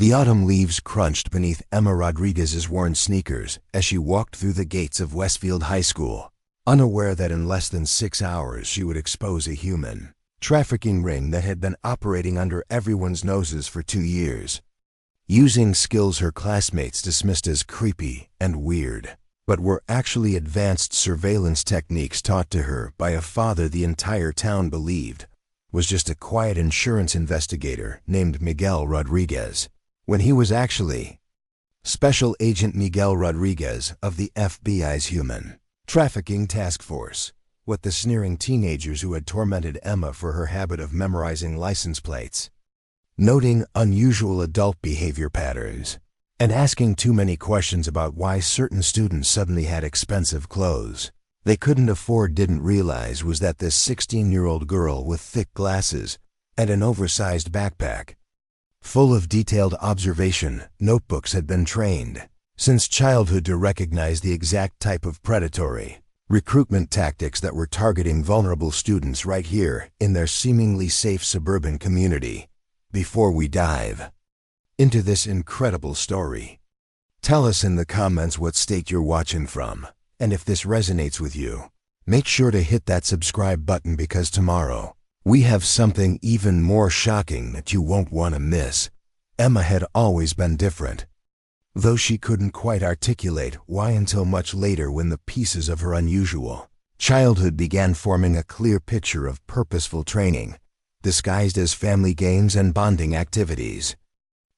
The autumn leaves crunched beneath Emma Rodriguez's worn sneakers as she walked through the gates of Westfield High School, unaware that in less than 6 hours she would expose a human trafficking ring that had been operating under everyone's noses for 2 years, using skills her classmates dismissed as creepy and weird, but were actually advanced surveillance techniques taught to her by a father the entire town believed was just a quiet insurance investigator named Miguel Rodriguez, when he was actually Special Agent Miguel Rodriguez of the FBI's Human Trafficking Task Force, what the sneering teenagers who had tormented Emma for her habit of memorizing license plates, noting unusual adult behavior patterns, and asking too many questions about why certain students suddenly had expensive clothes they couldn't afford didn't realize was that this 16-year-old girl with thick glasses and an oversized backpack full of detailed observation notebooks had been trained since childhood to recognize the exact type of predatory recruitment tactics that were targeting vulnerable students right here in their seemingly safe suburban community. Before we dive into this incredible story, tell us in the comments what state you're watching from, and if this resonates with you, make sure to hit that subscribe button because tomorrow we have something even more shocking that you won't want to miss. Emma had always been different, though she couldn't quite articulate why until much later when the pieces of her unusual childhood began forming a clear picture of purposeful training, disguised as family games and bonding activities.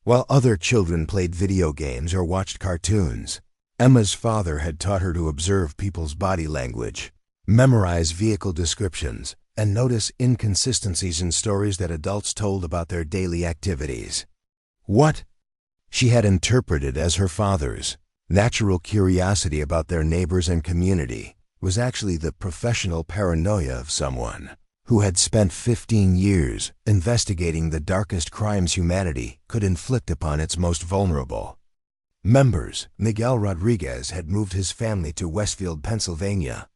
While other children played video games or watched cartoons, Emma's father had taught her to observe people's body language, memorize vehicle descriptions, and notice inconsistencies in stories that adults told about their daily activities. What she had interpreted as her father's natural curiosity about their neighbors and community was actually the professional paranoia of someone who had spent 15 years investigating the darkest crimes humanity could inflict upon its most vulnerable members. Miguel Rodriguez had moved his family to Westfield, Pennsylvania,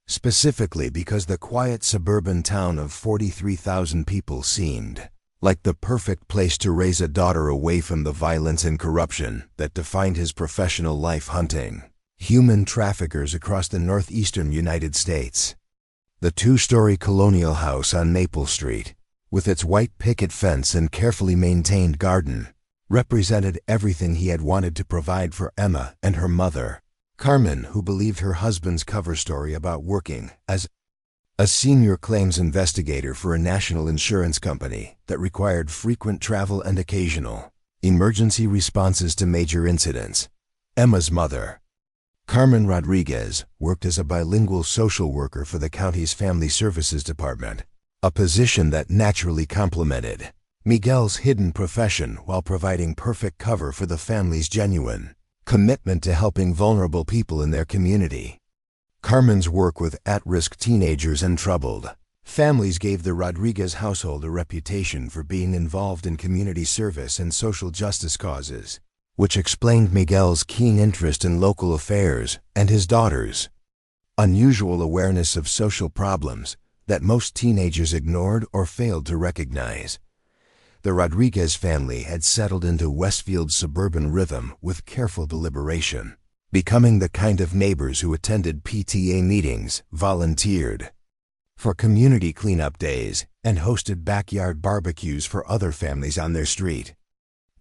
specifically because the quiet suburban town of 43,000 people seemed like the perfect place to raise a daughter away from the violence and corruption that defined his professional life hunting human traffickers across the northeastern United States. The 2-story colonial house on Maple Street, with its white picket fence and carefully maintained garden, represented everything he had wanted to provide for Emma and her mother, Carmen, who believed her husband's cover story about working as a senior claims investigator for a national insurance company that required frequent travel and occasional emergency responses to major incidents. Emma's mother, Carmen Rodriguez, worked as a bilingual social worker for the county's Family Services Department, a position that naturally complemented Miguel's hidden profession while providing perfect cover for the family's genuine commitment to helping vulnerable people in their community. Carmen's work with at-risk teenagers and troubled families gave the Rodriguez household a reputation for being involved in community service and social justice causes, which explained Miguel's keen interest in local affairs and his daughter's unusual awareness of social problems that most teenagers ignored or failed to recognize. The Rodriguez family had settled into Westfield's suburban rhythm with careful deliberation, becoming the kind of neighbors who attended PTA meetings, volunteered for community cleanup days, and hosted backyard barbecues for other families on their street.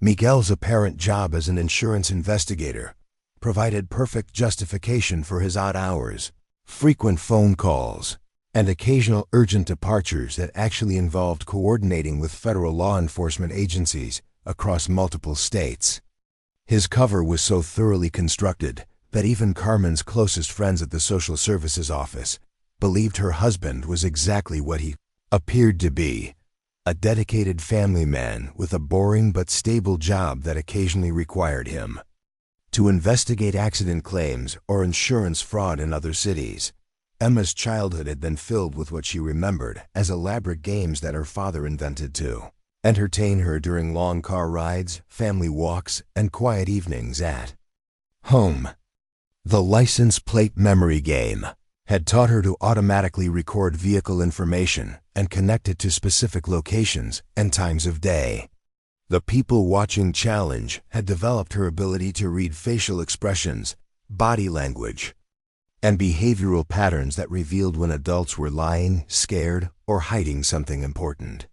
Miguel's apparent job as an insurance investigator provided perfect justification for his odd hours, frequent phone calls, and occasional urgent departures that actually involved coordinating with federal law enforcement agencies across multiple states. His cover was so thoroughly constructed that even Carmen's closest friends at the social services office believed her husband was exactly what he appeared to be, a dedicated family man with a boring but stable job that occasionally required him to investigate accident claims or insurance fraud in other cities. Emma's childhood had been filled with what she remembered as elaborate games that her father invented to entertain her during long car rides, family walks, and quiet evenings at home. The license plate memory game had taught her to automatically record vehicle information and connect it to specific locations and times of day. The people-watching challenge had developed her ability to read facial expressions, body language, and behavioral patterns that revealed when adults were lying, scared, or hiding something important.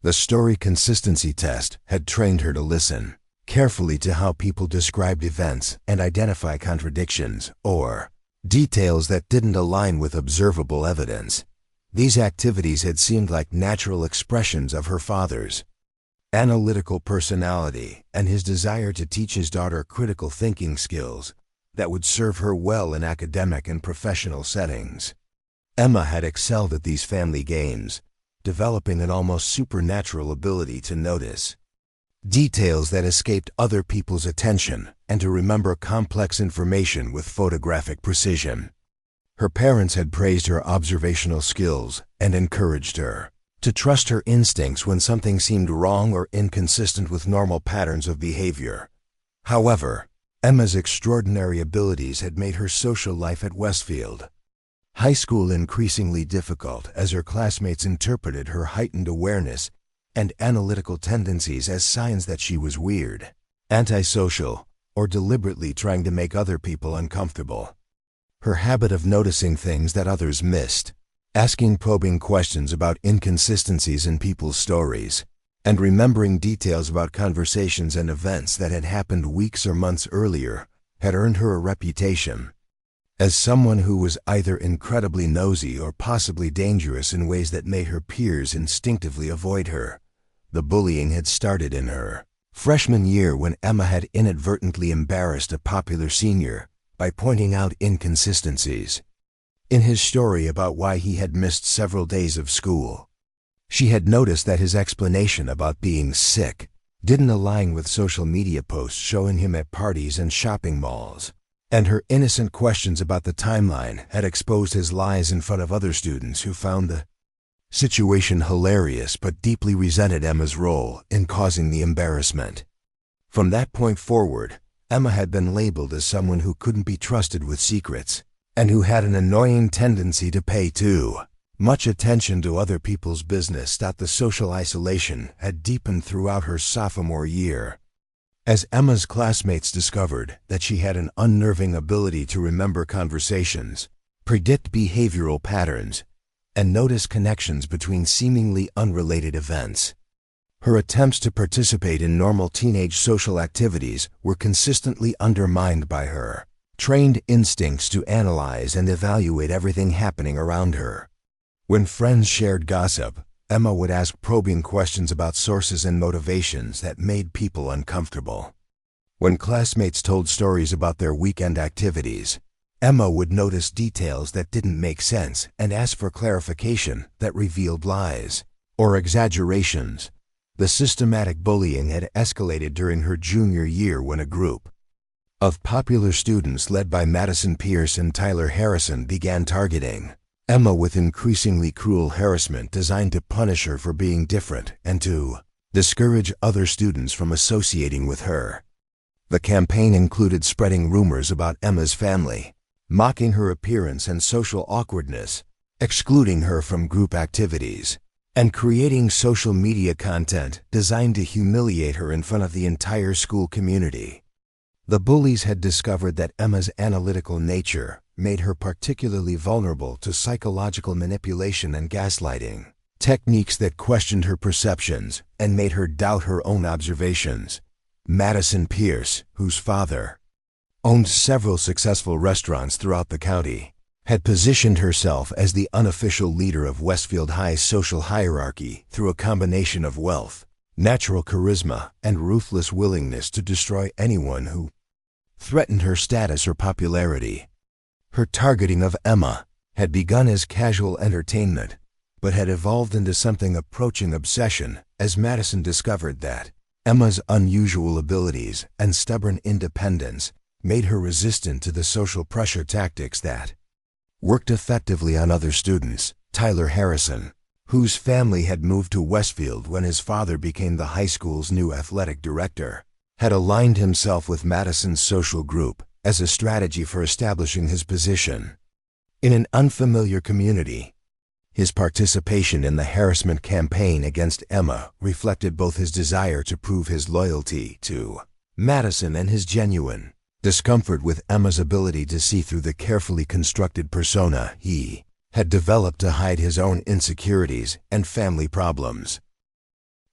The story consistency test had trained her to listen carefully to how people described events and identify contradictions or details that didn't align with observable evidence. These activities had seemed like natural expressions of her father's analytical personality and his desire to teach his daughter critical thinking skills that would serve her well in academic and professional settings. Emma had excelled at these family games, developing an almost supernatural ability to notice details that escaped other people's attention and to remember complex information with photographic precision. Her parents had praised her observational skills and encouraged her to trust her instincts when something seemed wrong or inconsistent with normal patterns of behavior. However, Emma's extraordinary abilities had made her social life at Westfield High School increasingly difficult as her classmates interpreted her heightened awareness and analytical tendencies as signs that she was weird, antisocial, or deliberately trying to make other people uncomfortable. Her habit of noticing things that others missed, asking probing questions about inconsistencies in people's stories, and remembering details about conversations and events that had happened weeks or months earlier had earned her a reputation as someone who was either incredibly nosy or possibly dangerous in ways that made her peers instinctively avoid her. The bullying had started in her freshman year when Emma had inadvertently embarrassed a popular senior by pointing out inconsistencies in his story about why he had missed several days of school. She had noticed that his explanation about being sick didn't align with social media posts showing him at parties and shopping malls, and her innocent questions about the timeline had exposed his lies in front of other students who found the situation hilarious but deeply resented Emma's role in causing the embarrassment. From that point forward, Emma had been labeled as someone who couldn't be trusted with secrets and who had an annoying tendency to pay too much attention to other people's business. The social isolation had deepened throughout her sophomore year, as Emma's classmates discovered that she had an unnerving ability to remember conversations, predict behavioral patterns, and notice connections between seemingly unrelated events. Her attempts to participate in normal teenage social activities were consistently undermined by her trained instincts to analyze and evaluate everything happening around her. When friends shared gossip, Emma would ask probing questions about sources and motivations that made people uncomfortable. When classmates told stories about their weekend activities, Emma would notice details that didn't make sense and ask for clarification that revealed lies or exaggerations. The systematic bullying had escalated during her junior year when a group of popular students led by Madison Pierce and Tyler Harrison began targeting Emma with increasingly cruel harassment designed to punish her for being different and to discourage other students from associating with her. The campaign included spreading rumors about Emma's family, mocking her appearance and social awkwardness, excluding her from group activities, and creating social media content designed to humiliate her in front of the entire school community. The bullies had discovered that Emma's analytical nature made her particularly vulnerable to psychological manipulation and gaslighting, techniques that questioned her perceptions and made her doubt her own observations. Madison Pierce, whose father owned several successful restaurants throughout the county, had positioned herself as the unofficial leader of Westfield High's social hierarchy through a combination of wealth, natural charisma, and ruthless willingness to destroy anyone who threatened her status or popularity. Her targeting of Emma had begun as casual entertainment, but had evolved into something approaching obsession as Madison discovered that Emma's unusual abilities and stubborn independence made her resistant to the social pressure tactics that worked effectively on other students. Tyler Harrison, whose family had moved to Westfield when his father became the high school's new athletic director, had aligned himself with Madison's social group as a strategy for establishing his position in an unfamiliar community. His participation in the harassment campaign against Emma reflected both his desire to prove his loyalty to Madison and his genuine discomfort with Emma's ability to see through the carefully constructed persona he had developed to hide his own insecurities and family problems.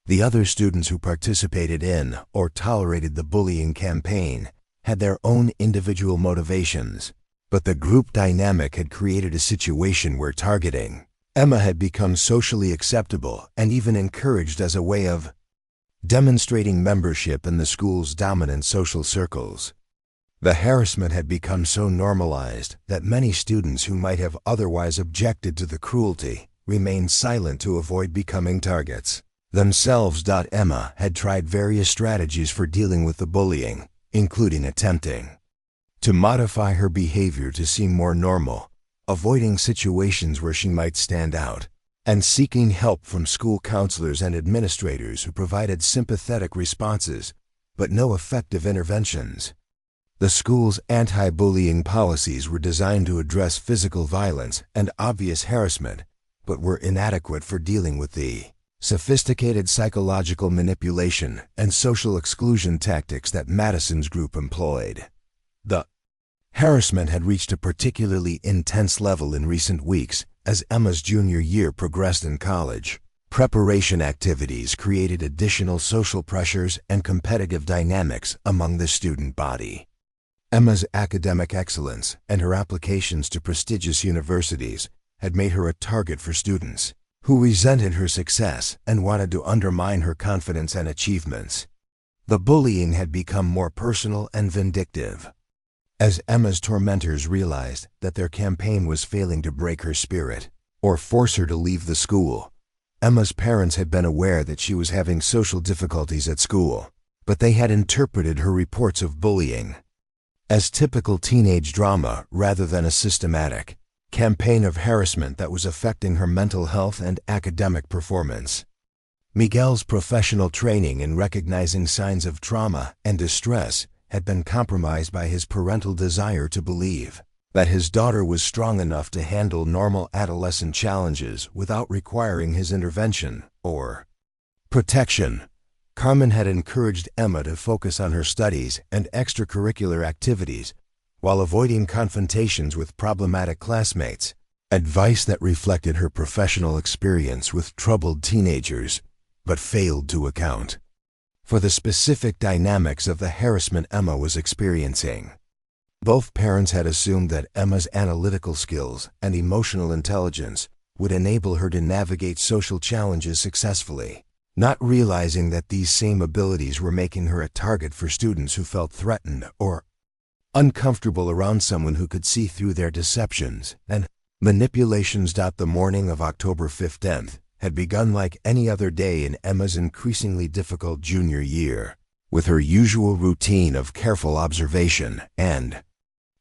The other students who participated in or tolerated the bullying campaign had their own individual motivations, but the group dynamic had created a situation where targeting Emma had become socially acceptable and even encouraged as a way of demonstrating membership in the school's dominant social circles. The harassment had become so normalized that many students who might have otherwise objected to the cruelty remained silent to avoid becoming targets themselves. Emma had tried various strategies for dealing with the bullying, including attempting to modify her behavior to seem more normal, avoiding situations where she might stand out, and seeking help from school counselors and administrators who provided sympathetic responses, but no effective interventions. The school's anti-bullying policies were designed to address physical violence and obvious harassment, but were inadequate for dealing with the sophisticated psychological manipulation and social exclusion tactics that Madison's group employed. The harassment had reached a particularly intense level in recent weeks as Emma's junior year progressed in college. Preparation activities created additional social pressures and competitive dynamics among the student body. Emma's academic excellence and her applications to prestigious universities had made her a target for students who resented her success and wanted to undermine her confidence and achievements. The bullying had become more personal and vindictive. As Emma's tormentors realized that their campaign was failing to break her spirit or force her to leave the school, Emma's parents had been aware that she was having social difficulties at school, but they had interpreted her reports of bullying as typical teenage drama rather than a systematic campaign of harassment that was affecting her mental health and academic performance. Miguel's professional training in recognizing signs of trauma and distress had been compromised by his parental desire to believe that his daughter was strong enough to handle normal adolescent challenges without requiring his intervention or protection. Carmen had encouraged Emma to focus on her studies and extracurricular activities while avoiding confrontations with problematic classmates, advice that reflected her professional experience with troubled teenagers, but failed to account for the specific dynamics of the harassment Emma was experiencing. Both parents had assumed that Emma's analytical skills and emotional intelligence would enable her to navigate social challenges successfully, not realizing that these same abilities were making her a target for students who felt threatened or uncomfortable around someone who could see through their deceptions and manipulations. The morning of October 15th had begun like any other day in Emma's increasingly difficult junior year, with her usual routine of careful observation and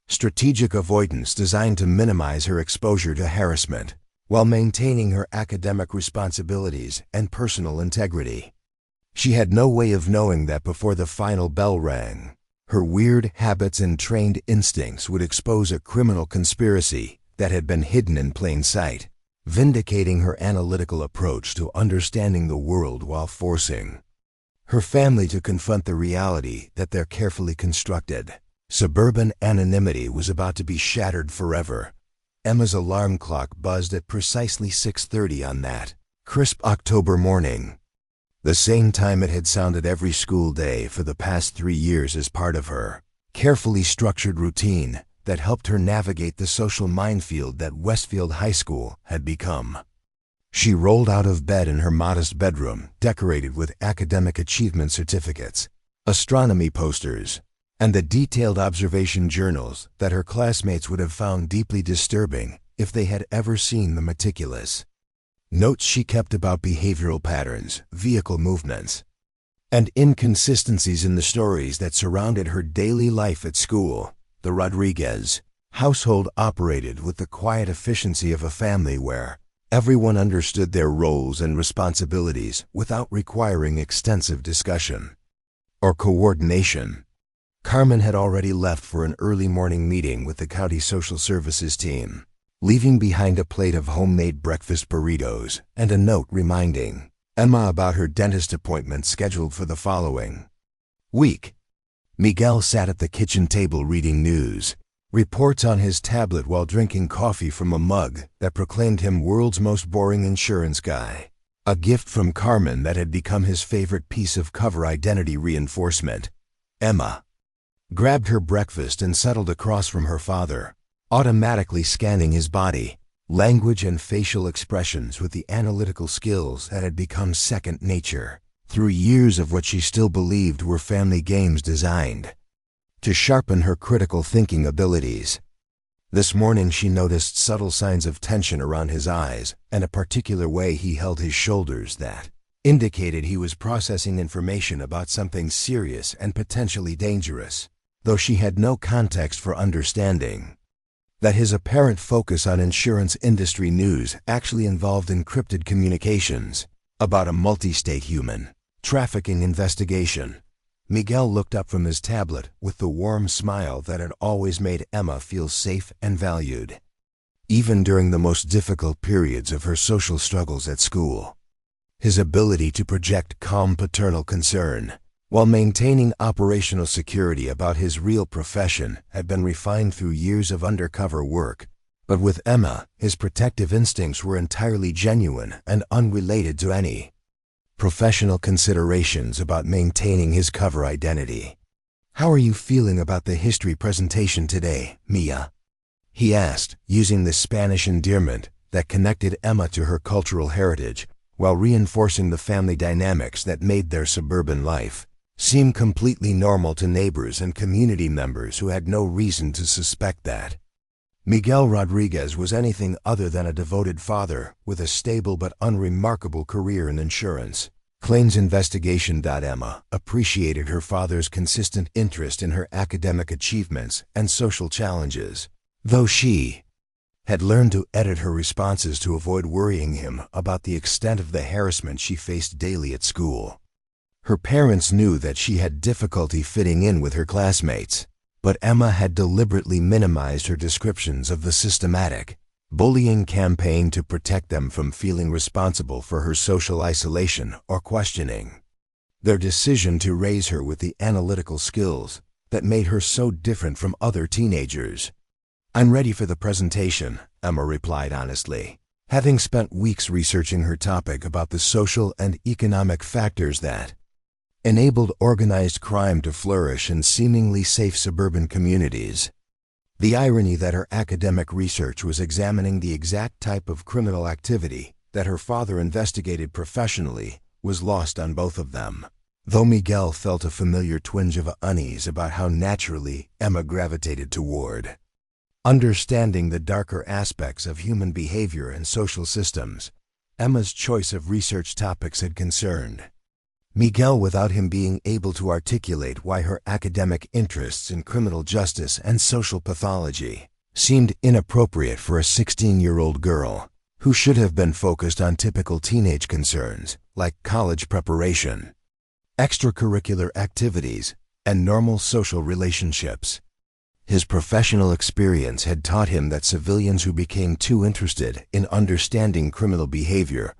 strategic avoidance designed to minimize her exposure to harassment while maintaining her academic responsibilities and personal integrity. She had no way of knowing that before the final bell rang, her weird habits and trained instincts would expose a criminal conspiracy that had been hidden in plain sight, vindicating her analytical approach to understanding the world while forcing her family to confront the reality that their carefully constructed suburban anonymity was about to be shattered forever. Emma's alarm clock buzzed at precisely 6:30 on that crisp October morning, the same time it had sounded every school day for the past 3 years as part of her carefully structured routine that helped her navigate the social minefield that Westfield High School had become. She rolled out of bed in her modest bedroom, decorated with academic achievement certificates, astronomy posters, and the detailed observation journals that her classmates would have found deeply disturbing if they had ever seen the meticulous notes she kept about behavioral patterns, vehicle movements, and inconsistencies in the stories that surrounded her daily life at school. The Rodriguez household operated with the quiet efficiency of a family where everyone understood their roles and responsibilities without requiring extensive discussion or coordination. Carmen had already left for an early morning meeting with the county social services team, leaving behind a plate of homemade breakfast burritos and a note reminding Emma about her dentist appointment scheduled for the following week. Miguel sat at the kitchen table reading news reports on his tablet while drinking coffee from a mug that proclaimed him world's most boring insurance guy, a gift from Carmen that had become his favorite piece of cover identity reinforcement. Emma grabbed her breakfast and settled across from her father, automatically scanning his body, language and facial expressions with the analytical skills that had become second nature through years of what she still believed were family games designed to sharpen her critical thinking abilities. This morning she noticed subtle signs of tension around his eyes and a particular way he held his shoulders that indicated he was processing information about something serious and potentially dangerous, though she had no context for understanding that his apparent focus on insurance industry news actually involved encrypted communications about a multi-state human trafficking investigation. Miguel looked up from his tablet with the warm smile that had always made Emma feel safe and valued, even during the most difficult periods of her social struggles at school. His ability to project calm paternal concern while maintaining operational security about his real profession had been refined through years of undercover work, but with Emma, his protective instincts were entirely genuine and unrelated to any professional considerations about maintaining his cover identity. "How are you feeling about the history presentation today, Mia?" he asked, using the Spanish endearment that connected Emma to her cultural heritage while reinforcing the family dynamics that made their suburban life seem completely normal to neighbors and community members who had no reason to suspect that. Miguel Rodriguez was anything other than a devoted father with a stable but unremarkable career in insurance. Claims investigation. Emma appreciated her father's consistent interest in her academic achievements and social challenges, though she had learned to edit her responses to avoid worrying him about the extent of the harassment she faced daily at school. Her parents knew that she had difficulty fitting in with her classmates, but Emma had deliberately minimized her descriptions of the systematic bullying campaign to protect them from feeling responsible for her social isolation or questioning their decision to raise her with the analytical skills that made her so different from other teenagers. "I'm ready for the presentation," Emma replied honestly, having spent weeks researching her topic about the social and economic factors that enabled organized crime to flourish in seemingly safe suburban communities. The irony that her academic research was examining the exact type of criminal activity that her father investigated professionally was lost on both of them, though Miguel felt a familiar twinge of unease about how naturally Emma gravitated toward understanding the darker aspects of human behavior and social systems. Emma's choice of research topics had concerned Miguel without him being able to articulate why her academic interests in criminal justice and social pathology seemed inappropriate for a 16-year-old girl who should have been focused on typical teenage concerns like college preparation, extracurricular activities, and normal social relationships. His professional experience had taught him that civilians who became too interested in understanding criminal behavior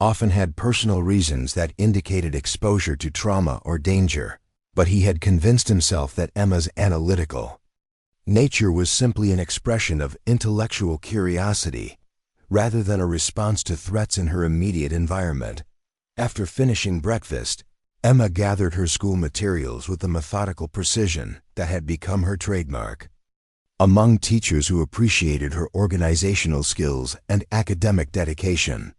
often had personal reasons that indicated exposure to trauma or danger, but he had convinced himself that Emma's analytical nature was simply an expression of intellectual curiosity rather than a response to threats in her immediate environment. After finishing breakfast, Emma gathered her school materials with the methodical precision that had become her trademark. Among teachers who appreciated her organizational skills and academic dedication,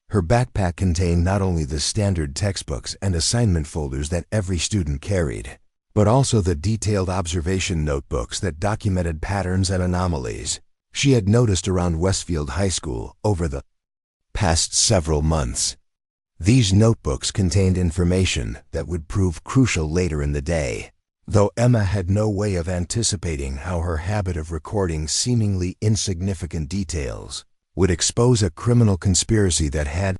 her backpack contained not only the standard textbooks and assignment folders that every student carried, but also the detailed observation notebooks that documented patterns and anomalies she had noticed around Westfield High School over the past several months. These notebooks contained information that would prove crucial later in the day, though Emma had no way of anticipating how her habit of recording seemingly insignificant details would expose a criminal conspiracy that had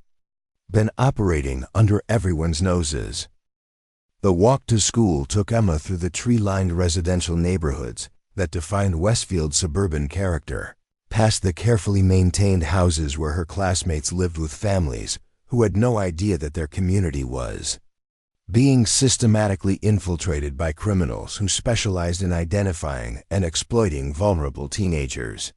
been operating under everyone's noses. The walk to school took Emma through the tree-lined residential neighborhoods that defined Westfield's suburban character, past the carefully maintained houses where her classmates lived with families who had no idea that their community was being systematically infiltrated by criminals who specialized in identifying and exploiting vulnerable teenagers.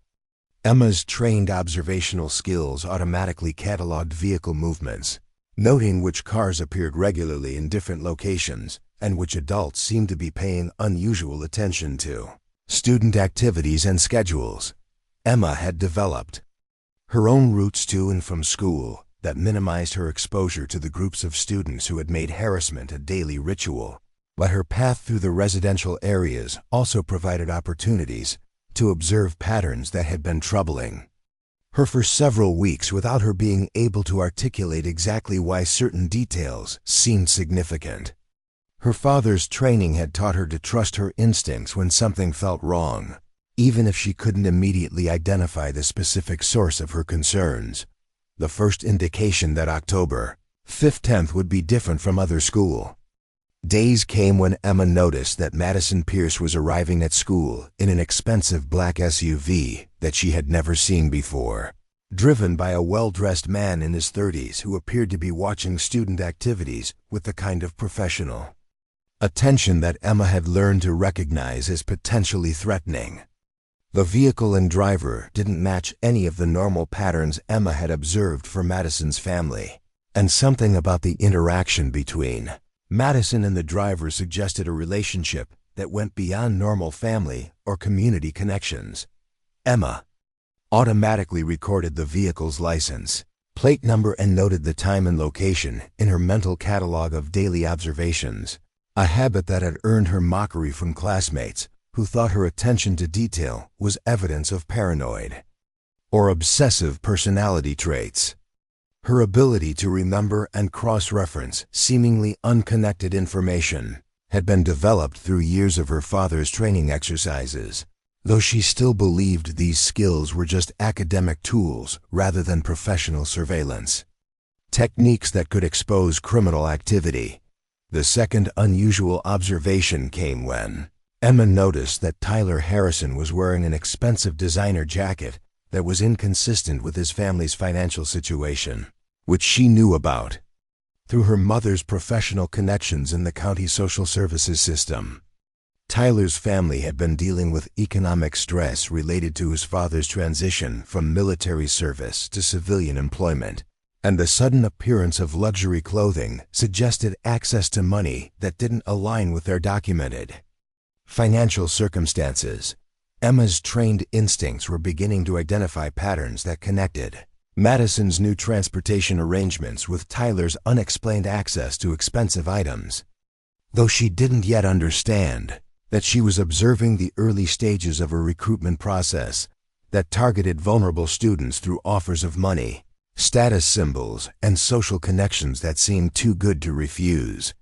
Emma's trained observational skills automatically cataloged vehicle movements, noting which cars appeared regularly in different locations and which adults seemed to be paying unusual attention to. Student activities and schedules. Emma had developed her own routes to and from school that minimized her exposure to the groups of students who had made harassment a daily ritual, but her path through the residential areas also provided opportunities to observe patterns that had been troubling her for several weeks without her being able to articulate exactly why certain details seemed significant. Her father's training had taught her to trust her instincts when something felt wrong, even if she couldn't immediately identify the specific source of her concerns. The first indication that October 5th would be different from other school days came when Emma noticed that Madison Pierce was arriving at school in an expensive black SUV that she had never seen before, driven by a well-dressed man in his 30s who appeared to be watching student activities with the kind of professional attention that Emma had learned to recognize as potentially threatening. The vehicle and driver didn't match any of the normal patterns Emma had observed for Madison's family, and something about the interaction between Madison and the driver suggested a relationship that went beyond normal family or community connections. Emma automatically recorded the vehicle's license, plate number, and noted the time and location in her mental catalog of daily observations, a habit that had earned her mockery from classmates who thought her attention to detail was evidence of paranoid or obsessive personality traits. Her ability to remember and cross-reference seemingly unconnected information had been developed through years of her father's training exercises, though she still believed these skills were just academic tools rather than professional surveillance techniques that could expose criminal activity. The second unusual observation came when Emma noticed that Tyler Harrison was wearing an expensive designer jacket that was inconsistent with his family's financial situation, which she knew about through her mother's professional connections in the county social services system. Tyler's family had been dealing with economic stress related to his father's transition from military service to civilian employment, and the sudden appearance of luxury clothing suggested access to money that didn't align with their documented financial circumstances. Emma's trained instincts were beginning to identify patterns that connected Madison's new transportation arrangements with Tyler's unexplained access to expensive items, though she didn't yet understand that she was observing the early stages of a recruitment process that targeted vulnerable students through offers of money, status symbols, and social connections that seemed too good to refuse.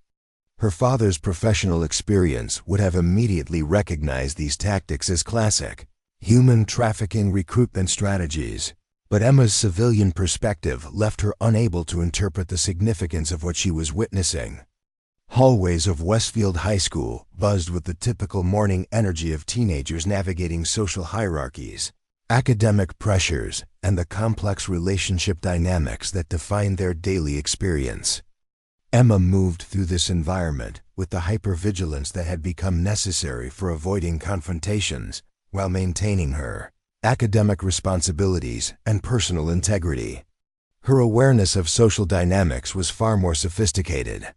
Her father's professional experience would have immediately recognized these tactics as classic human trafficking recruitment strategies, but Emma's civilian perspective left her unable to interpret the significance of what she was witnessing. Hallways of Westfield High School buzzed with the typical morning energy of teenagers navigating social hierarchies, academic pressures, and the complex relationship dynamics that defined their daily experience. Emma moved through this environment with the hypervigilance that had become necessary for avoiding confrontations while maintaining her academic responsibilities and personal integrity. Her awareness of social dynamics was far more sophisticated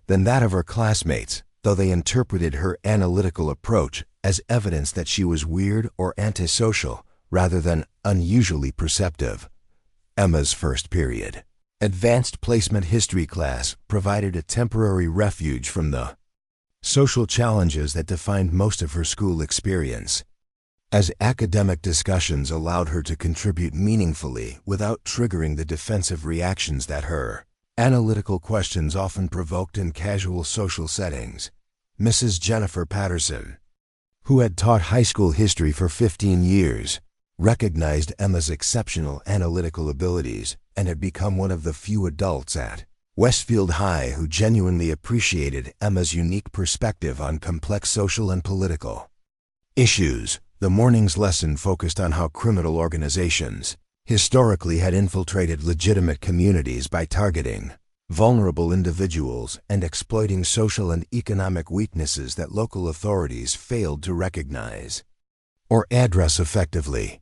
than that of her classmates, though they interpreted her analytical approach as evidence that she was weird or antisocial rather than unusually perceptive. Emma's first period Advanced Placement History class provided a temporary refuge from the social challenges that defined most of her school experience, as academic discussions allowed her to contribute meaningfully without triggering the defensive reactions that her analytical questions often provoked in casual social settings. Mrs. Jennifer Patterson, who had taught high school history for 15 years, recognized Emma's exceptional analytical abilities and had become one of the few adults at Westfield High who genuinely appreciated Emma's unique perspective on complex social and political issues. The morning's lesson focused on how criminal organizations historically had infiltrated legitimate communities by targeting vulnerable individuals and exploiting social and economic weaknesses that local authorities failed to recognize or address effectively.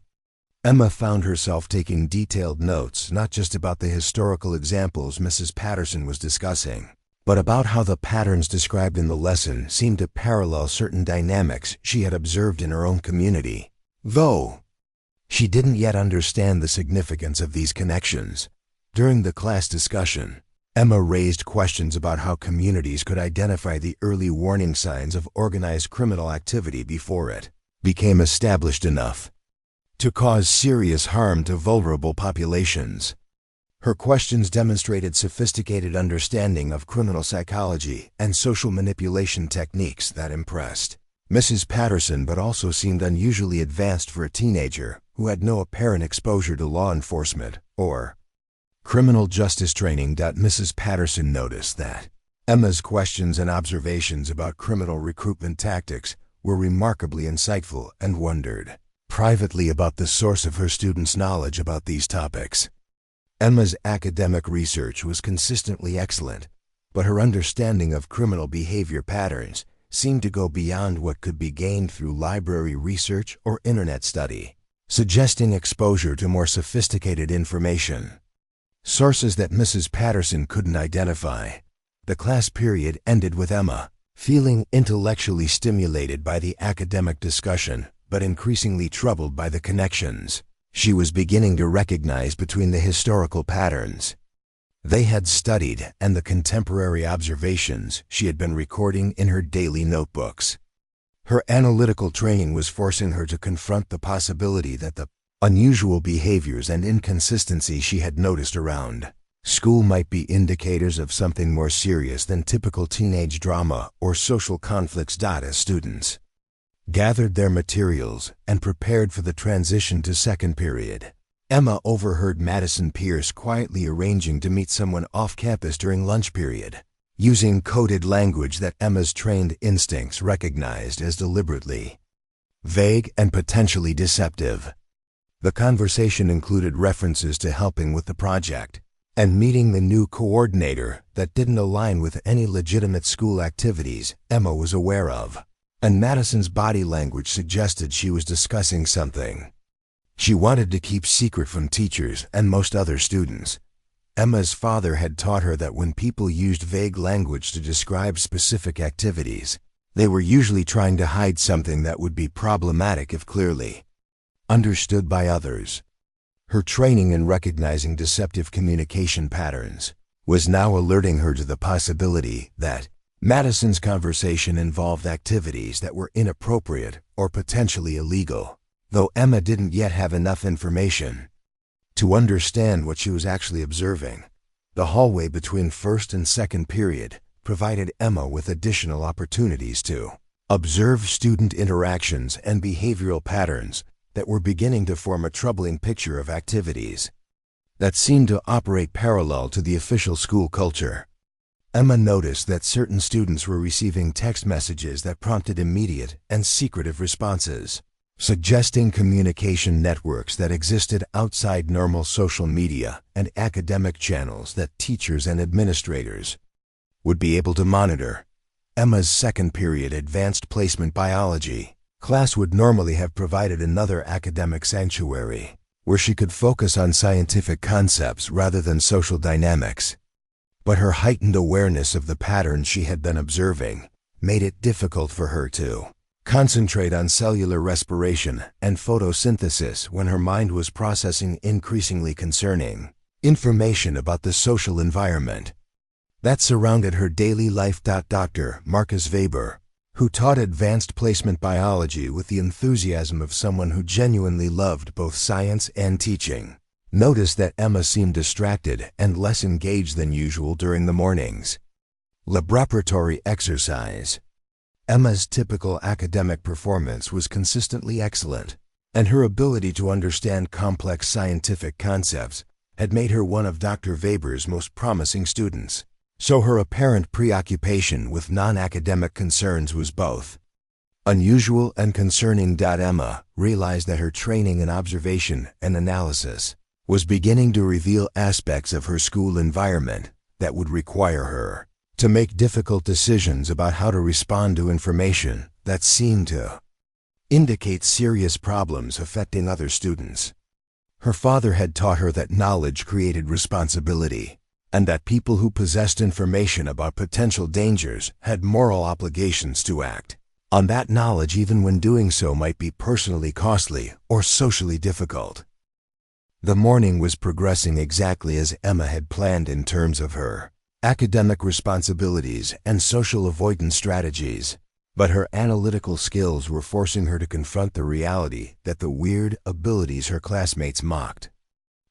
Emma found herself taking detailed notes not just about the historical examples Mrs. Patterson was discussing, but about how the patterns described in the lesson seemed to parallel certain dynamics she had observed in her own community. Though she didn't yet understand the significance of these connections. During the class discussion, Emma raised questions about how communities could identify the early warning signs of organized criminal activity before it became established enough to cause serious harm to vulnerable populations. Her questions demonstrated sophisticated understanding of criminal psychology and social manipulation techniques that impressed Mrs. Patterson but also seemed unusually advanced for a teenager who had no apparent exposure to law enforcement or criminal justice training. Mrs. Patterson noticed that Emma's questions and observations about criminal recruitment tactics were remarkably insightful and wondered privately about the source of her students' knowledge about these topics. Emma's academic research was consistently excellent, but her understanding of criminal behavior patterns seemed to go beyond what could be gained through library research or internet study, suggesting exposure to more sophisticated information. Sources that Mrs. Patterson couldn't identify. The class period ended with Emma feeling intellectually stimulated by the academic discussion, but increasingly troubled by the connections she was beginning to recognize between the historical patterns they had studied and the contemporary observations she had been recording in her daily notebooks. Her analytical training was forcing her to confront the possibility that the unusual behaviors and inconsistency she had noticed around school might be indicators of something more serious than typical teenage drama or social conflicts. As students gathered their materials and prepared for the transition to second period, Emma overheard Madison Pierce quietly arranging to meet someone off campus during lunch period, using coded language that Emma's trained instincts recognized as deliberately vague and potentially deceptive. The conversation included references to helping with the project and meeting the new coordinator that didn't align with any legitimate school activities Emma was aware of, and Madison's body language suggested she was discussing something she wanted to keep secret from teachers and most other students. Emma's father had taught her that when people used vague language to describe specific activities, they were usually trying to hide something that would be problematic if clearly understood by others. Her training in recognizing deceptive communication patterns was now alerting her to the possibility that Madison's conversation involved activities that were inappropriate or potentially illegal, though Emma didn't yet have enough information to understand what she was actually observing. The hallway between first and second period provided Emma with additional opportunities to observe student interactions and behavioral patterns that were beginning to form a troubling picture of activities that seemed to operate parallel to the official school culture. Emma noticed that certain students were receiving text messages that prompted immediate and secretive responses, suggesting communication networks that existed outside normal social media and academic channels that teachers and administrators would be able to monitor. Emma's second period advanced placement biology class would normally have provided another academic sanctuary where she could focus on scientific concepts rather than social dynamics. But her heightened awareness of the patterns she had been observing made it difficult for her to concentrate on cellular respiration and photosynthesis when her mind was processing increasingly concerning information about the social environment that surrounded her daily life. Dr. Marcus Weber, who taught advanced placement biology with the enthusiasm of someone who genuinely loved both science and teaching, noticed that Emma seemed distracted and less engaged than usual during the mornings. Laboratory exercise. Emma's typical academic performance was consistently excellent, and her ability to understand complex scientific concepts had made her one of Dr. Weber's most promising students. So her apparent preoccupation with non-academic concerns was both Unusual and concerning. Emma realized that her training in observation and analysis was beginning to reveal aspects of her school environment that would require her to make difficult decisions about how to respond to information that seemed to indicate serious problems affecting other students. Her father had taught her that knowledge created responsibility, and that people who possessed information about potential dangers had moral obligations to act on that knowledge even when doing so might be personally costly or socially difficult. The morning was progressing exactly as Emma had planned in terms of her academic responsibilities and social avoidance strategies, but her analytical skills were forcing her to confront the reality that the weird abilities her classmates mocked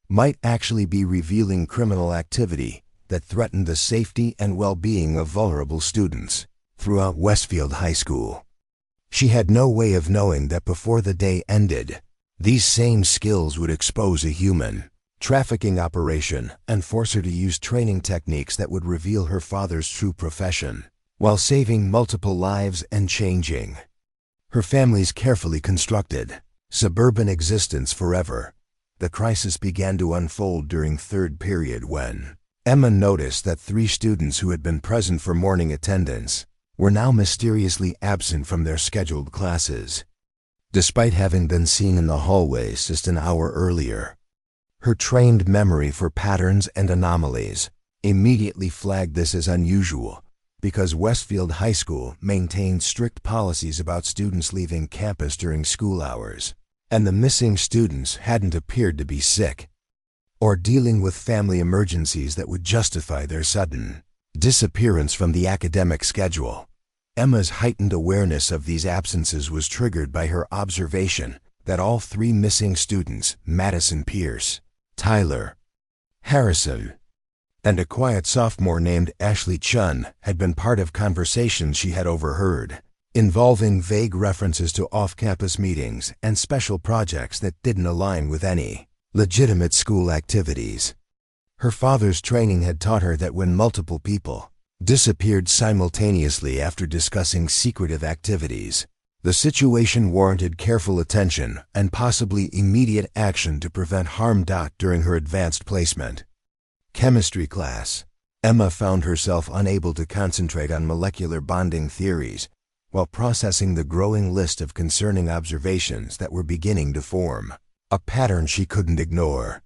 might actually be revealing criminal activity that threatened the safety and well-being of vulnerable students throughout Westfield High School. She had no way of knowing that before the day ended, these same skills would expose a human trafficking operation and force her to use training techniques that would reveal her father's true profession, while saving multiple lives and changing her family's carefully constructed suburban existence forever. The crisis began to unfold during third period when Emma noticed that 3 students who had been present for morning attendance were now mysteriously absent from their scheduled classes, despite having been seen in the hallways just an hour earlier. Her trained memory for patterns and anomalies immediately flagged this as unusual, because Westfield High School maintained strict policies about students leaving campus during school hours, and the missing students hadn't appeared to be sick or dealing with family emergencies that would justify their sudden disappearance from the academic schedule. Emma's heightened awareness of these absences was triggered by her observation that all 3 missing students, Madison Pierce, Tyler Harrison, and a quiet sophomore named Ashley Chun, had been part of conversations she had overheard, involving vague references to off-campus meetings and special projects that didn't align with any legitimate school activities. Her father's training had taught her that when multiple people disappeared simultaneously after discussing secretive activities, the situation warranted careful attention and possibly immediate action to prevent harm. During her advanced placement chemistry class, Emma found herself unable to concentrate on molecular bonding theories while processing the growing list of concerning observations that were beginning to form a pattern she couldn't ignore.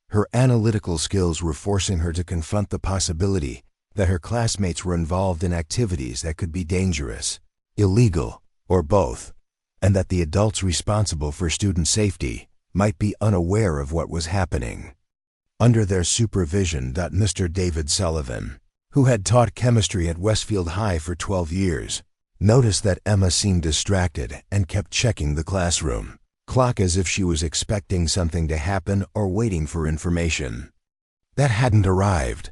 Her analytical skills were forcing her to confront the possibility that her classmates were involved in activities that could be dangerous, illegal, or both, and that the adults responsible for student safety might be unaware of what was happening. Under their supervision, Mr. David Sullivan, who had taught chemistry at Westfield High for 12 years, noticed that Emma seemed distracted and kept checking the classroom clock as if she was expecting something to happen or waiting for information that hadn't arrived.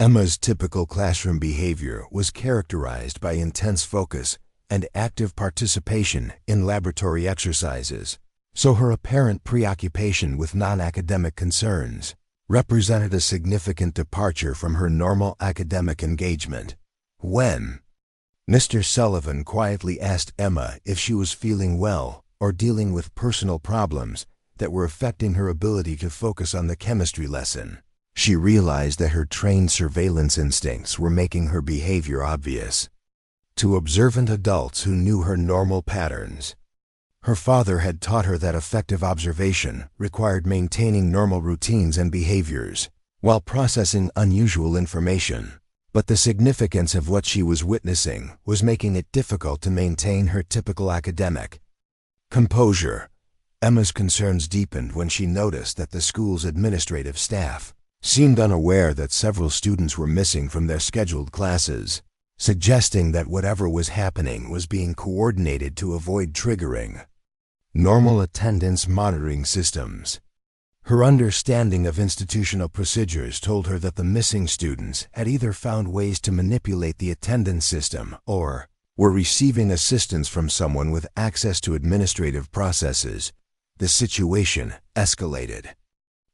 Emma's typical classroom behavior was characterized by intense focus and active participation in laboratory exercises, so her apparent preoccupation with non-academic concerns represented a significant departure from her normal academic engagement. When Mr. Sullivan quietly asked Emma if she was feeling well or dealing with personal problems that were affecting her ability to focus on the chemistry lesson, she realized that her trained surveillance instincts were making her behavior obvious to observant adults who knew her normal patterns. Her father had taught her that effective observation required maintaining normal routines and behaviors while processing unusual information, but the significance of what she was witnessing was making it difficult to maintain her typical academic composure. Emma's concerns deepened when she noticed that the school's administrative staff seemed unaware that several students were missing from their scheduled classes, suggesting that whatever was happening was being coordinated to avoid triggering normal attendance monitoring systems. Her understanding of institutional procedures told her that the missing students had either found ways to manipulate the attendance system or were receiving assistance from someone with access to administrative processes. The situation escalated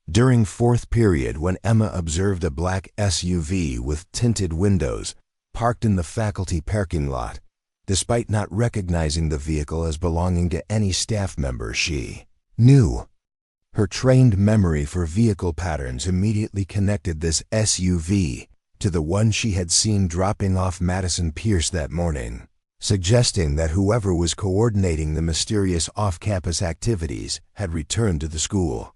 during fourth period when Emma observed a black SUV with tinted windows parked in the faculty parking lot. Despite not recognizing the vehicle as belonging to any staff member, she knew. Her trained memory for vehicle patterns immediately connected this SUV to the one she had seen dropping off Madison Pierce that morning, suggesting that whoever was coordinating the mysterious off-campus activities had returned to the school.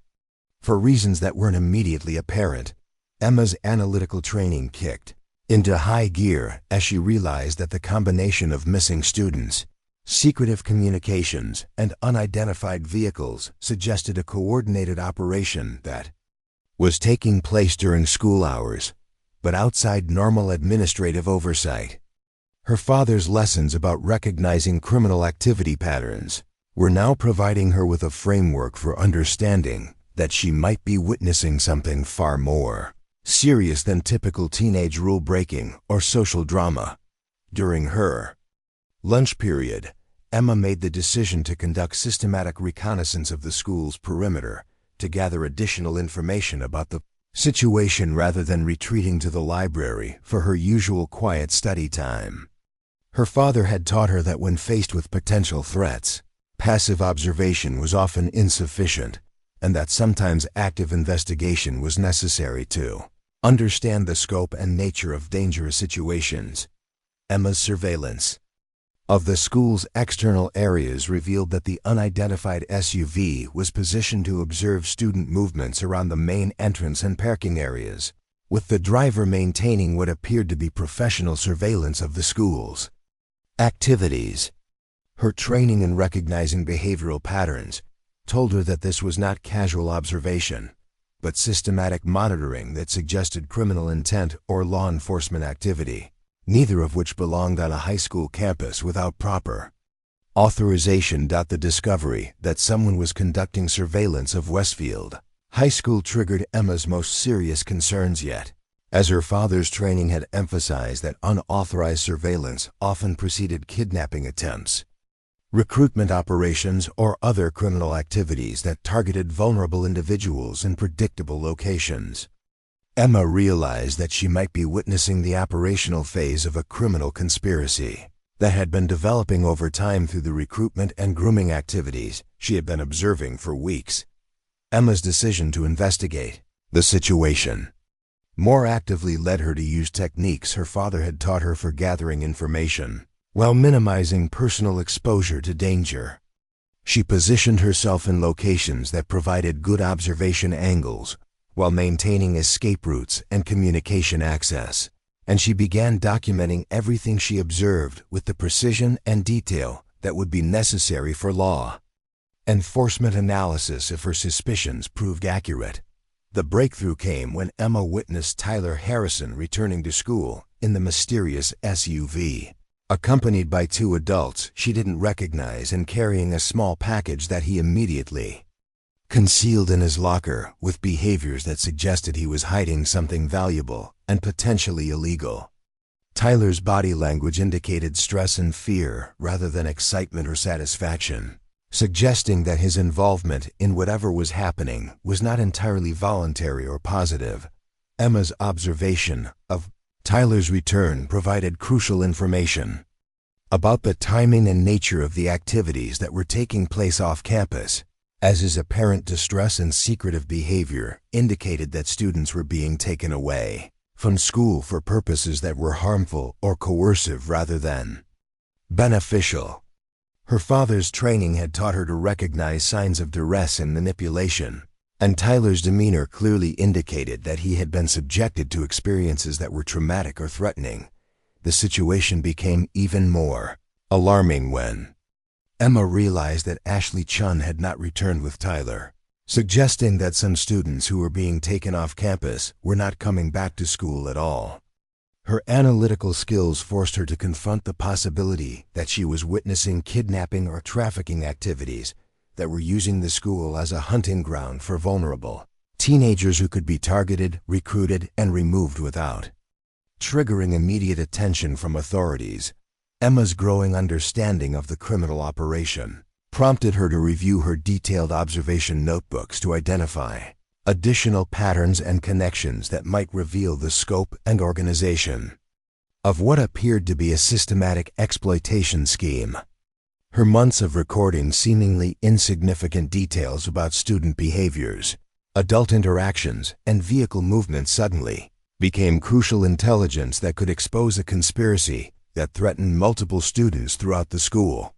For reasons that weren't immediately apparent, Emma's analytical training kicked into high gear as she realized that the combination of missing students, secretive communications, and unidentified vehicles suggested a coordinated operation that was taking place during school hours, but outside normal administrative oversight. Her father's lessons about recognizing criminal activity patterns were now providing her with a framework for understanding that she might be witnessing something far more serious than typical teenage rule-breaking or social drama. During her lunch period, Emma made the decision to conduct systematic reconnaissance of the school's perimeter to gather additional information about the situation rather than retreating to the library for her usual quiet study time. Her father had taught her that when faced with potential threats, passive observation was often insufficient, and that sometimes active investigation was necessary to understand the scope and nature of dangerous situations. Emma's surveillance of the school's external areas revealed that the unidentified SUV was positioned to observe student movements around the main entrance and parking areas, with the driver maintaining what appeared to be professional surveillance of the school's activities. Her training in recognizing behavioral patterns told her that this was not casual observation, but systematic monitoring that suggested criminal intent or law enforcement activity, neither of which belonged on a high school campus without proper authorization. The discovery that someone was conducting surveillance of Westfield High School triggered Emma's most serious concerns yet, as her father's training had emphasized that unauthorized surveillance often preceded kidnapping attempts, recruitment operations, or other criminal activities that targeted vulnerable individuals in predictable locations. Emma realized that she might be witnessing the operational phase of a criminal conspiracy that had been developing over time through the recruitment and grooming activities she had been observing for weeks. Emma's decision to investigate the situation more actively led her to use techniques her father had taught her for gathering information, while minimizing personal exposure to danger. She positioned herself in locations that provided good observation angles, while maintaining escape routes and communication access, and she began documenting everything she observed with the precision and detail that would be necessary for law enforcement analysis if her suspicions proved accurate. The breakthrough came when Emma witnessed Tyler Harrison returning to school in the mysterious SUV, accompanied by two adults she didn't recognize and carrying a small package that he immediately concealed in his locker, with behaviors that suggested he was hiding something valuable and potentially illegal. Tyler's body language indicated stress and fear rather than excitement or satisfaction, suggesting that his involvement in whatever was happening was not entirely voluntary or positive. Emma's observation of Tyler's return provided crucial information about the timing and nature of the activities that were taking place off campus, as his apparent distress and secretive behavior indicated that students were being taken away from school for purposes that were harmful or coercive rather than beneficial. Her father's training had taught her to recognize signs of duress and manipulation, and Tyler's demeanor clearly indicated that he had been subjected to experiences that were traumatic or threatening. The situation became even more alarming when Emma realized that Ashley Chun had not returned with Tyler, suggesting that some students who were being taken off campus were not coming back to school at all. Her analytical skills forced her to confront the possibility that she was witnessing kidnapping or trafficking activities that were using the school as a hunting ground for vulnerable teenagers who could be targeted, recruited, and removed without triggering immediate attention from authorities. Emma's growing understanding of the criminal operation prompted her to review her detailed observation notebooks to identify additional patterns and connections that might reveal the scope and organization of what appeared to be a systematic exploitation scheme. Her months of recording seemingly insignificant details about student behaviors, adult interactions, and vehicle movements suddenly became crucial intelligence that could expose a conspiracy that threatened multiple students throughout the school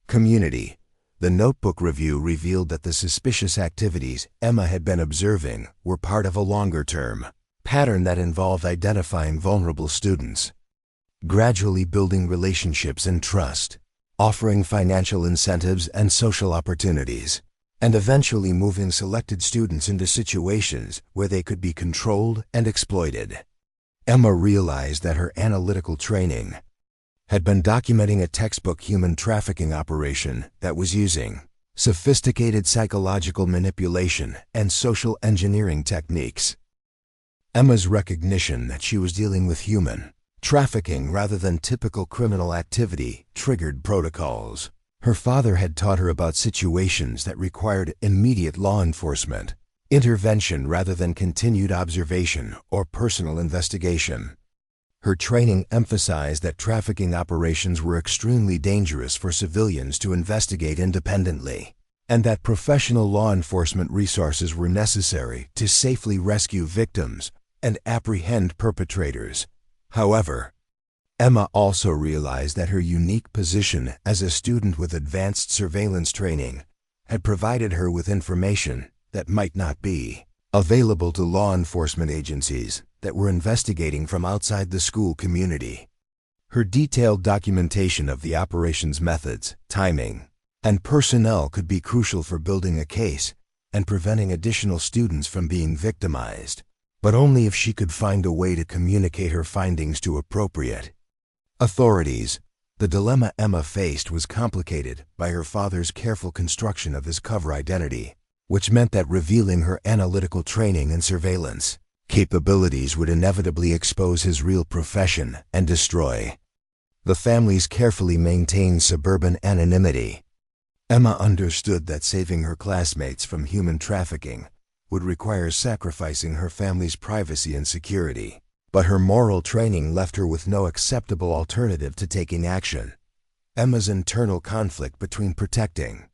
community. The notebook review revealed that the suspicious activities Emma had been observing were part of a longer-term pattern that involved identifying vulnerable students, gradually building relationships and trust, offering financial incentives and social opportunities, and eventually moving selected students into situations where they could be controlled and exploited. Emma realized that her analytical training had been documenting a textbook human trafficking operation that was using sophisticated psychological manipulation and social engineering techniques. Emma's recognition that she was dealing with human trafficking rather than typical criminal activity triggered protocols. Her father had taught her about situations that required immediate law enforcement intervention rather than continued observation or personal investigation. Her training emphasized that trafficking operations were extremely dangerous for civilians to investigate independently, and that professional law enforcement resources were necessary to safely rescue victims and apprehend perpetrators. However, Emma also realized that her unique position as a student with advanced surveillance training had provided her with information that might not be available to law enforcement agencies that were investigating from outside the school community. Her detailed documentation of the operation's methods, timing, and personnel could be crucial for building a case and preventing additional students from being victimized, but only if she could find a way to communicate her findings to appropriate authorities. The dilemma Emma faced was complicated by her father's careful construction of his cover identity, which meant that revealing her analytical training and surveillance capabilities would inevitably expose his real profession and destroy the family's carefully maintained suburban anonymity. Emma understood that saving her classmates from human trafficking would require sacrificing her family's privacy and security, but her moral training left her with no acceptable alternative to taking action. Emma's internal conflict between protecting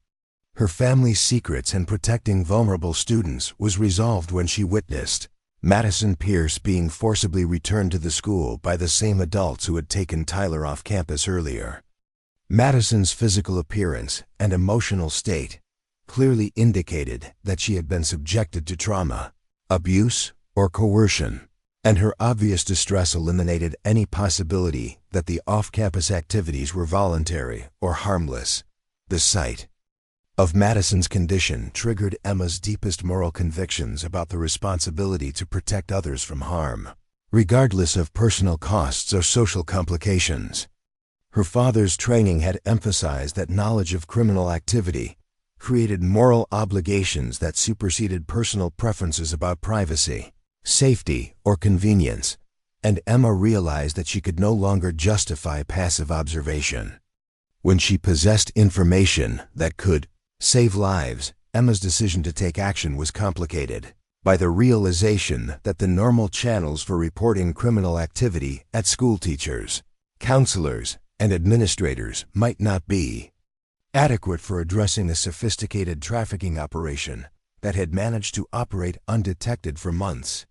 her family's secrets and protecting vulnerable students was resolved when she witnessed Madison Pierce being forcibly returned to the school by the same adults who had taken Tyler off campus earlier. Madison's physical appearance and emotional state clearly indicated that she had been subjected to trauma, abuse, or coercion, and her obvious distress eliminated any possibility that the off-campus activities were voluntary or harmless. The sight of Madison's condition triggered Emma's deepest moral convictions about the responsibility to protect others from harm, regardless of personal costs or social complications. Her father's training had emphasized that knowledge of criminal activity created moral obligations that superseded personal preferences about privacy, safety, or convenience, and Emma realized that she could no longer justify passive observation. When she possessed information that could save lives, Emma's decision to take action was complicated by the realization that the normal channels for reporting criminal activity at school teachers, counselors, and administrators might not be adequate for addressing a sophisticated trafficking operation that had managed to operate undetected for months.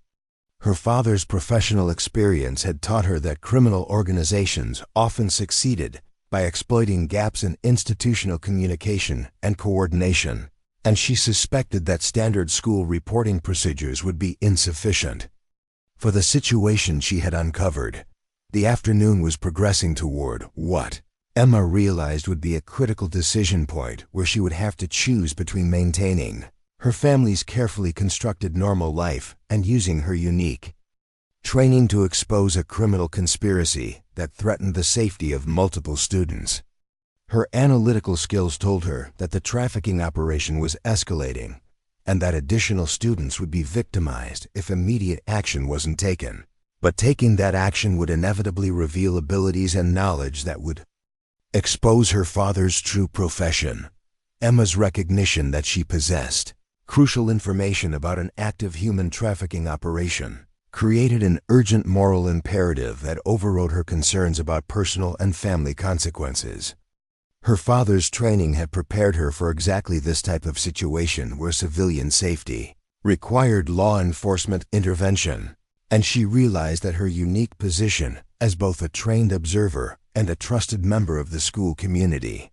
Her father's professional experience had taught her that criminal organizations often succeeded by exploiting gaps in institutional communication and coordination, and she suspected that standard school reporting procedures would be insufficient. For the situation she had uncovered, the afternoon was progressing toward what Emma realized would be a critical decision point where she would have to choose between maintaining her family's carefully constructed normal life and using her unique training to expose a criminal conspiracy that threatened the safety of multiple students. Her analytical skills told her that the trafficking operation was escalating and that additional students would be victimized if immediate action wasn't taken. But taking that action would inevitably reveal abilities and knowledge that would expose her father's true profession. Emma's recognition that she possessed crucial information about an active human trafficking operation created an urgent moral imperative that overrode her concerns about personal and family consequences. Her father's training had prepared her for exactly this type of situation where civilian safety required law enforcement intervention, and she realized that her unique position as both a trained observer and a trusted member of the school community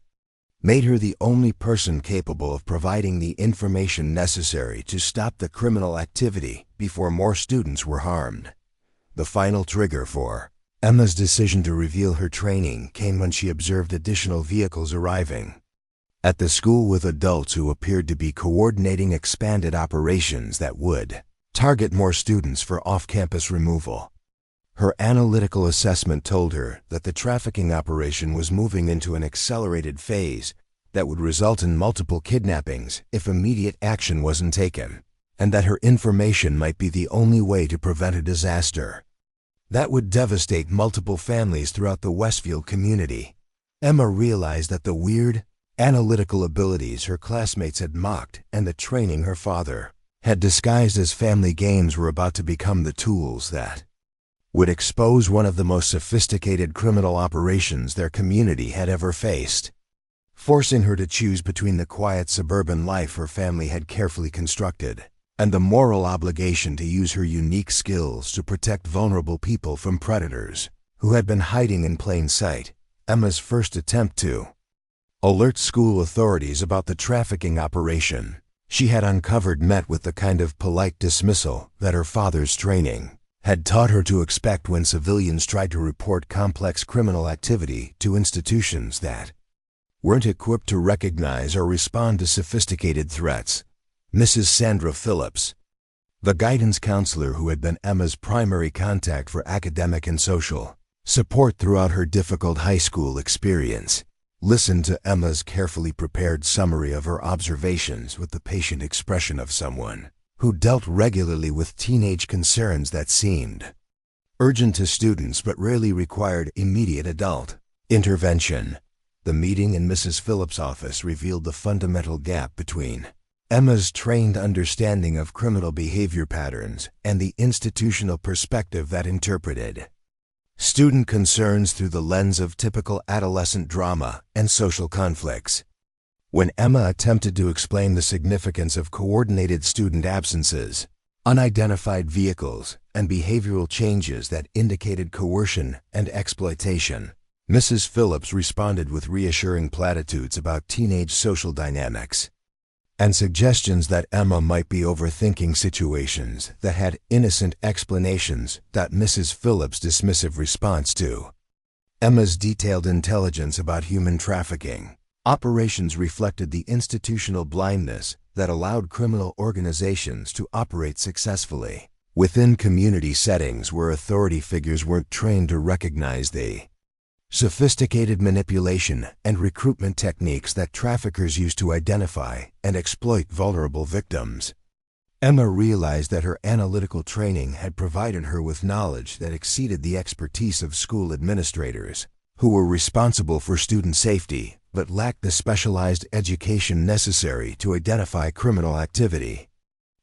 made her the only person capable of providing the information necessary to stop the criminal activity before more students were harmed. The final trigger for Emma's decision to reveal her training came when she observed additional vehicles arriving at the school with adults who appeared to be coordinating expanded operations that would target more students for off-campus removal. Her analytical assessment told her that the trafficking operation was moving into an accelerated phase that would result in multiple kidnappings if immediate action wasn't taken, and that her information might be the only way to prevent a disaster that would devastate multiple families throughout the Westfield community. Emma realized that the weird, analytical abilities her classmates had mocked and the training her father had disguised as family games were about to become the tools that would expose one of the most sophisticated criminal operations their community had ever faced, forcing her to choose between the quiet suburban life her family had carefully constructed and the moral obligation to use her unique skills to protect vulnerable people from predators who had been hiding in plain sight. Emma's first attempt to alert school authorities about the trafficking operation she had uncovered met with the kind of polite dismissal that her father's training had taught her to expect when civilians tried to report complex criminal activity to institutions that weren't equipped to recognize or respond to sophisticated threats. Mrs. Sandra Phillips, the guidance counselor who had been Emma's primary contact for academic and social support throughout her difficult high school experience, listened to Emma's carefully prepared summary of her observations with the patient expression of someone who dealt regularly with teenage concerns that seemed urgent to students but rarely required immediate adult intervention. The meeting in Mrs. Phillips' office revealed the fundamental gap between Emma's trained understanding of criminal behavior patterns and the institutional perspective that interpreted student concerns through the lens of typical adolescent drama and social conflicts. When Emma attempted to explain the significance of coordinated student absences, unidentified vehicles, and behavioral changes that indicated coercion and exploitation, Mrs. Phillips responded with reassuring platitudes about teenage social dynamics and suggestions that Emma might be overthinking situations that had innocent explanations. Mrs. Phillips' dismissive response to Emma's detailed intelligence about human trafficking operations reflected the institutional blindness that allowed criminal organizations to operate successfully within community settings where authority figures weren't trained to recognize the sophisticated manipulation and recruitment techniques that traffickers use to identify and exploit vulnerable victims. Emma realized that her analytical training had provided her with knowledge that exceeded the expertise of school administrators, who were responsible for student safety but lacked the specialized education necessary to identify criminal activity.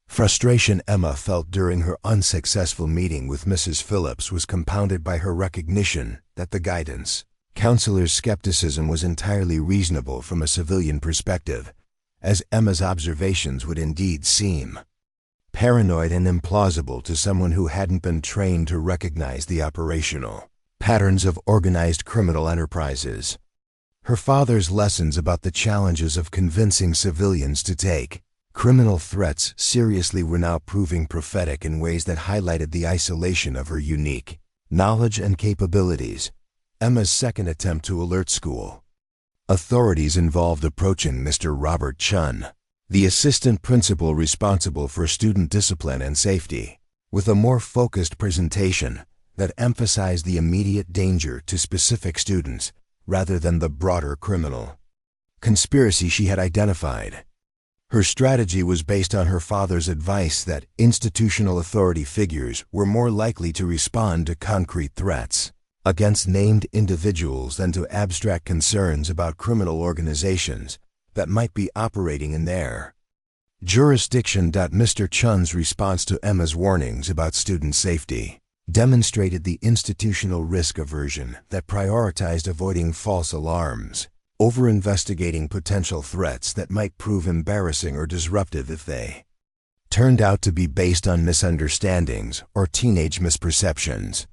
Frustration Emma felt during her unsuccessful meeting with Mrs. Phillips was compounded by her recognition that the guidance counselor's skepticism was entirely reasonable from a civilian perspective, as Emma's observations would indeed seem paranoid and implausible to someone who hadn't been trained to recognize the operational patterns of organized criminal enterprises. Her father's lessons about the challenges of convincing civilians to take criminal threats seriously were now proving prophetic in ways that highlighted the isolation of her unique knowledge and capabilities. Emma's second attempt to alert school authorities involved approaching Mr. Robert Chun, the assistant principal responsible for student discipline and safety, with a more focused presentation that emphasized the immediate danger to specific students rather than the broader criminal conspiracy she had identified. Her strategy was based on her father's advice that institutional authority figures were more likely to respond to concrete threats against named individuals than to abstract concerns about criminal organizations that might be operating in their Jurisdiction. Mr. Chun's response to Emma's warnings about student safety demonstrated the institutional risk aversion that prioritized avoiding false alarms, over-investigating potential threats that might prove embarrassing or disruptive if they turned out to be based on misunderstandings or teenage misperceptions.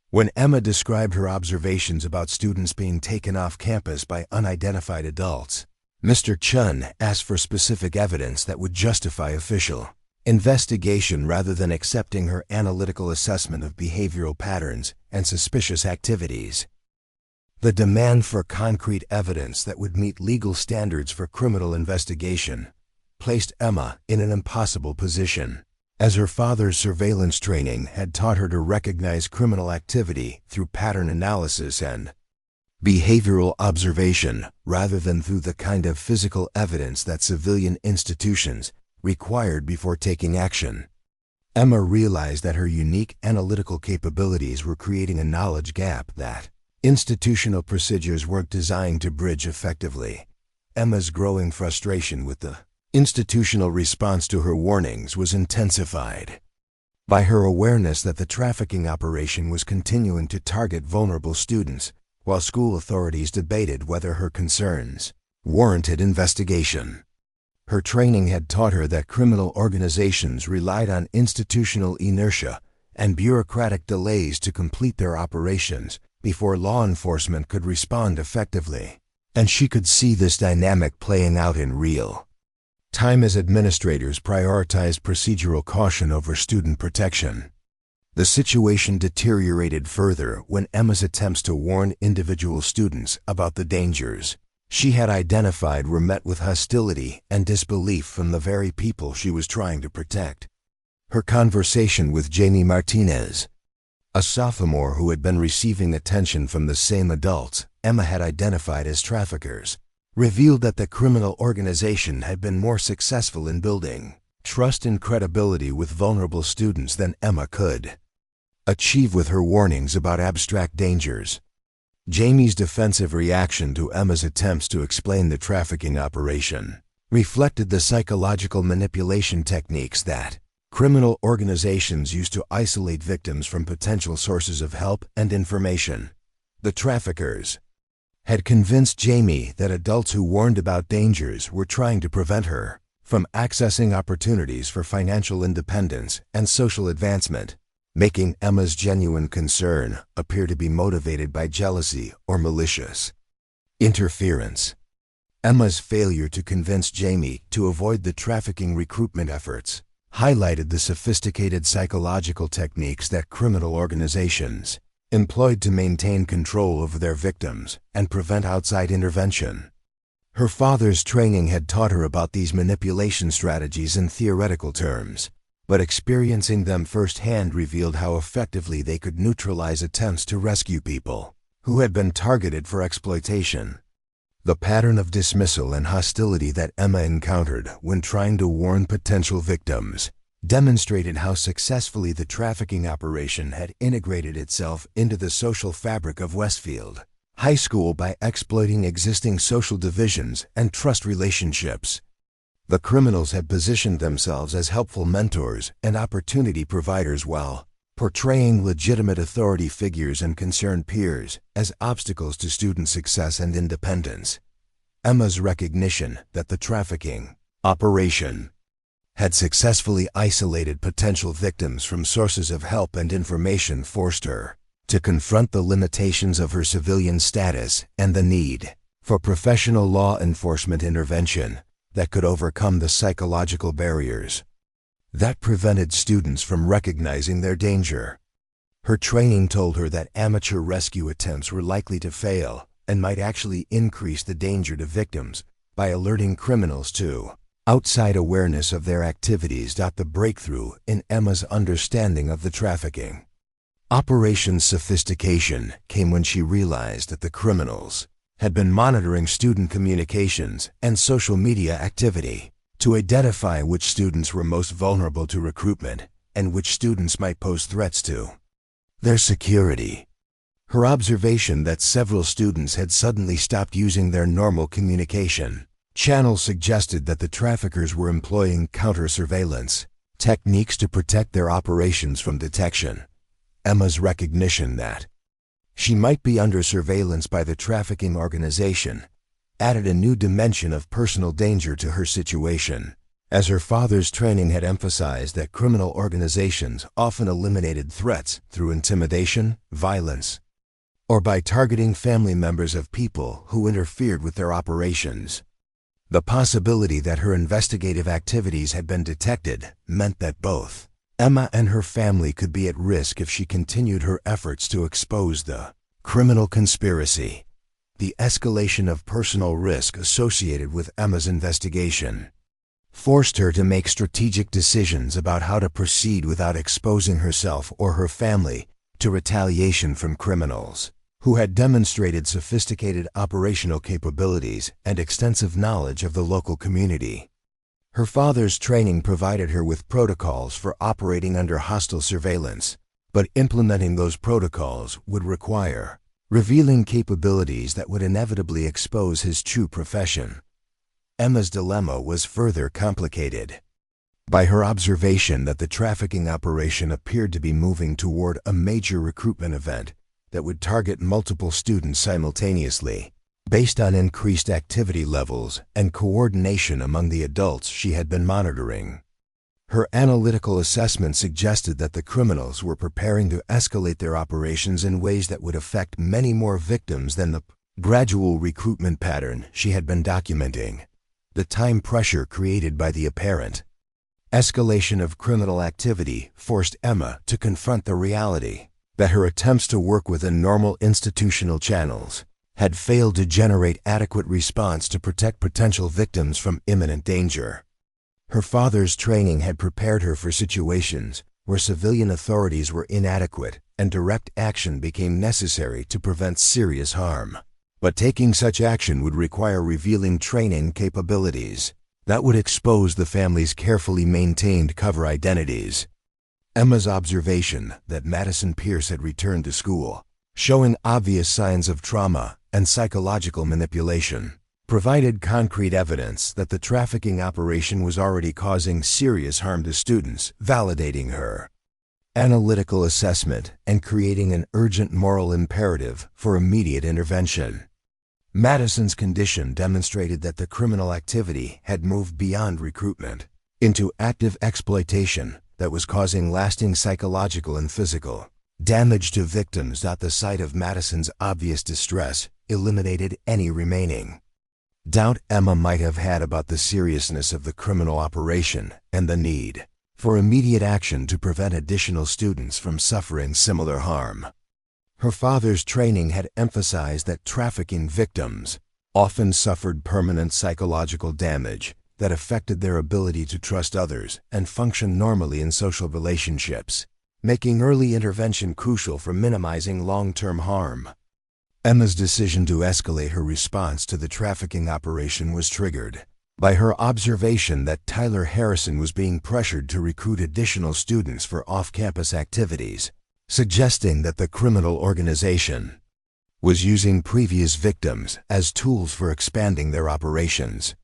When Emma described her observations about students being taken off campus by unidentified adults, Mr. Chun asked for specific evidence that would justify official investigation rather than accepting her analytical assessment of behavioral patterns and suspicious activities. The demand for concrete evidence that would meet legal standards for criminal investigation placed Emma in an impossible position, as her father's surveillance training had taught her to recognize criminal activity through pattern analysis and behavioral observation rather than through the kind of physical evidence that civilian institutions required before taking action. Emma realized that her unique analytical capabilities were creating a knowledge gap that institutional procedures weren't designed to bridge effectively. Emma's growing frustration with the institutional response to her warnings was intensified by her awareness that the trafficking operation was continuing to target vulnerable students, while school authorities debated whether her concerns warranted investigation. Her training had taught her that criminal organizations relied on institutional inertia and bureaucratic delays to complete their operations before law enforcement could respond effectively, and she could see this dynamic playing out in real time as administrators prioritized procedural caution over student protection. The situation deteriorated further when Emma's attempts to warn individual students about the dangers she had identified were met with hostility and disbelief from the very people she was trying to protect. Her conversation with Jamie Martinez, a sophomore who had been receiving attention from the same adults Emma had identified as traffickers, revealed that the criminal organization had been more successful in building trust and credibility with vulnerable students than Emma could achieve with her warnings about abstract dangers. Jamie's defensive reaction to Emma's attempts to explain the trafficking operation reflected the psychological manipulation techniques that criminal organizations use to isolate victims from potential sources of help and information. The traffickers had convinced Jamie that adults who warned about dangers were trying to prevent her from accessing opportunities for financial independence and social advancement, making Emma's genuine concern appear to be motivated by jealousy or malicious interference. Emma's failure to convince Jamie to avoid the trafficking recruitment efforts highlighted the sophisticated psychological techniques that criminal organizations employed to maintain control over their victims and prevent outside intervention. Her father's training had taught her about these manipulation strategies in theoretical terms, but experiencing them firsthand revealed how effectively they could neutralize attempts to rescue people who had been targeted for exploitation. The pattern of dismissal and hostility that Emma encountered when trying to warn potential victims demonstrated how successfully the trafficking operation had integrated itself into the social fabric of Westfield High School by exploiting existing social divisions and trust relationships. The criminals had positioned themselves as helpful mentors and opportunity providers while portraying legitimate authority figures and concerned peers as obstacles to student success and independence. Emma's recognition that the trafficking operation had successfully isolated potential victims from sources of help and information forced her to confront the limitations of her civilian status and the need for professional law enforcement intervention that could overcome the psychological barriers that prevented students from recognizing their danger. Her training told her that amateur rescue attempts were likely to fail and might actually increase the danger to victims by alerting criminals to outside awareness of their activities. The breakthrough in Emma's understanding of the trafficking operation's sophistication came when she realized that the criminals had been monitoring student communications and social media activity to identify which students were most vulnerable to recruitment and which students might pose threats to their security. Her observation that several students had suddenly stopped using their normal communication Channels suggested that the traffickers were employing counter-surveillance techniques to protect their operations from detection. Emma's recognition that she might be under surveillance by the trafficking organization added a new dimension of personal danger to her situation, as her father's training had emphasized that criminal organizations often eliminated threats through intimidation, violence, or by targeting family members of people who interfered with their operations. The possibility that her investigative activities had been detected meant that both Emma and her family could be at risk if she continued her efforts to expose the criminal conspiracy. The escalation of personal risk associated with Emma's investigation forced her to make strategic decisions about how to proceed without exposing herself or her family to retaliation from criminals who had demonstrated sophisticated operational capabilities and extensive knowledge of the local community. Her father's training provided her with protocols for operating under hostile surveillance, but implementing those protocols would require revealing capabilities that would inevitably expose his true profession. Emma's dilemma was further complicated by her observation that the trafficking operation appeared to be moving toward a major recruitment event that would target multiple students simultaneously, based on increased activity levels and coordination among the adults she had been monitoring. Her analytical assessment suggested that the criminals were preparing to escalate their operations in ways that would affect many more victims than the gradual recruitment pattern she had been documenting. The time pressure created by the apparent escalation of criminal activity forced Emma to confront the reality that her attempts to work within normal institutional channels had failed to generate adequate response to protect potential victims from imminent danger. Her father's training had prepared her for situations where civilian authorities were inadequate and direct action became necessary to prevent serious harm. But taking such action would require revealing training capabilities that would expose the family's carefully maintained cover identities. Emma's observation that Madison Pierce had returned to school, showing obvious signs of trauma and psychological manipulation, provided concrete evidence that the trafficking operation was already causing serious harm to students, validating her analytical assessment and creating an urgent moral imperative for immediate intervention. Madison's condition demonstrated that the criminal activity had moved beyond recruitment into active exploitation that was causing lasting psychological and physical damage to victims. The sight of Madison's obvious distress eliminated any remaining doubt Emma might have had about the seriousness of the criminal operation and the need for immediate action to prevent additional students from suffering similar harm. Her father's training had emphasized that trafficking victims often suffered permanent psychological damage that affected their ability to trust others and function normally in social relationships, making early intervention crucial for minimizing long-term harm. Emma's decision to escalate her response to the trafficking operation was triggered by her observation that Tyler Harrison was being pressured to recruit additional students for off-campus activities, suggesting that the criminal organization was using previous victims as tools for expanding their operations.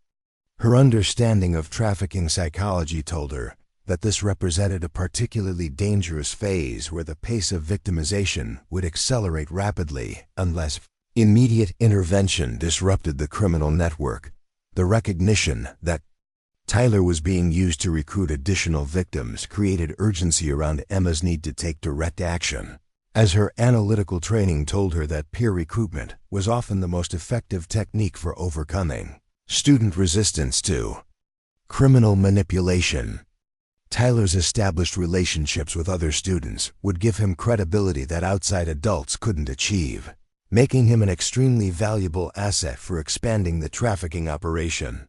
Her understanding of trafficking psychology told her that this represented a particularly dangerous phase where the pace of victimization would accelerate rapidly unless immediate intervention disrupted the criminal network. The recognition that Tyler was being used to recruit additional victims created urgency around Emma's need to take direct action, as her analytical training told her that peer recruitment was often the most effective technique for overcoming student resistance to criminal manipulation. Tyler's established relationships with other students would give him credibility that outside adults couldn't achieve, making him an extremely valuable asset for expanding the trafficking operation.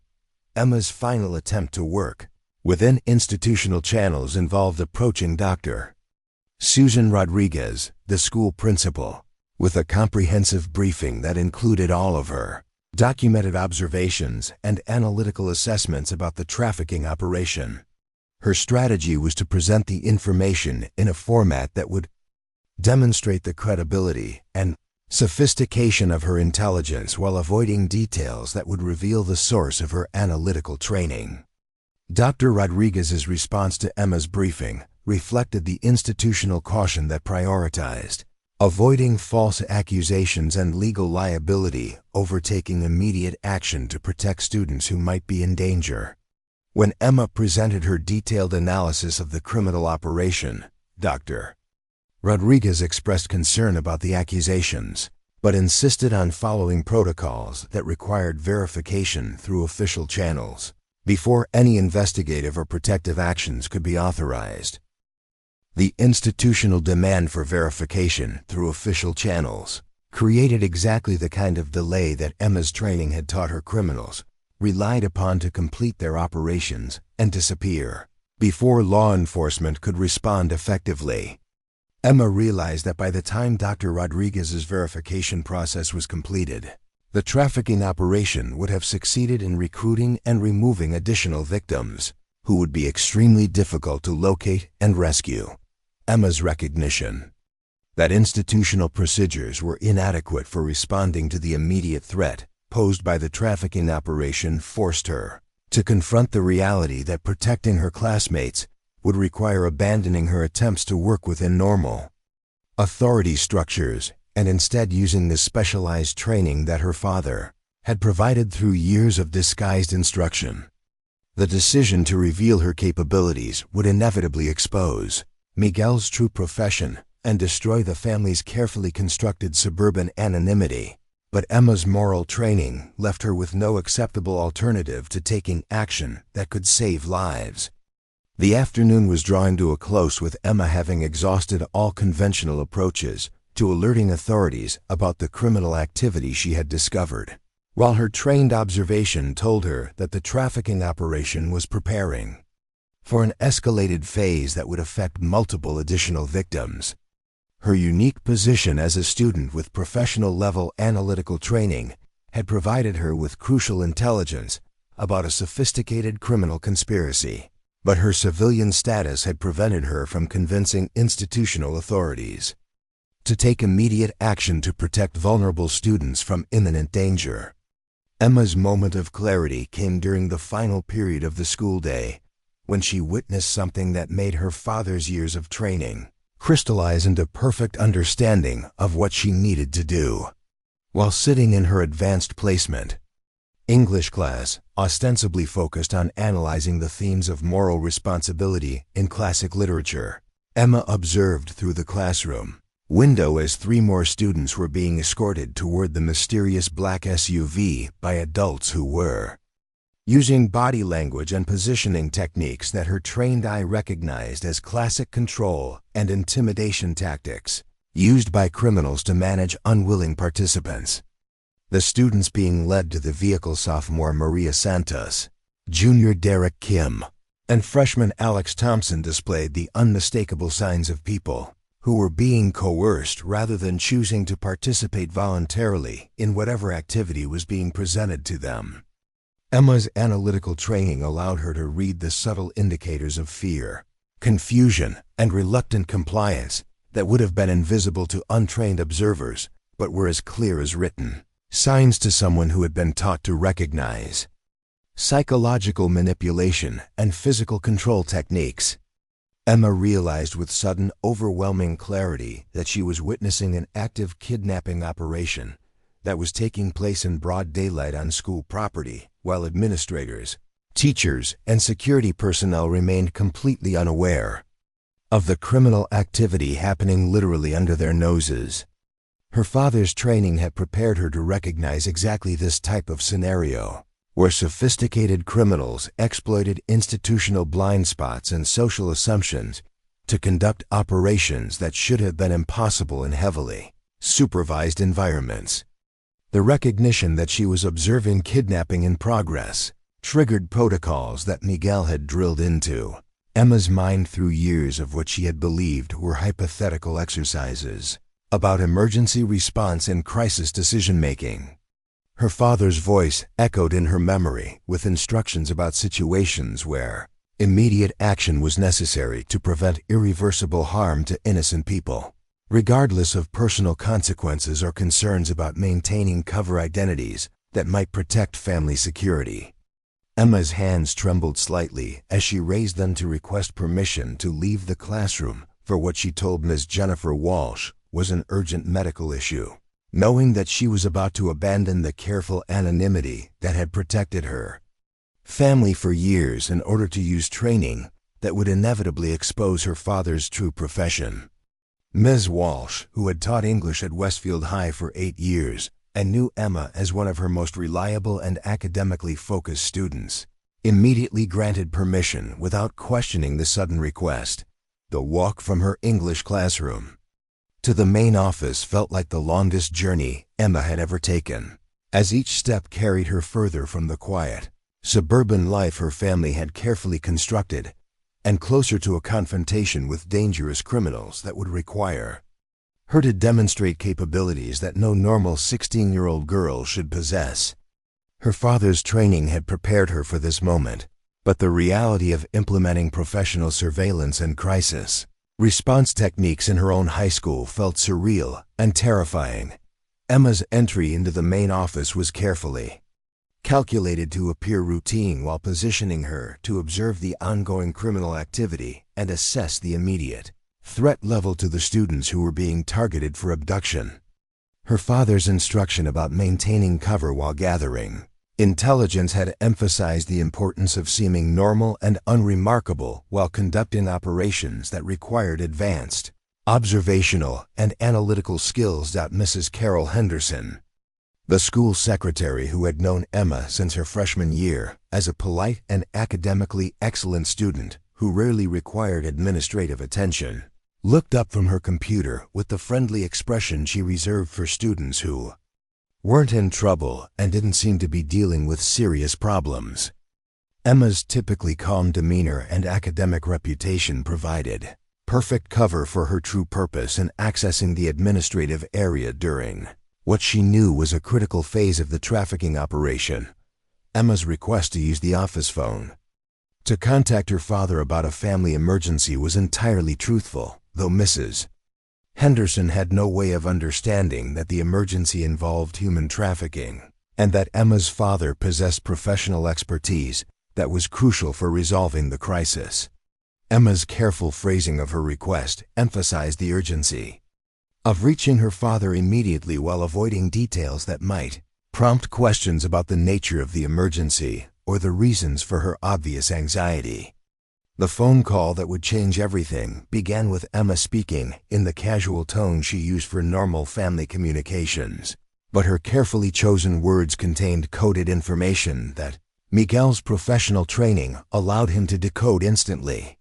Emma's final attempt to work within institutional channels involved approaching Dr. Susan Rodriguez, the school principal, with a comprehensive briefing that included all of her documented observations and analytical assessments about the trafficking operation. Her strategy was to present the information in a format that would demonstrate the credibility and sophistication of her intelligence while avoiding details that would reveal the source of her analytical training. Dr. Rodriguez's response to Emma's briefing reflected the institutional caution that prioritized avoiding false accusations and legal liability over taking immediate action to protect students who might be in danger. When Emma presented her detailed analysis of the criminal operation, Dr. Rodriguez expressed concern about the accusations, but insisted on following protocols that required verification through official channels before any investigative or protective actions could be authorized. The institutional demand for verification through official channels created exactly the kind of delay that Emma's training had taught her criminals relied upon to complete their operations and disappear before law enforcement could respond effectively. Emma realized that by the time Dr. Rodriguez's verification process was completed, the trafficking operation would have succeeded in recruiting and removing additional victims, who would be extremely difficult to locate and rescue. Emma's recognition that institutional procedures were inadequate for responding to the immediate threat posed by the trafficking operation forced her to confront the reality that protecting her classmates would require abandoning her attempts to work within normal authority structures and instead using the specialized training that her father had provided through years of disguised instruction. The decision to reveal her capabilities would inevitably expose Miguel's true profession and destroy the family's carefully constructed suburban anonymity. But Emma's moral training left her with no acceptable alternative to taking action that could save lives. The afternoon was drawing to a close, with Emma having exhausted all conventional approaches to alerting authorities about the criminal activity she had discovered, while her trained observation told her that the trafficking operation was preparing for an escalated phase that would affect multiple additional victims. Her unique position as a student with professional-level analytical training had provided her with crucial intelligence about a sophisticated criminal conspiracy, but her civilian status had prevented her from convincing institutional authorities to take immediate action to protect vulnerable students from imminent danger. Emma's moment of clarity came during the final period of the school day, when she witnessed something that made her father's years of training crystallize into perfect understanding of what she needed to do. While sitting in her advanced placement English class, ostensibly focused on analyzing the themes of moral responsibility in classic literature, Emma observed through the classroom window as 3 more students were being escorted toward the mysterious black SUV by adults who were using body language and positioning techniques that her trained eye recognized as classic control and intimidation tactics used by criminals to manage unwilling participants. The students being led to the vehicle, sophomore Maria Santos, junior Derek Kim, and freshman Alex Thompson, displayed the unmistakable signs of people who were being coerced rather than choosing to participate voluntarily in whatever activity was being presented to them. Emma's analytical training allowed her to read the subtle indicators of fear, confusion, and reluctant compliance that would have been invisible to untrained observers, but were as clear as written signs to someone who had been taught to recognize psychological manipulation and physical control techniques. Emma realized with sudden, overwhelming clarity that she was witnessing an active kidnapping operation that was taking place in broad daylight on school property, while administrators, teachers, and security personnel remained completely unaware of the criminal activity happening literally under their noses. Her father's training had prepared her to recognize exactly this type of scenario, where sophisticated criminals exploited institutional blind spots and social assumptions to conduct operations that should have been impossible in heavily supervised environments. The recognition that she was observing kidnapping in progress triggered protocols that Miguel had drilled into Emma's mind through years of what she had believed were hypothetical exercises about emergency response and crisis decision-making. Her father's voice echoed in her memory with instructions about situations where immediate action was necessary to prevent irreversible harm to innocent people. regardless of personal consequences or concerns about maintaining cover identities that might protect family security. Emma's hands trembled slightly as she raised them to request permission to leave the classroom for what she told Ms. Jennifer Walsh was an urgent medical issue, knowing that she was about to abandon the careful anonymity that had protected her family for years in order to use training that would inevitably expose her father's true profession. Ms. Walsh, who had taught English at Westfield High for 8 years and knew Emma as one of her most reliable and academically focused students, immediately granted permission without questioning the sudden request. The walk from her English classroom to the main office felt like the longest journey Emma had ever taken, as each step carried her further from the quiet, suburban life her family had carefully constructed and closer to a confrontation with dangerous criminals that would require her to demonstrate capabilities that no normal 16-year-old girl should possess. Her father's training had prepared her for this moment, but the reality of implementing professional surveillance and crisis response techniques in her own high school felt surreal and terrifying. Emma's entry into the main office was carefully calculated to appear routine while positioning her to observe the ongoing criminal activity and assess the immediate threat level to the students who were being targeted for abduction. Her father's instruction about maintaining cover while gathering intelligence had emphasized the importance of seeming normal and unremarkable while conducting operations that required advanced observational and analytical skills. Mrs. Carol Henderson, the school secretary who had known Emma since her freshman year as a polite and academically excellent student who rarely required administrative attention, looked up from her computer with the friendly expression she reserved for students who weren't in trouble and didn't seem to be dealing with serious problems. Emma's typically calm demeanor and academic reputation provided perfect cover for her true purpose in accessing the administrative area during what she knew was a critical phase of the trafficking operation. Emma's request to use the office phone to contact her father about a family emergency was entirely truthful, though Mrs. Henderson had no way of understanding that the emergency involved human trafficking, and that Emma's father possessed professional expertise that was crucial for resolving the crisis. Emma's careful phrasing of her request emphasized the urgency of reaching her father immediately while avoiding details that might prompt questions about the nature of the emergency or the reasons for her obvious anxiety. The phone call that would change everything began with Emma speaking in the casual tone she used for normal family communications, but her carefully chosen words contained coded information that Miguel's professional training allowed him to decode instantly.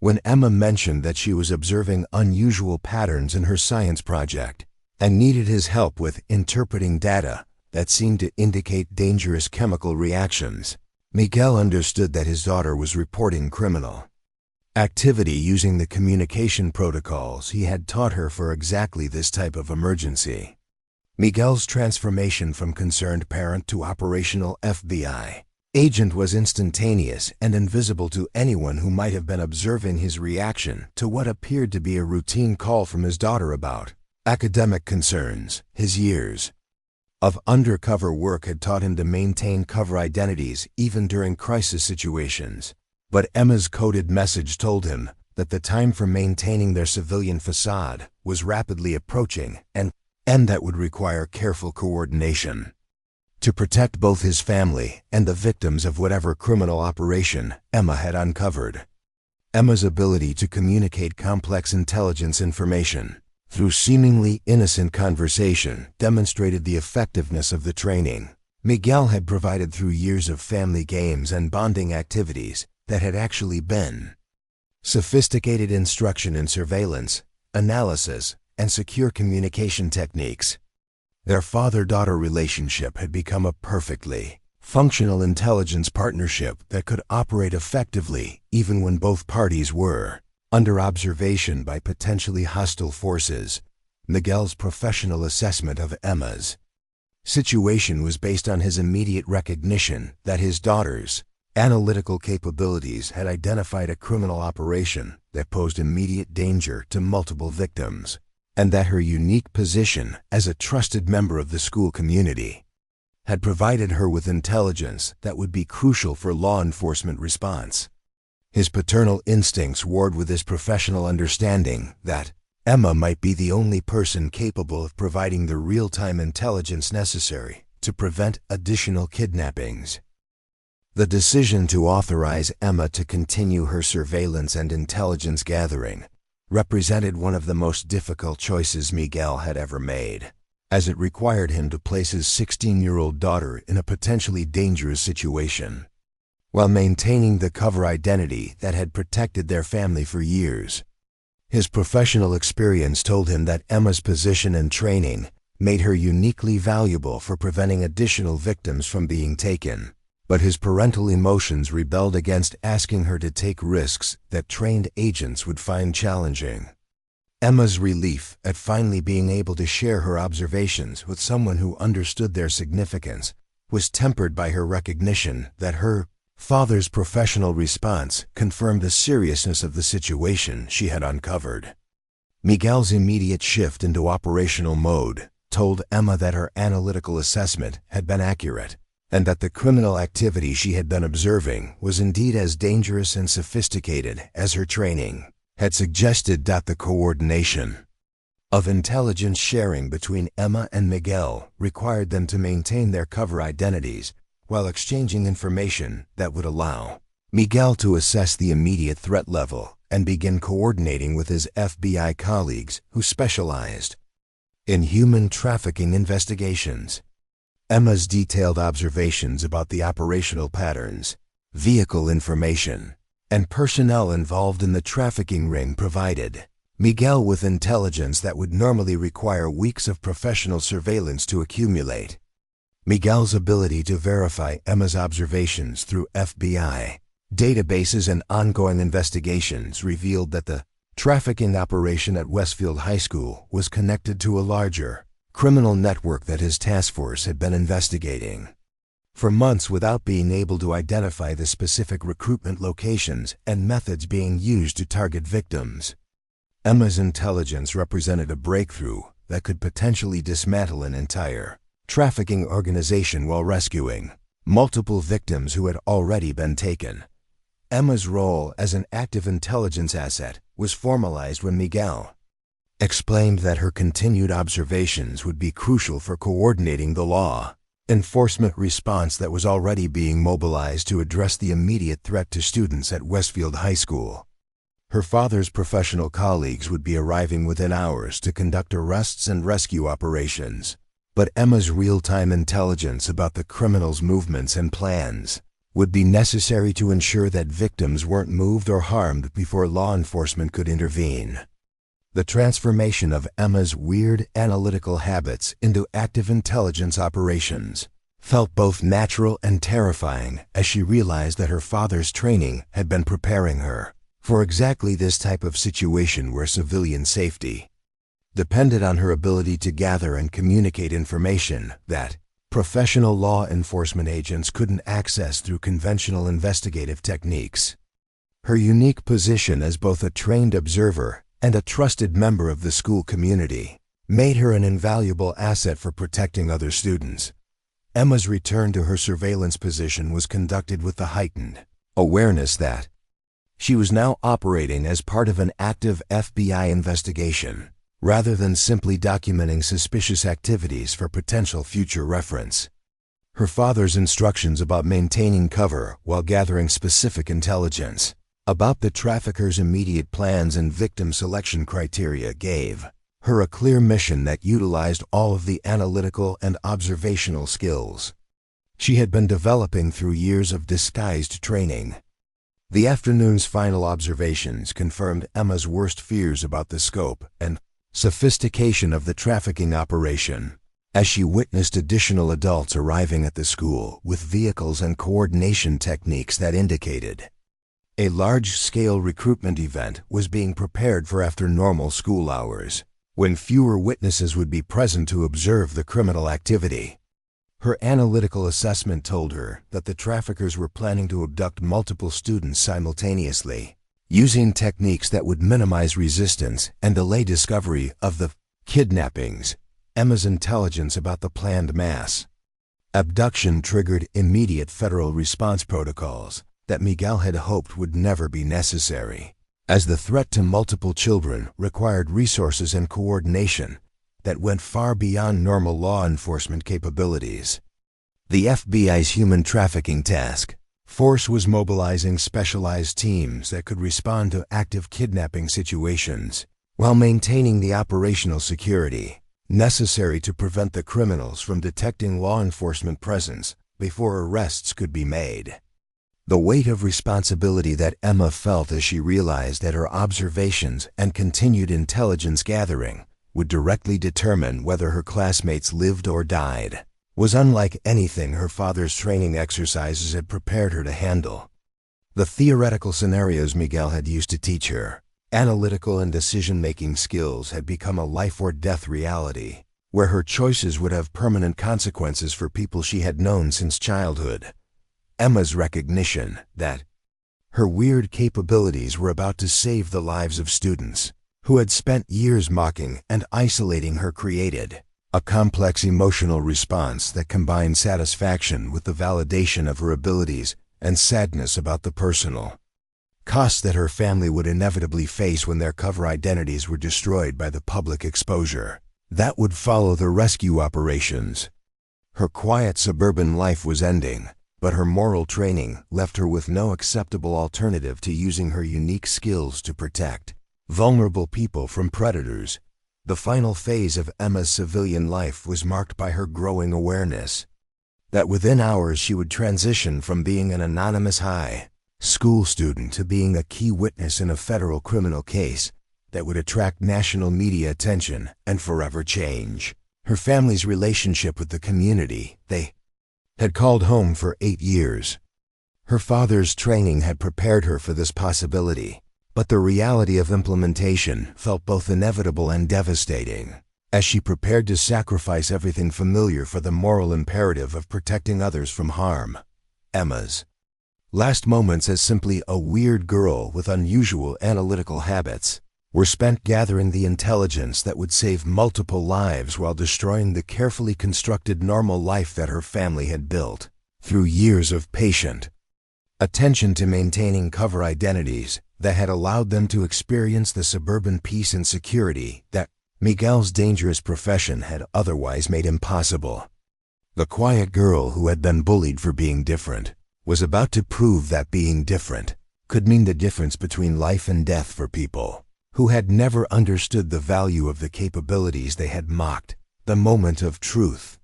When Emma mentioned that she was observing unusual patterns in her science project and needed his help with interpreting data that seemed to indicate dangerous chemical reactions, Miguel understood that his daughter was reporting criminal activity using the communication protocols he had taught her for exactly this type of emergency. Miguel's transformation from concerned parent to operational FBI agent was instantaneous and invisible to anyone who might have been observing his reaction to what appeared to be a routine call from his daughter about academic concerns. His years of undercover work had taught him to maintain cover identities even during crisis situations, but Emma's coded message told him that the time for maintaining their civilian facade was rapidly approaching and that would require careful coordination to protect both his family and the victims of whatever criminal operation Emma had uncovered. Emma's ability to communicate complex intelligence information through seemingly innocent conversation demonstrated the effectiveness of the training Miguel had provided through years of family games and bonding activities that had actually been sophisticated instruction in surveillance, analysis, and secure communication techniques. Their father-daughter relationship had become a perfectly functional intelligence partnership that could operate effectively even when both parties were under observation by potentially hostile forces. Miguel's professional assessment of Emma's situation was based on his immediate recognition that his daughter's analytical capabilities had identified a criminal operation that posed immediate danger to multiple victims. and that her unique position as a trusted member of the school community had provided her with intelligence that would be crucial for law enforcement response. His paternal instincts warred with his professional understanding that Emma might be the only person capable of providing the real-time intelligence necessary to prevent additional kidnappings. The decision to authorize Emma to continue her surveillance and intelligence gathering represented one of the most difficult choices Miguel had ever made, as it required him to place his 16-year-old daughter in a potentially dangerous situation, while maintaining the cover identity that had protected their family for years. His professional experience told him that Emma's position and training made her uniquely valuable for preventing additional victims from being taken, but his parental emotions rebelled against asking her to take risks that trained agents would find challenging. Emma's relief at finally being able to share her observations with someone who understood their significance was tempered by her recognition that her father's professional response confirmed the seriousness of the situation she had uncovered. Miguel's immediate shift into operational mode told Emma that her analytical assessment had been accurate, and that the criminal activity she had been observing was indeed as dangerous and sophisticated as her training had suggested. The coordination of intelligence sharing between Emma and Miguel required them to maintain their cover identities while exchanging information that would allow Miguel to assess the immediate threat level and begin coordinating with his FBI colleagues who specialized in human trafficking investigations. Emma's detailed observations about the operational patterns, vehicle information, and personnel involved in the trafficking ring provided Miguel with intelligence that would normally require weeks of professional surveillance to accumulate. Miguel's ability to verify Emma's observations through FBI databases and ongoing investigations revealed that the trafficking operation at Westfield High School was connected to a larger criminal network that his task force had been investigating for months without being able to identify the specific recruitment locations and methods being used to target victims. Emma's intelligence represented a breakthrough that could potentially dismantle an entire trafficking organization while rescuing multiple victims who had already been taken. Emma's role as an active intelligence asset was formalized when Miguel explained that her continued observations would be crucial for coordinating the law enforcement response that was already being mobilized to address the immediate threat to students at Westfield High School. Her father's professional colleagues would be arriving within hours to conduct arrests and rescue operations, but Emma's real-time intelligence about the criminals' movements and plans would be necessary to ensure that victims weren't moved or harmed before law enforcement could intervene. The transformation of Emma's weird analytical habits into active intelligence operations felt both natural and terrifying as she realized that her father's training had been preparing her for exactly this type of situation where civilian safety depended on her ability to gather and communicate information that professional law enforcement agents couldn't access through conventional investigative techniques. Her unique position as both a trained observer and a trusted member of the school community made her an invaluable asset for protecting other students. Emma's return to her surveillance position was conducted with the heightened awareness that she was now operating as part of an active FBI investigation, rather than simply documenting suspicious activities for potential future reference. Her father's instructions about maintaining cover while gathering specific intelligence about the traffickers' immediate plans and victim selection criteria gave her a clear mission that utilized all of the analytical and observational skills she had been developing through years of disguised training. The afternoon's final observations confirmed Emma's worst fears about the scope and sophistication of the trafficking operation, as she witnessed additional adults arriving at the school with vehicles and coordination techniques that indicated a large-scale recruitment event was being prepared for after normal school hours, when fewer witnesses would be present to observe the criminal activity. Her analytical assessment told her that the traffickers were planning to abduct multiple students simultaneously, using techniques that would minimize resistance and delay discovery of the Kidnappings. Emma's intelligence about the planned mass abduction triggered immediate federal response protocols that Miguel had hoped would never be necessary, as the threat to multiple children required resources and coordination that went far beyond normal law enforcement capabilities. The FBI's human trafficking task force was mobilizing specialized teams that could respond to active kidnapping situations while maintaining the operational security necessary to prevent the criminals from detecting law enforcement presence before arrests could be made. The weight of responsibility that Emma felt as she realized that her observations and continued intelligence gathering would directly determine whether her classmates lived or died was unlike anything her father's training exercises had prepared her to handle. The theoretical scenarios Miguel had used to teach her, analytical and decision-making skills, had become a life-or-death reality, where her choices would have permanent consequences for people she had known since childhood. Emma's recognition that her weird capabilities were about to save the lives of students who had spent years mocking and isolating her created a complex emotional response that combined satisfaction with the validation of her abilities and sadness about the personal costs that her family would inevitably face when their cover identities were destroyed by the public exposure that would follow the rescue operations. Her quiet suburban life was ending, but her moral training left her with no acceptable alternative to using her unique skills to protect vulnerable people from predators. The final phase of Emma's civilian life was marked by her growing awareness that within hours she would transition from being an anonymous high school student to being a key witness in a federal criminal case that would attract national media attention and forever change her family's relationship with the community they had called home for 8 years. Her father's training had prepared her for this possibility, but the reality of implementation felt both inevitable and devastating, as she prepared to sacrifice everything familiar for the moral imperative of protecting others from harm. Emma's last moments as simply a weird girl with unusual analytical habits were spent gathering the intelligence that would save multiple lives while destroying the carefully constructed normal life that her family had built through years of patient attention to maintaining cover identities that had allowed them to experience the suburban peace and security that Miguel's dangerous profession had otherwise made impossible. The quiet girl who had been bullied for being different was about to prove that being different could mean the difference between life and death for people who had never understood the value of the capabilities they had mocked. The moment of truth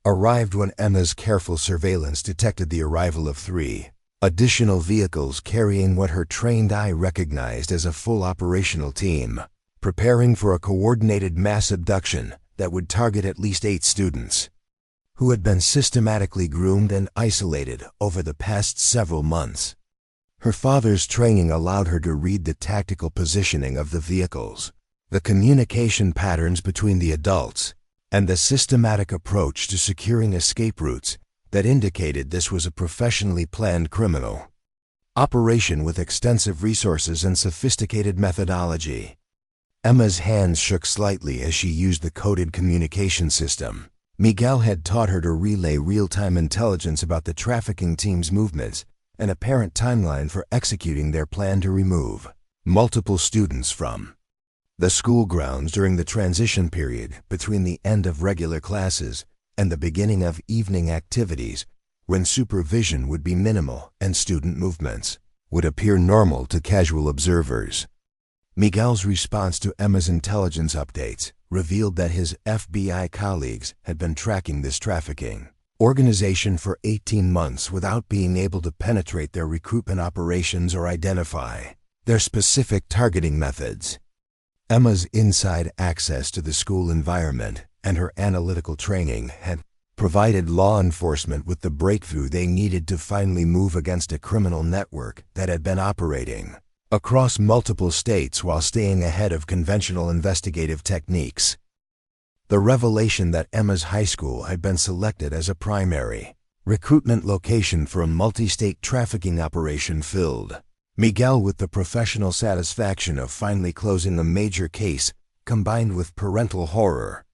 arrived when Emma's careful surveillance detected the arrival of 3 additional vehicles carrying what her trained eye recognized as a full operational team, preparing for a coordinated mass abduction that would target at least 8 students who had been systematically groomed and isolated over the past several months. Her father's training allowed her to read the tactical positioning of the vehicles, the communication patterns between the adults, and the systematic approach to securing escape routes that indicated this was a professionally planned criminal operation with extensive resources and sophisticated methodology. Emma's hands shook slightly as she used the coded communication system. Miguel had taught her to relay real-time intelligence about the trafficking team's movements, an apparent timeline for executing their plan to remove multiple students from the school grounds during the transition period between the end of regular classes and the beginning of evening activities, when supervision would be minimal and student movements would appear normal to casual observers. Miguel's response to Emma's intelligence updates revealed that his FBI colleagues had been tracking this trafficking organization for 18 months without being able to penetrate their recruitment operations or identify their specific targeting methods. Emma's inside access to the school environment and her analytical training had provided law enforcement with the breakthrough they needed to finally move against a criminal network that had been operating across multiple states while staying ahead of conventional investigative techniques. The revelation that Emma's high school had been selected as a primary recruitment location for a multi-state trafficking operation filled Miguel with the professional satisfaction of finally closing a major case combined with parental horror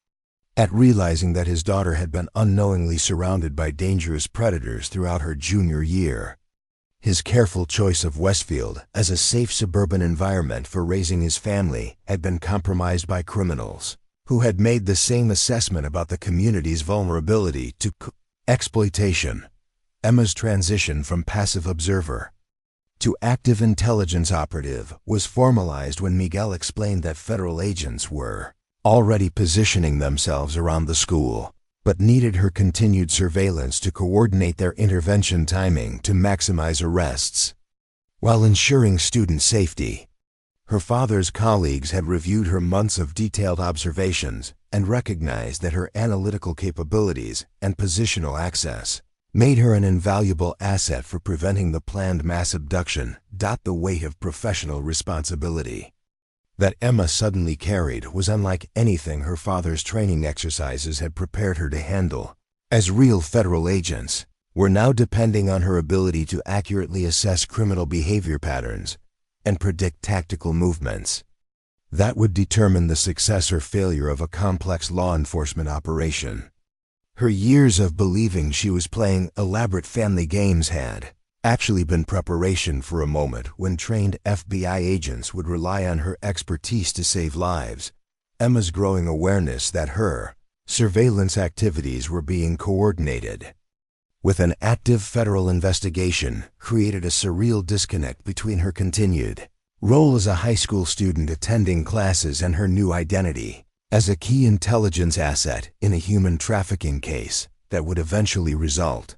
at realizing that his daughter had been unknowingly surrounded by dangerous predators throughout her junior year. His careful choice of Westfield as a safe suburban environment for raising his family had been compromised by criminals who had made the same assessment about the community's vulnerability to exploitation. Emma's transition from passive observer to active intelligence operative was formalized when Miguel explained that federal agents were already positioning themselves around the school, but needed her continued surveillance to coordinate their intervention timing to maximize arrests, while ensuring student safety. Her father's colleagues had reviewed her months of detailed observations and recognized that her analytical capabilities and positional access made her an invaluable asset for preventing the planned mass abduction. The weight of professional responsibility that Emma suddenly carried was unlike anything her father's training exercises had prepared her to handle. As real federal agents, were now depending on her ability to accurately assess criminal behavior patterns and predict tactical movements that would determine the success or failure of a complex law enforcement operation. Her years of believing she was playing elaborate family games had actually been preparation for a moment when trained FBI agents would rely on her expertise to save lives. Emma's growing awareness that her surveillance activities were being coordinated with an active federal investigation created a surreal disconnect between her continued role as a high school student attending classes and her new identity as a key intelligence asset in a human trafficking case that would eventually result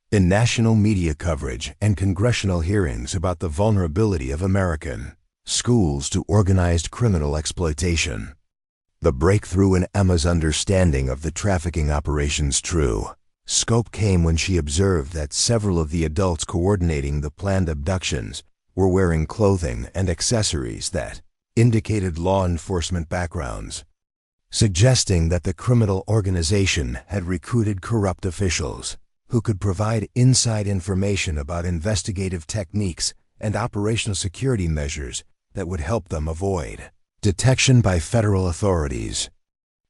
in national media coverage and congressional hearings about the vulnerability of American schools to organized criminal exploitation. The breakthrough in Emma's understanding of the trafficking operation's true scope came when she observed that several of the adults coordinating the planned abductions were wearing clothing and accessories that indicated law enforcement backgrounds, suggesting that the criminal organization had recruited corrupt officials who could provide inside information about investigative techniques and operational security measures that would help them avoid detection by federal authorities.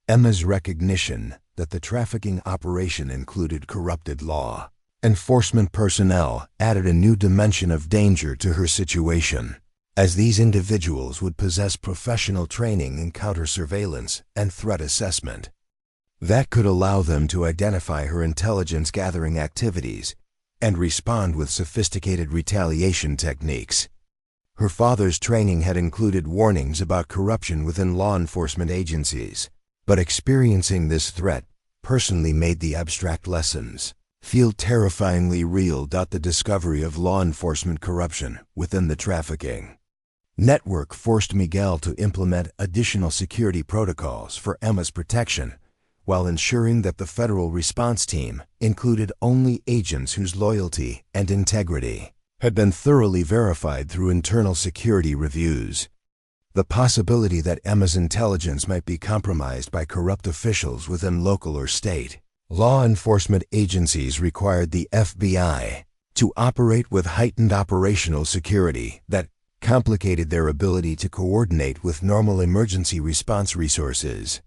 Emma's recognition that the trafficking operation included corrupted law enforcement personnel added a new dimension of danger to her situation, as these individuals would possess professional training in counter-surveillance and threat assessment that could allow them to identify her intelligence-gathering activities and respond with sophisticated retaliation techniques. Her father's training had included warnings about corruption within law enforcement agencies, but experiencing this threat personally made the abstract lessons feel terrifyingly real. The discovery of law enforcement corruption within the trafficking network forced Miguel to implement additional security protocols for Emma's protection, while ensuring that the federal response team included only agents whose loyalty and integrity had been thoroughly verified through internal security reviews. The possibility that Emma's intelligence might be compromised by corrupt officials within local or state law enforcement agencies required the FBI to operate with heightened operational security that complicated their ability to coordinate with normal emergency response resources.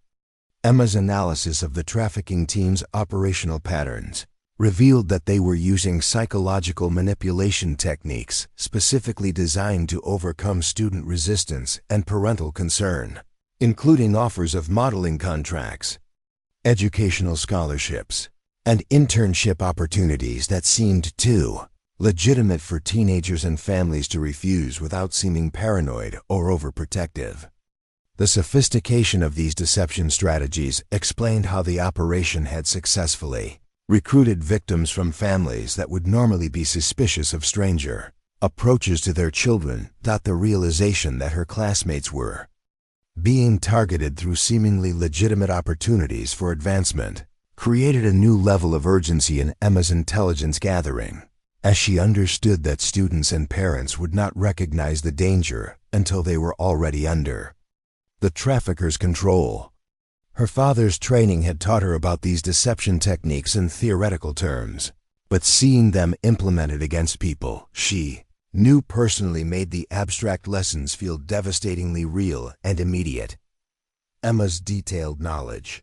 Emma's analysis of the trafficking team's operational patterns revealed that they were using psychological manipulation techniques specifically designed to overcome student resistance and parental concern, including offers of modeling contracts, educational scholarships, and internship opportunities that seemed too legitimate for teenagers and families to refuse without seeming paranoid or overprotective. The sophistication of these deception strategies explained how the operation had successfully recruited victims from families that would normally be suspicious of stranger approaches to their children. The realization that her classmates were being targeted through seemingly legitimate opportunities for advancement created a new level of urgency in Emma's intelligence gathering, as she understood that students and parents would not recognize the danger until they were already under the traffickers' control. Her father's training had taught her about these deception techniques in theoretical terms, but seeing them implemented against people she knew personally made the abstract lessons feel devastatingly real and immediate. Emma's detailed knowledge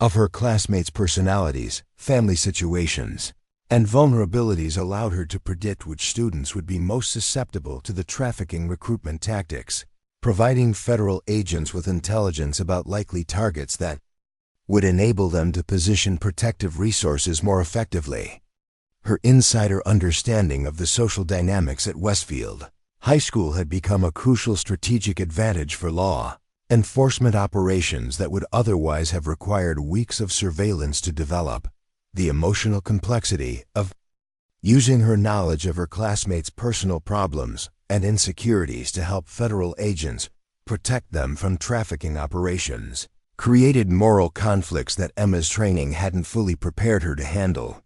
of her classmates' personalities, family situations, and vulnerabilities allowed her to predict which students would be most susceptible to the trafficking recruitment tactics, providing federal agents with intelligence about likely targets that would enable them to position protective resources more effectively. Her insider understanding of the social dynamics at Westfield High School had become a crucial strategic advantage for law enforcement operations that would otherwise have required weeks of surveillance to develop. The emotional complexity of using her knowledge of her classmates' personal problems and insecurities to help federal agents protect them from trafficking operations created moral conflicts that Emma's training hadn't fully prepared her to handle.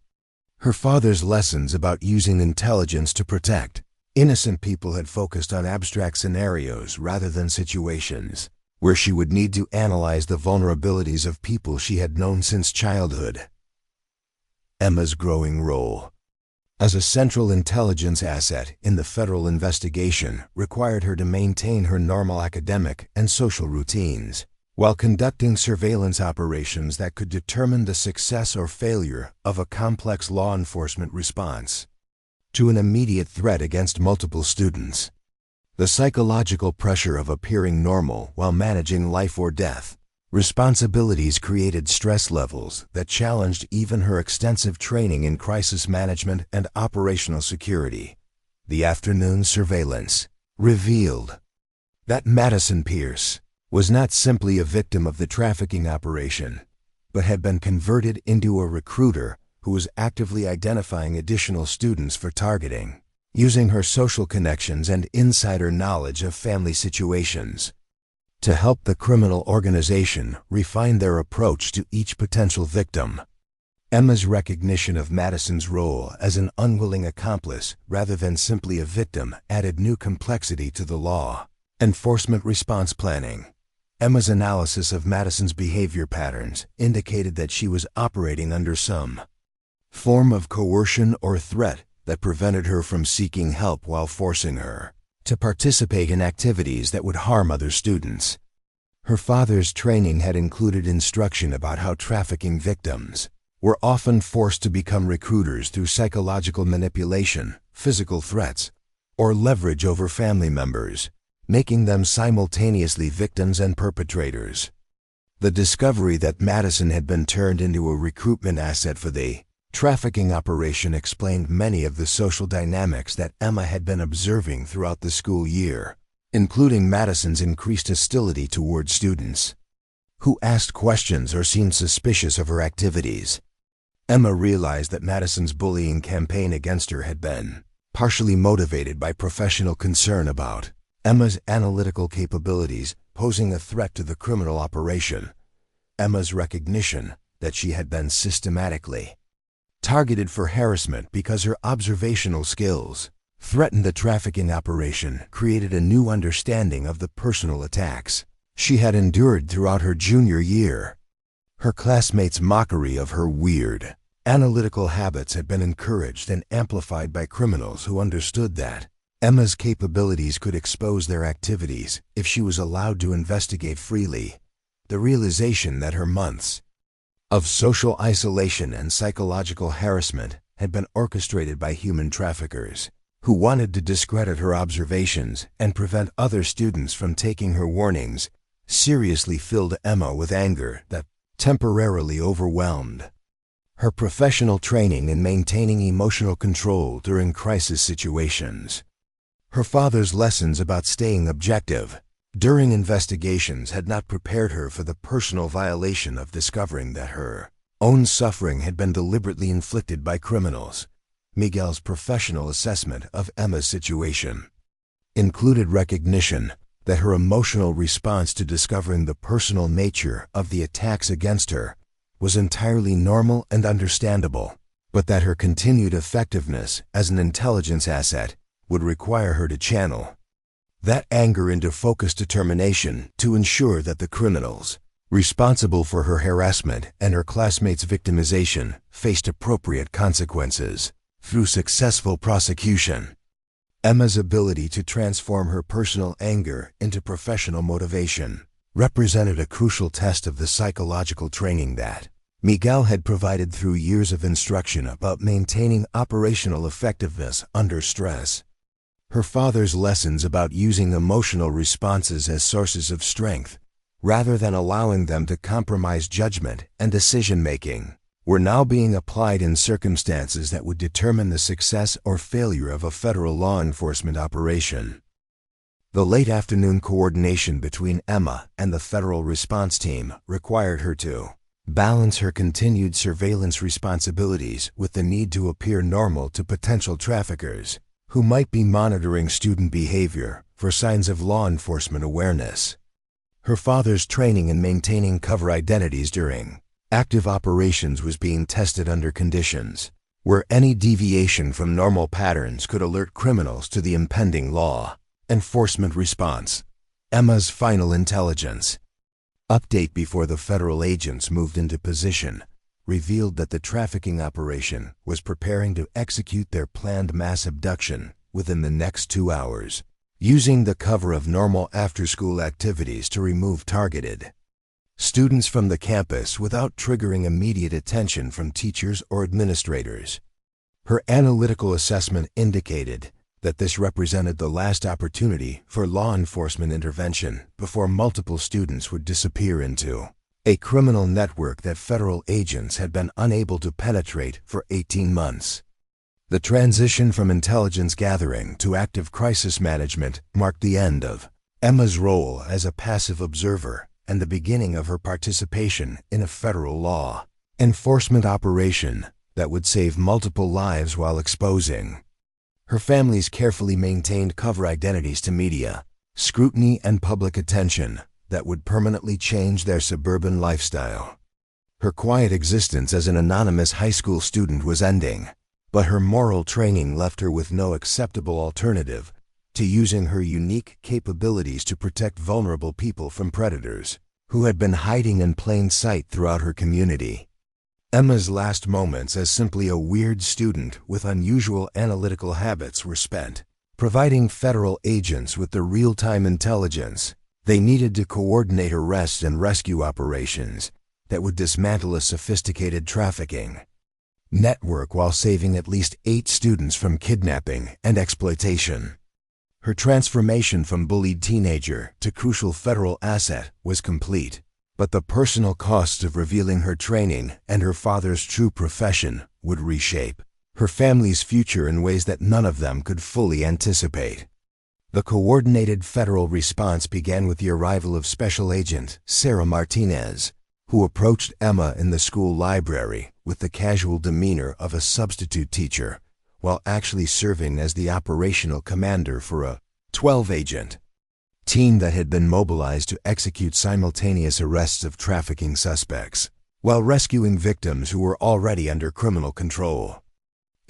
Her father's lessons about using intelligence to protect innocent people had focused on abstract scenarios rather than situations where she would need to analyze the vulnerabilities of people she had known since childhood. Emma's growing role as a central intelligence asset in the federal investigation required her to maintain her normal academic and social routines while conducting surveillance operations that could determine the success or failure of a complex law enforcement response to an immediate threat against multiple students. The psychological pressure of appearing normal while managing life or death responsibilities created stress levels that challenged even her extensive training in crisis management and operational security. The afternoon surveillance revealed that Madison Pierce was not simply a victim of the trafficking operation, but had been converted into a recruiter who was actively identifying additional students for targeting, using her social connections and insider knowledge of family situations to help the criminal organization refine their approach to each potential victim. Emma's recognition of Madison's role as an unwilling accomplice rather than simply a victim added new complexity to the law enforcement response planning. Emma's analysis of Madison's behavior patterns indicated that she was operating under some form of coercion or threat that prevented her from seeking help while forcing her to participate in activities that would harm other students. Her father's training had included instruction about how trafficking victims were often forced to become recruiters through psychological manipulation, physical threats, or leverage over family members, making them simultaneously victims and perpetrators. The discovery that Madison had been turned into a recruitment asset for the trafficking operation explained many of the social dynamics that Emma had been observing throughout the school year, including Madison's increased hostility toward students who asked questions or seemed suspicious of her activities. Emma realized that Madison's bullying campaign against her had been partially motivated by professional concern about Emma's analytical capabilities posing a threat to the criminal operation. Emma's recognition that she had been systematically targeted for harassment because her observational skills threatened the trafficking operation created a new understanding of the personal attacks she had endured throughout her junior year. Her classmates' mockery of her weird, analytical habits had been encouraged and amplified by criminals who understood that Emma's capabilities could expose their activities if she was allowed to investigate freely. The realization that her months of social isolation and psychological harassment had been orchestrated by human traffickers who wanted to discredit her observations and prevent other students from taking her warnings seriously filled Emma with anger that temporarily overwhelmed her professional training in maintaining emotional control during crisis situations. Her father's lessons about staying objective during investigations had not prepared her for the personal violation of discovering that her own suffering had been deliberately inflicted by criminals. Miguel's professional assessment of Emma's situation included recognition that her emotional response to discovering the personal nature of the attacks against her was entirely normal and understandable, but that her continued effectiveness as an intelligence asset would require her to channel that anger into focused determination to ensure that the criminals responsible for her harassment and her classmates' victimization faced appropriate consequences. Through successful prosecution, Emma's ability to transform her personal anger into professional motivation represented a crucial test of the psychological training that Miguel had provided through years of instruction about maintaining operational effectiveness under stress. Her father's lessons about using emotional responses as sources of strength, rather than allowing them to compromise judgment and decision-making, were now being applied in circumstances that would determine the success or failure of a federal law enforcement operation. The late afternoon coordination between Emma and the federal response team required her to balance her continued surveillance responsibilities with the need to appear normal to potential traffickers who might be monitoring student behavior for signs of law enforcement awareness. Her father's training in maintaining cover identities during active operations was being tested under conditions where any deviation from normal patterns could alert criminals to the impending law enforcement response. Emma's final intelligence update before the federal agents moved into position revealed that the trafficking operation was preparing to execute their planned mass abduction within the next 2 hours, using the cover of normal after-school activities to remove targeted students from the campus without triggering immediate attention from teachers or administrators. Her analytical assessment indicated that this represented the last opportunity for law enforcement intervention before multiple students would disappear into a criminal network that federal agents had been unable to penetrate for 18 months. The transition from intelligence gathering to active crisis management marked the end of Emma's role as a passive observer and the beginning of her participation in a federal law enforcement operation that would save multiple lives while exposing her family's carefully maintained cover identities to media scrutiny and public attention that would permanently change their suburban lifestyle. Her quiet existence as an anonymous high school student was ending, but her moral training left her with no acceptable alternative to using her unique capabilities to protect vulnerable people from predators who had been hiding in plain sight throughout her community. Emma's last moments as simply a weird student with unusual analytical habits were spent providing federal agents with the real-time intelligence they needed to coordinate arrest and rescue operations that would dismantle a sophisticated trafficking network while saving at least 8 students from kidnapping and exploitation. Her transformation from bullied teenager to crucial federal asset was complete, but the personal costs of revealing her training and her father's true profession would reshape her family's future in ways that none of them could fully anticipate. The coordinated federal response began with the arrival of Special Agent Sarah Martinez, who approached Emma in the school library with the casual demeanor of a substitute teacher, while actually serving as the operational commander for a 12-agent team that had been mobilized to execute simultaneous arrests of trafficking suspects, while rescuing victims who were already under criminal control.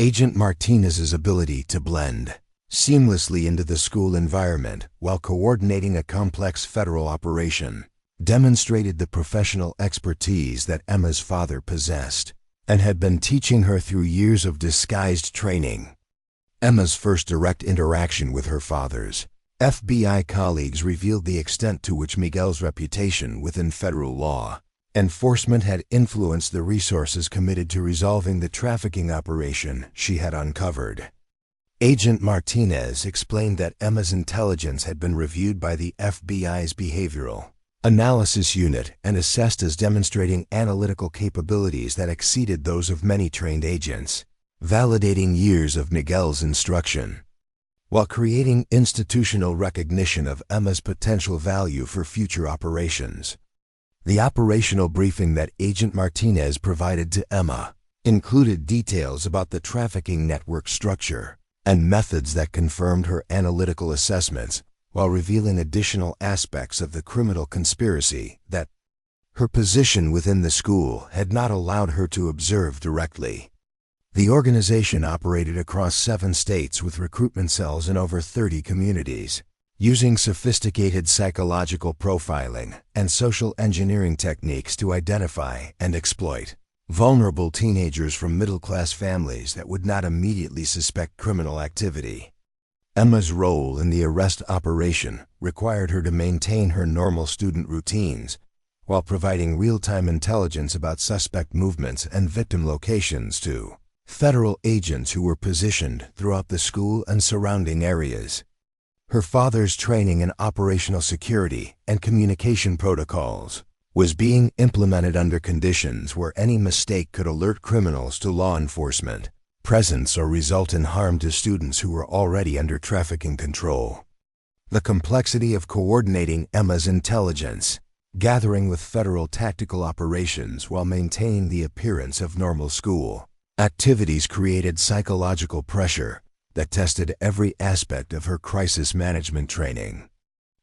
Agent Martinez's ability to blend seamlessly into the school environment while coordinating a complex federal operation demonstrated the professional expertise that Emma's father possessed and had been teaching her through years of disguised training. Emma's first direct interaction with her father's FBI colleagues revealed the extent to which Miguel's reputation within federal law enforcement had influenced the resources committed to resolving the trafficking operation she had uncovered. Agent Martinez explained that Emma's intelligence had been reviewed by the FBI's Behavioral Analysis Unit and assessed as demonstrating analytical capabilities that exceeded those of many trained agents, validating years of Miguel's instruction, while creating institutional recognition of Emma's potential value for future operations. The operational briefing that Agent Martinez provided to Emma included details about the trafficking network structure and methods that confirmed her analytical assessments, while revealing additional aspects of the criminal conspiracy that her position within the school had not allowed her to observe directly. The organization operated across 7 states with recruitment cells in over 30 communities, using sophisticated psychological profiling and social engineering techniques to identify and exploit vulnerable teenagers from middle-class families that would not immediately suspect criminal activity. Emma's role in the arrest operation required her to maintain her normal student routines while providing real-time intelligence about suspect movements and victim locations to federal agents who were positioned throughout the school and surrounding areas. Her father's training in operational security and communication protocols was being implemented under conditions where any mistake could alert criminals to law enforcement presence or result in harm to students who were already under trafficking control. The complexity of coordinating Emma's intelligence, gathering with federal tactical operations while maintaining the appearance of normal school activities created psychological pressure that tested every aspect of her crisis management training.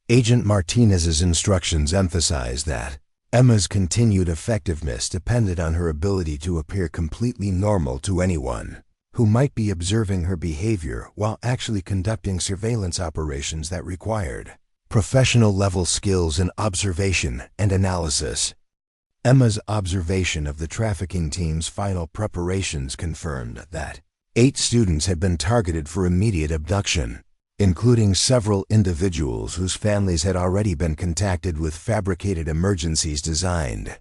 Agent Martinez's instructions emphasized that Emma's continued effectiveness depended on her ability to appear completely normal to anyone who might be observing her behavior while actually conducting surveillance operations that required professional-level skills in observation and analysis. Emma's observation of the trafficking team's final preparations confirmed that 8 students had been targeted for immediate abduction, including several individuals whose families had already been contacted with fabricated emergencies designed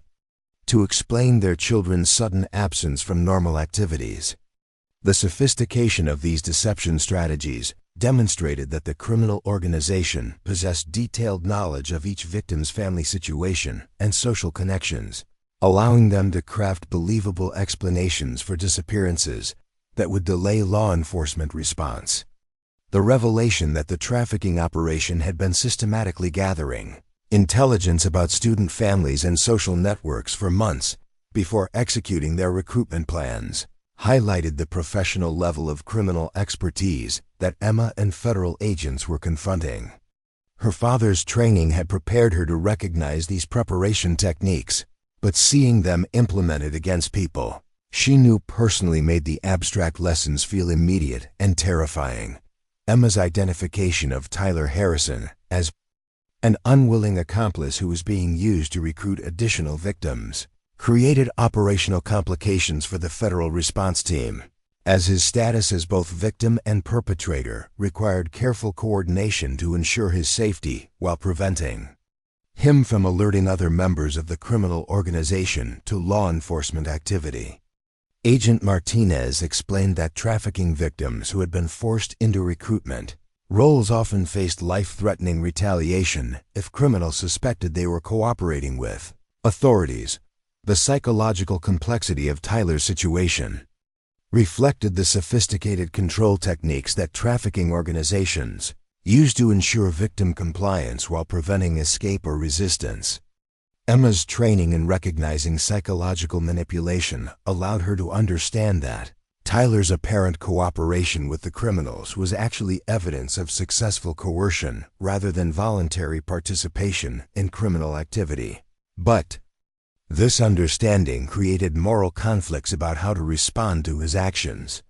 to explain their children's sudden absence from normal activities. The sophistication of these deception strategies demonstrated that the criminal organization possessed detailed knowledge of each victim's family situation and social connections, allowing them to craft believable explanations for disappearances that would delay law enforcement response. The revelation that the trafficking operation had been systematically gathering intelligence about student families and social networks for months before executing their recruitment plans highlighted the professional level of criminal expertise that Emma and federal agents were confronting. Her father's training had prepared her to recognize these preparation techniques, but seeing them implemented against people she knew personally made the abstract lessons feel immediate and terrifying. Emma's identification of Tyler Harrison as an unwilling accomplice who was being used to recruit additional victims created operational complications for the federal response team, as his status as both victim and perpetrator required careful coordination to ensure his safety while preventing him from alerting other members of the criminal organization to law enforcement activity. Agent Martinez explained that trafficking victims who had been forced into recruitment roles often faced life-threatening retaliation if criminals suspected they were cooperating with authorities. The psychological complexity of Tyler's situation reflected the sophisticated control techniques that trafficking organizations use to ensure victim compliance while preventing escape or resistance. Emma's training in recognizing psychological manipulation allowed her to understand that Tyler's apparent cooperation with the criminals was actually evidence of successful coercion rather than voluntary participation in criminal activity. But this understanding created moral conflicts about how to respond to his actions.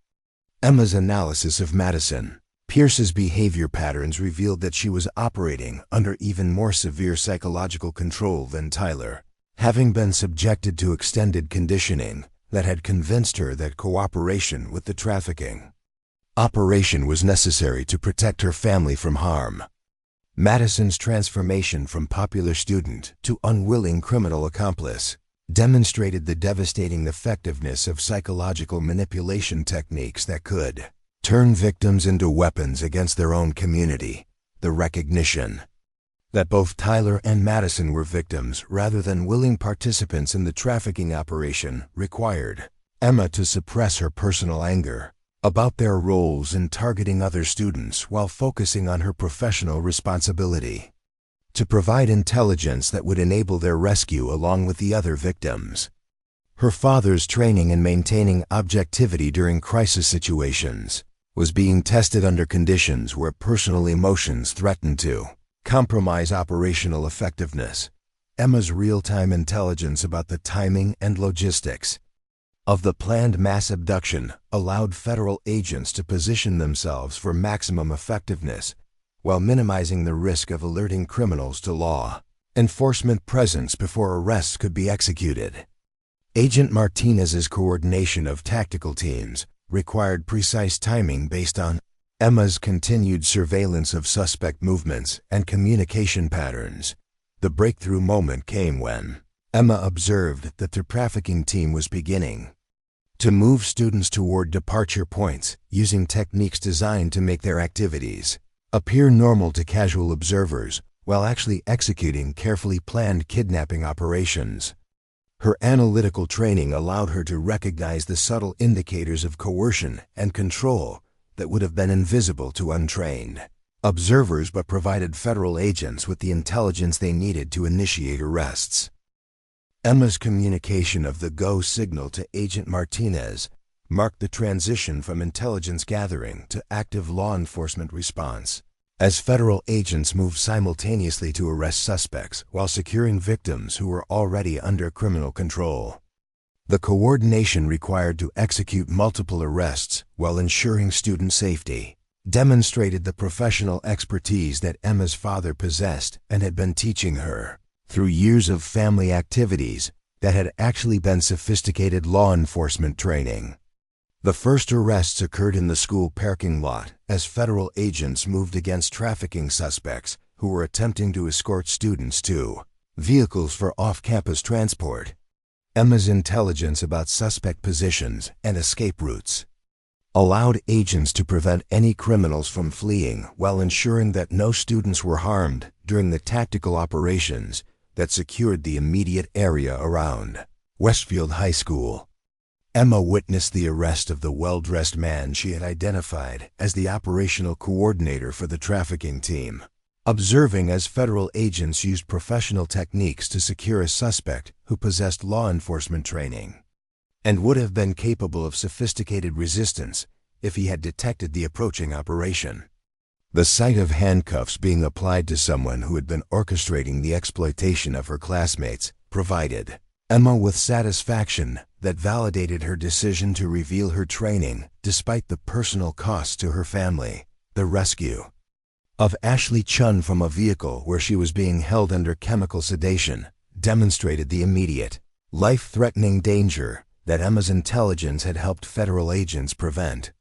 Emma's analysis of Madison Pierce's behavior patterns revealed that she was operating under even more severe psychological control than Tyler, having been subjected to extended conditioning that had convinced her that cooperation with the trafficking operation was necessary to protect her family from harm. Madison's transformation from popular student to unwilling criminal accomplice demonstrated the devastating effectiveness of psychological manipulation techniques that could turn victims into weapons against their own community. The recognition that both Tyler and Madison were victims rather than willing participants in the trafficking operation required Emma to suppress her personal anger about their roles in targeting other students while focusing on her professional responsibility to provide intelligence that would enable their rescue along with the other victims. Her father's training in maintaining objectivity during crisis situations was being tested under conditions where personal emotions threatened to compromise operational effectiveness. Emma's real-time intelligence about the timing and logistics of the planned mass abduction allowed federal agents to position themselves for maximum effectiveness while minimizing the risk of alerting criminals to law enforcement presence before arrests could be executed. Agent Martinez's coordination of tactical teams required precise timing based on Emma's continued surveillance of suspect movements and communication patterns. The breakthrough moment came when Emma observed that the trafficking team was beginning to move students toward departure points using techniques designed to make their activities appear normal to casual observers while actually executing carefully planned kidnapping operations. Her analytical training allowed her to recognize the subtle indicators of coercion and control that would have been invisible to untrained observers but provided federal agents with the intelligence they needed to initiate arrests. Emma's communication of the go signal to Agent Martinez marked the transition from intelligence gathering to active law enforcement response, as federal agents moved simultaneously to arrest suspects while securing victims who were already under criminal control. The coordination required to execute multiple arrests while ensuring student safety demonstrated the professional expertise that Emma's father possessed and had been teaching her through years of family activities that had actually been sophisticated law enforcement training. The first arrests occurred in the school parking lot as federal agents moved against trafficking suspects who were attempting to escort students to vehicles for off-campus transport. Emma's intelligence about suspect positions and escape routes allowed agents to prevent any criminals from fleeing while ensuring that no students were harmed during the tactical operations that secured the immediate area around Westfield High School. Emma witnessed the arrest of the well-dressed man she had identified as the operational coordinator for the trafficking team, observing as federal agents used professional techniques to secure a suspect who possessed law enforcement training and would have been capable of sophisticated resistance if he had detected the approaching operation. The sight of handcuffs being applied to someone who had been orchestrating the exploitation of her classmates provided Emma with satisfaction that validated her decision to reveal her training despite the personal costs to her family. The rescue of Ashley Chun from a vehicle where she was being held under chemical sedation demonstrated the immediate, life-threatening danger that Emma's intelligence had helped federal agents prevent.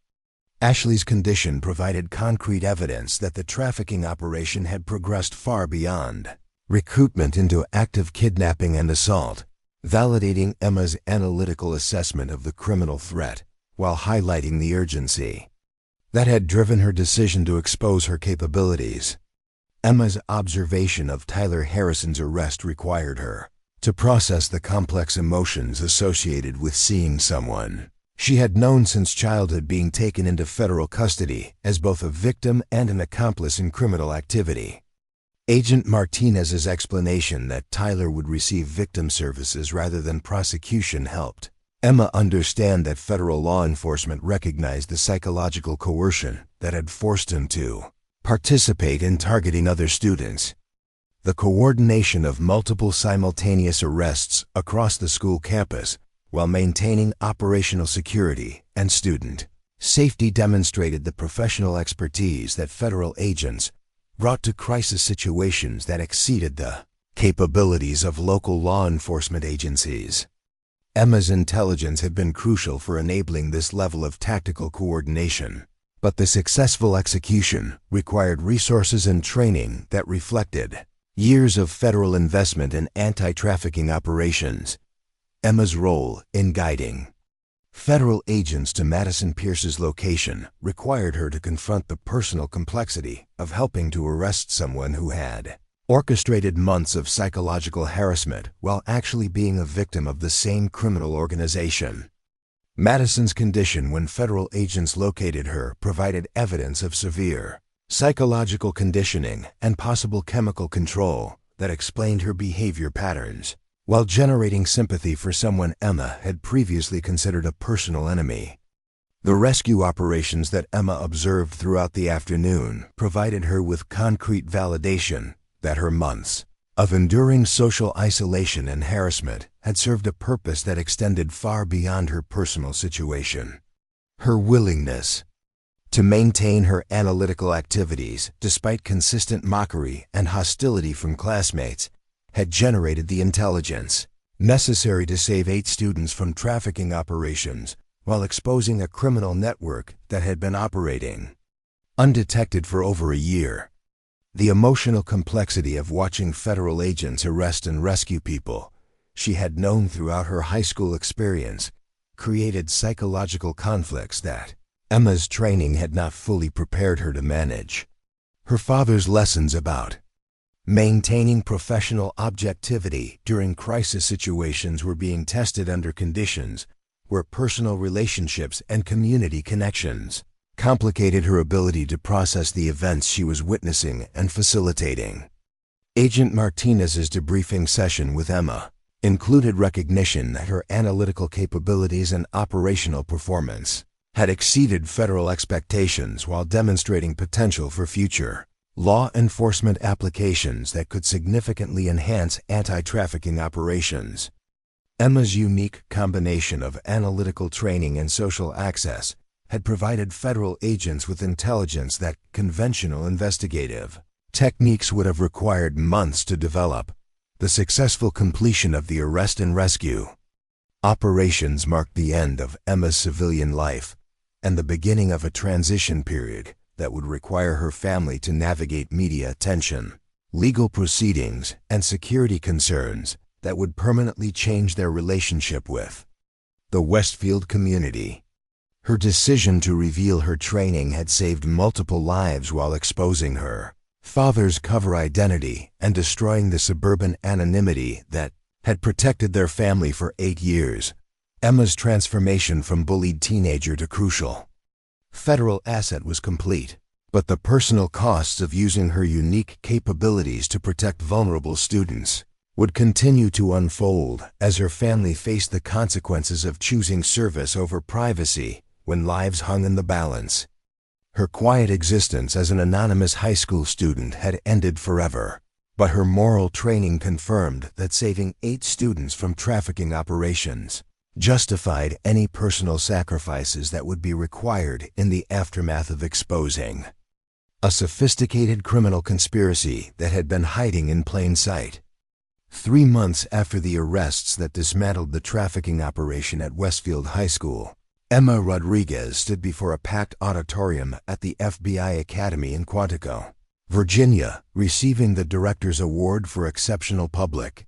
Ashley's condition provided concrete evidence that the trafficking operation had progressed far beyond recruitment into active kidnapping and assault, validating Emma's analytical assessment of the criminal threat while highlighting the urgency that had driven her decision to expose her capabilities. Emma's observation of Tyler Harrison's arrest required her to process the complex emotions associated with seeing someone she had known since childhood being taken into federal custody as both a victim and an accomplice in criminal activity. Agent Martinez's explanation that Tyler would receive victim services rather than prosecution helped Emma understand that federal law enforcement recognized the psychological coercion that had forced him to participate in targeting other students. The coordination of multiple simultaneous arrests across the school campus while maintaining operational security and student safety demonstrated the professional expertise that federal agents brought to crisis situations that exceeded the capabilities of local law enforcement agencies. Emma's intelligence had been crucial for enabling this level of tactical coordination, but the successful execution required resources and training that reflected years of federal investment in anti-trafficking operations. Emma's role in guiding federal agents to Madison Pierce's location required her to confront the personal complexity of helping to arrest someone who had orchestrated months of psychological harassment while actually being a victim of the same criminal organization. Madison's condition when federal agents located her provided evidence of severe psychological conditioning and possible chemical control that explained her behavior patterns, while generating sympathy for someone Emma had previously considered a personal enemy. The rescue operations that Emma observed throughout the afternoon provided her with concrete validation that her months of enduring social isolation and harassment had served a purpose that extended far beyond her personal situation. Her willingness to maintain her analytical activities despite consistent mockery and hostility from classmates had generated the intelligence necessary to save 8 students from trafficking operations while exposing a criminal network that had been operating undetected for over a year. The emotional complexity of watching federal agents arrest and rescue people she had known throughout her high school experience created psychological conflicts that Emma's training had not fully prepared her to manage. Her father's lessons about maintaining professional objectivity during crisis situations were being tested under conditions where personal relationships and community connections complicated her ability to process the events she was witnessing and facilitating. Agent Martinez's debriefing session with Emma included recognition that her analytical capabilities and operational performance had exceeded federal expectations while demonstrating potential for future law enforcement applications that could significantly enhance anti-trafficking operations. Emma's unique combination of analytical training and social access had provided federal agents with intelligence that conventional investigative techniques would have required months to develop. The successful completion of the arrest and rescue operations marked the end of Emma's civilian life and the beginning of a transition period that would require her family to navigate media attention, legal proceedings, and security concerns that would permanently change their relationship with the Westfield community. Her decision to reveal her training had saved multiple lives while exposing her father's cover identity and destroying the suburban anonymity that had protected their family for 8 years. Emma's transformation from bullied teenager to crucial federal asset was complete, but the personal costs of using her unique capabilities to protect vulnerable students would continue to unfold as her family faced the consequences of choosing service over privacy when lives hung in the balance. Her quiet existence as an anonymous high school student had ended forever, but her moral training confirmed that saving 8 students from trafficking operations justified any personal sacrifices that would be required in the aftermath of exposing a sophisticated criminal conspiracy that had been hiding in plain sight. 3 months after the arrests that dismantled the trafficking operation at Westfield High School, Emma Rodriguez stood before a packed auditorium at the FBI Academy in Quantico, Virginia, receiving the Director's Award for Exceptional Public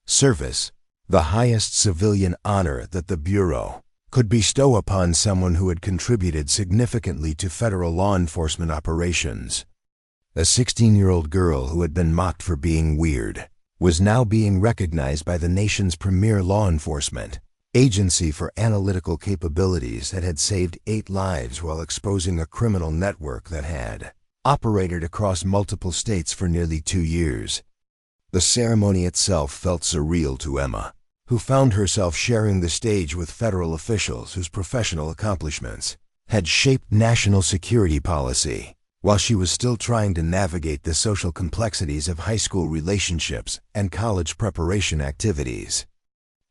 Service, the highest civilian honor that the Bureau could bestow upon someone who had contributed significantly to federal law enforcement operations. A 16-year-old girl who had been mocked for being weird was now being recognized by the nation's premier law enforcement agency for analytical capabilities that had saved 8 lives while exposing a criminal network that had operated across multiple states for nearly 2 years. The ceremony itself felt surreal to Emma, who found herself sharing the stage with federal officials whose professional accomplishments had shaped national security policy, while she was still trying to navigate the social complexities of high school relationships and college preparation activities.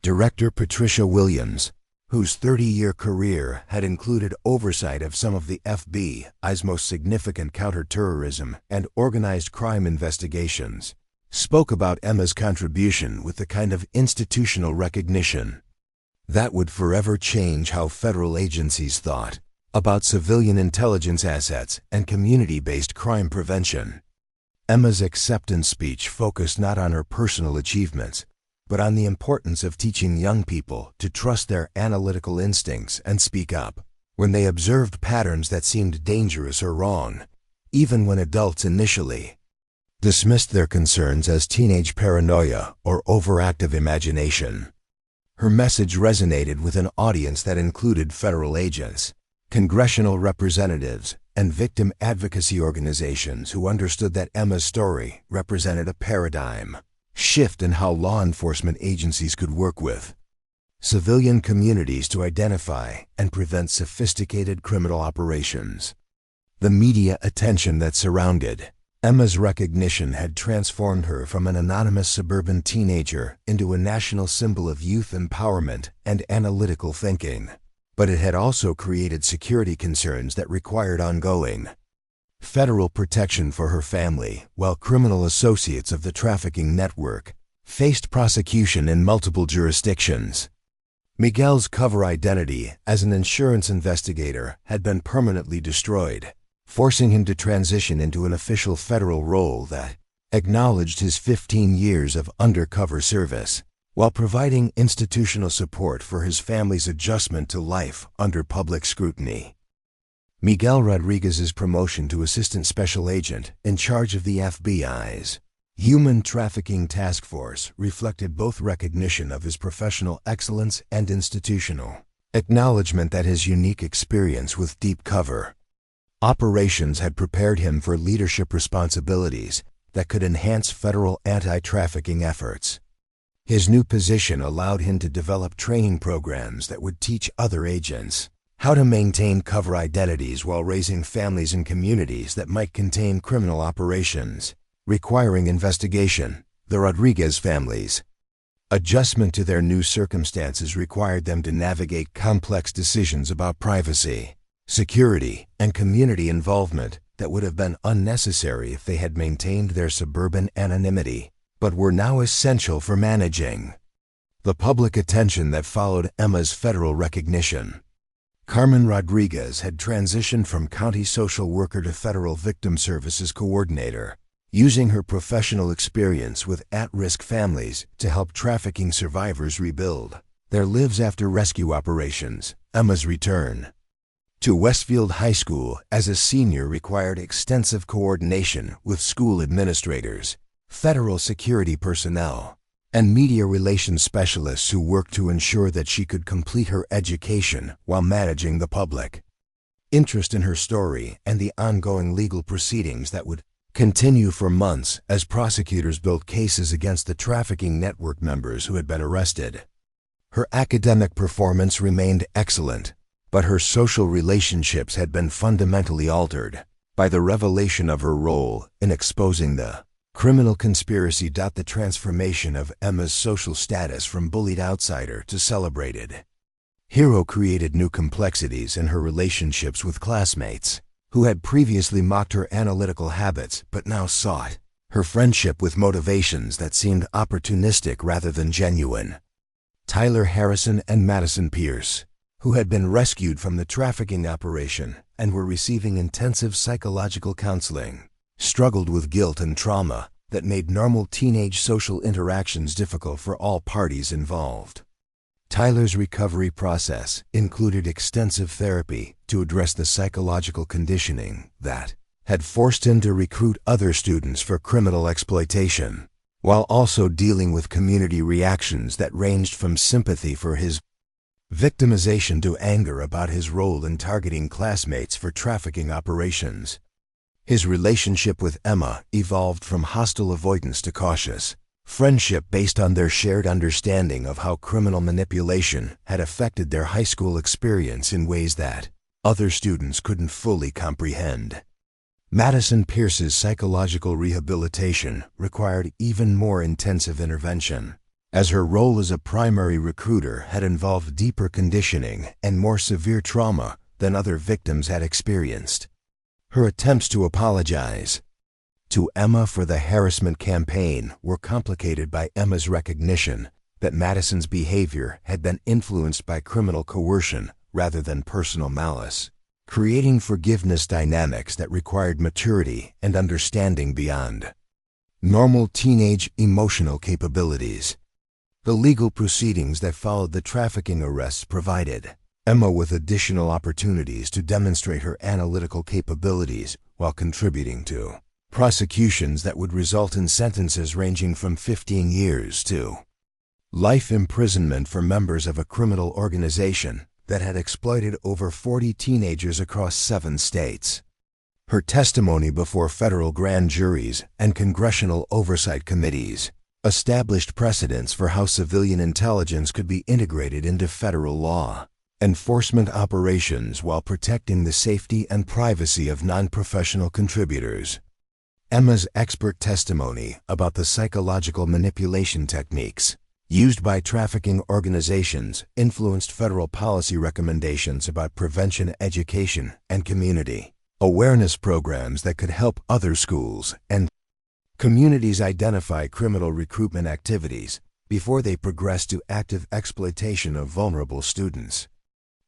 Director Patricia Williams, whose 30-year career had included oversight of some of the FBI's most significant counterterrorism and organized crime investigations, spoke about Emma's contribution with the kind of institutional recognition that would forever change how federal agencies thought about civilian intelligence assets and community-based crime prevention. Emma's acceptance speech focused not on her personal achievements, but on the importance of teaching young people to trust their analytical instincts and speak up when they observed patterns that seemed dangerous or wrong, even when adults initially dismissed their concerns as teenage paranoia or overactive imagination. Her message resonated with an audience that included federal agents, congressional representatives, and victim advocacy organizations who understood that Emma's story represented a paradigm shift in how law enforcement agencies could work with civilian communities to identify and prevent sophisticated criminal operations. The media attention that surrounded Emma's recognition had transformed her from an anonymous suburban teenager into a national symbol of youth empowerment and analytical thinking. But it had also created security concerns that required ongoing federal protection for her family, while criminal associates of the trafficking network faced prosecution in multiple jurisdictions. Miguel's cover identity as an insurance investigator had been permanently destroyed, forcing him to transition into an official federal role that acknowledged his 15 years of undercover service, while providing institutional support for his family's adjustment to life under public scrutiny. Miguel Rodriguez's promotion to Assistant Special Agent in charge of the FBI's Human Trafficking Task Force reflected both recognition of his professional excellence and institutional acknowledgement that his unique experience with deep cover operations had prepared him for leadership responsibilities that could enhance federal anti-trafficking efforts. His new position allowed him to develop training programs that would teach other agents how to maintain cover identities while raising families in communities that might contain criminal operations requiring investigation. The Rodriguez families' adjustment to their new circumstances required them to navigate complex decisions about privacy, security, and community involvement that would have been unnecessary if they had maintained their suburban anonymity, but were now essential for managing the public attention that followed Emma's federal recognition. Carmen Rodriguez had transitioned from county social worker to federal victim services coordinator, using her professional experience with at-risk families to help trafficking survivors rebuild their lives after rescue operations. Emma's return to Westfield High School as a senior required extensive coordination with school administrators, federal security personnel, and media relations specialists who worked to ensure that she could complete her education while managing the public interest in her story and the ongoing legal proceedings that would continue for months as prosecutors built cases against the trafficking network members who had been arrested. Her academic performance remained excellent, but her social relationships had been fundamentally altered by the revelation of her role in exposing the criminal conspiracy. The transformation of Emma's social status from bullied outsider to celebrated hero created new complexities in her relationships with classmates, who had previously mocked her analytical habits but now sought her friendship with motivations that seemed opportunistic rather than genuine. Tyler Harrison and Madison Pierce, who had been rescued from the trafficking operation and were receiving intensive psychological counseling, struggled with guilt and trauma that made normal teenage social interactions difficult for all parties involved. Tyler's recovery process included extensive therapy to address the psychological conditioning that had forced him to recruit other students for criminal exploitation, while also dealing with community reactions that ranged from sympathy for his victimization to anger about his role in targeting classmates for trafficking operations. His relationship with Emma evolved from hostile avoidance to cautious friendship based on their shared understanding of how criminal manipulation had affected their high school experience in ways that other students couldn't fully comprehend. Madison Pierce's psychological rehabilitation required even more intensive intervention, as her role as a primary recruiter had involved deeper conditioning and more severe trauma than other victims had experienced. Her attempts to apologize to Emma for the harassment campaign were complicated by Emma's recognition that Madison's behavior had been influenced by criminal coercion rather than personal malice, creating forgiveness dynamics that required maturity and understanding beyond normal teenage emotional capabilities. The legal proceedings that followed the trafficking arrests provided Emma with additional opportunities to demonstrate her analytical capabilities while contributing to prosecutions that would result in sentences ranging from 15 years to life imprisonment for members of a criminal organization that had exploited over 40 teenagers across 7 states. Her testimony before federal grand juries and congressional oversight committees established precedents for how civilian intelligence could be integrated into federal law enforcement operations while protecting the safety and privacy of non-professional contributors. Emma's expert testimony about the psychological manipulation techniques used by trafficking organizations influenced federal policy recommendations about prevention, education, and community awareness programs that could help other schools and communities identify criminal recruitment activities before they progress to active exploitation of vulnerable students.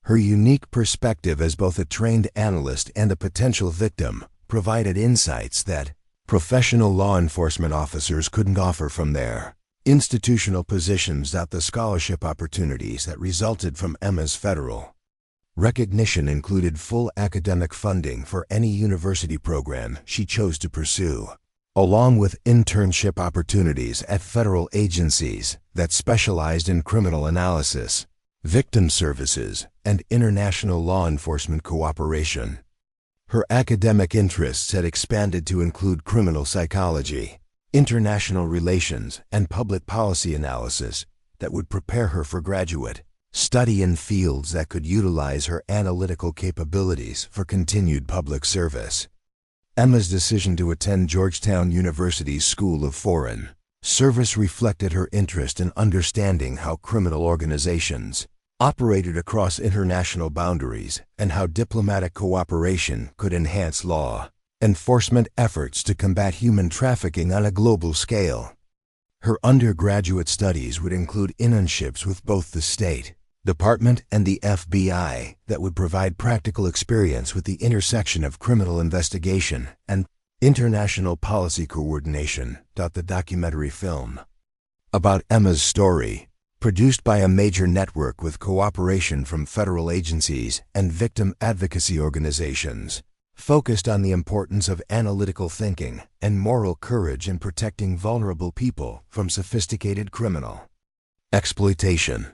Her unique perspective as both a trained analyst and a potential victim provided insights that professional law enforcement officers couldn't offer from their institutional positions. The scholarship opportunities that resulted from Emma's federal recognition included full academic funding for any university program she chose to pursue, along with internship opportunities at federal agencies that specialized in criminal analysis, victim services, and international law enforcement cooperation. Her academic interests had expanded to include criminal psychology, international relations, and public policy analysis that would prepare her for graduate study in fields that could utilize her analytical capabilities for continued public service. Emma's decision to attend Georgetown University's School of Foreign Service reflected her interest in understanding how criminal organizations operated across international boundaries and how diplomatic cooperation could enhance law enforcement efforts to combat human trafficking on a global scale. Her undergraduate studies would include internships with both the State Department and the FBI that would provide practical experience with the intersection of criminal investigation and international policy coordination. The documentary film about Emma's story, produced by a major network with cooperation from federal agencies and victim advocacy organizations, focused on the importance of analytical thinking and moral courage in protecting vulnerable people from sophisticated criminal exploitation.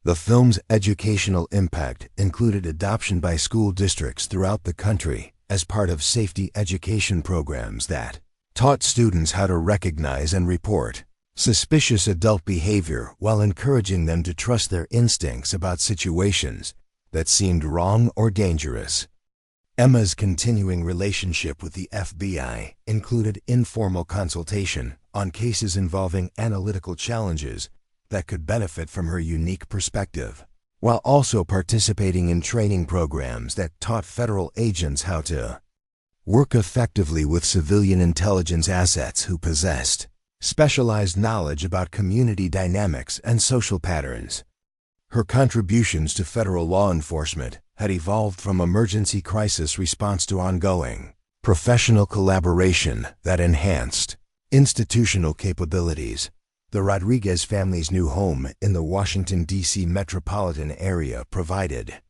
The film's educational impact included adoption by school districts throughout the country as part of safety education programs that taught students how to recognize and report suspicious adult behavior while encouraging them to trust their instincts about situations that seemed wrong or dangerous. Emma's continuing relationship with the FBI included informal consultation on cases involving analytical challenges that could benefit from her unique perspective, while also participating in training programs that taught federal agents how to work effectively with civilian intelligence assets who possessed specialized knowledge about community dynamics and social patterns. Her contributions to federal law enforcement had evolved from emergency crisis response to ongoing professional collaboration that enhanced institutional capabilities. The Rodriguez family's new home in the Washington, D.C. metropolitan area provided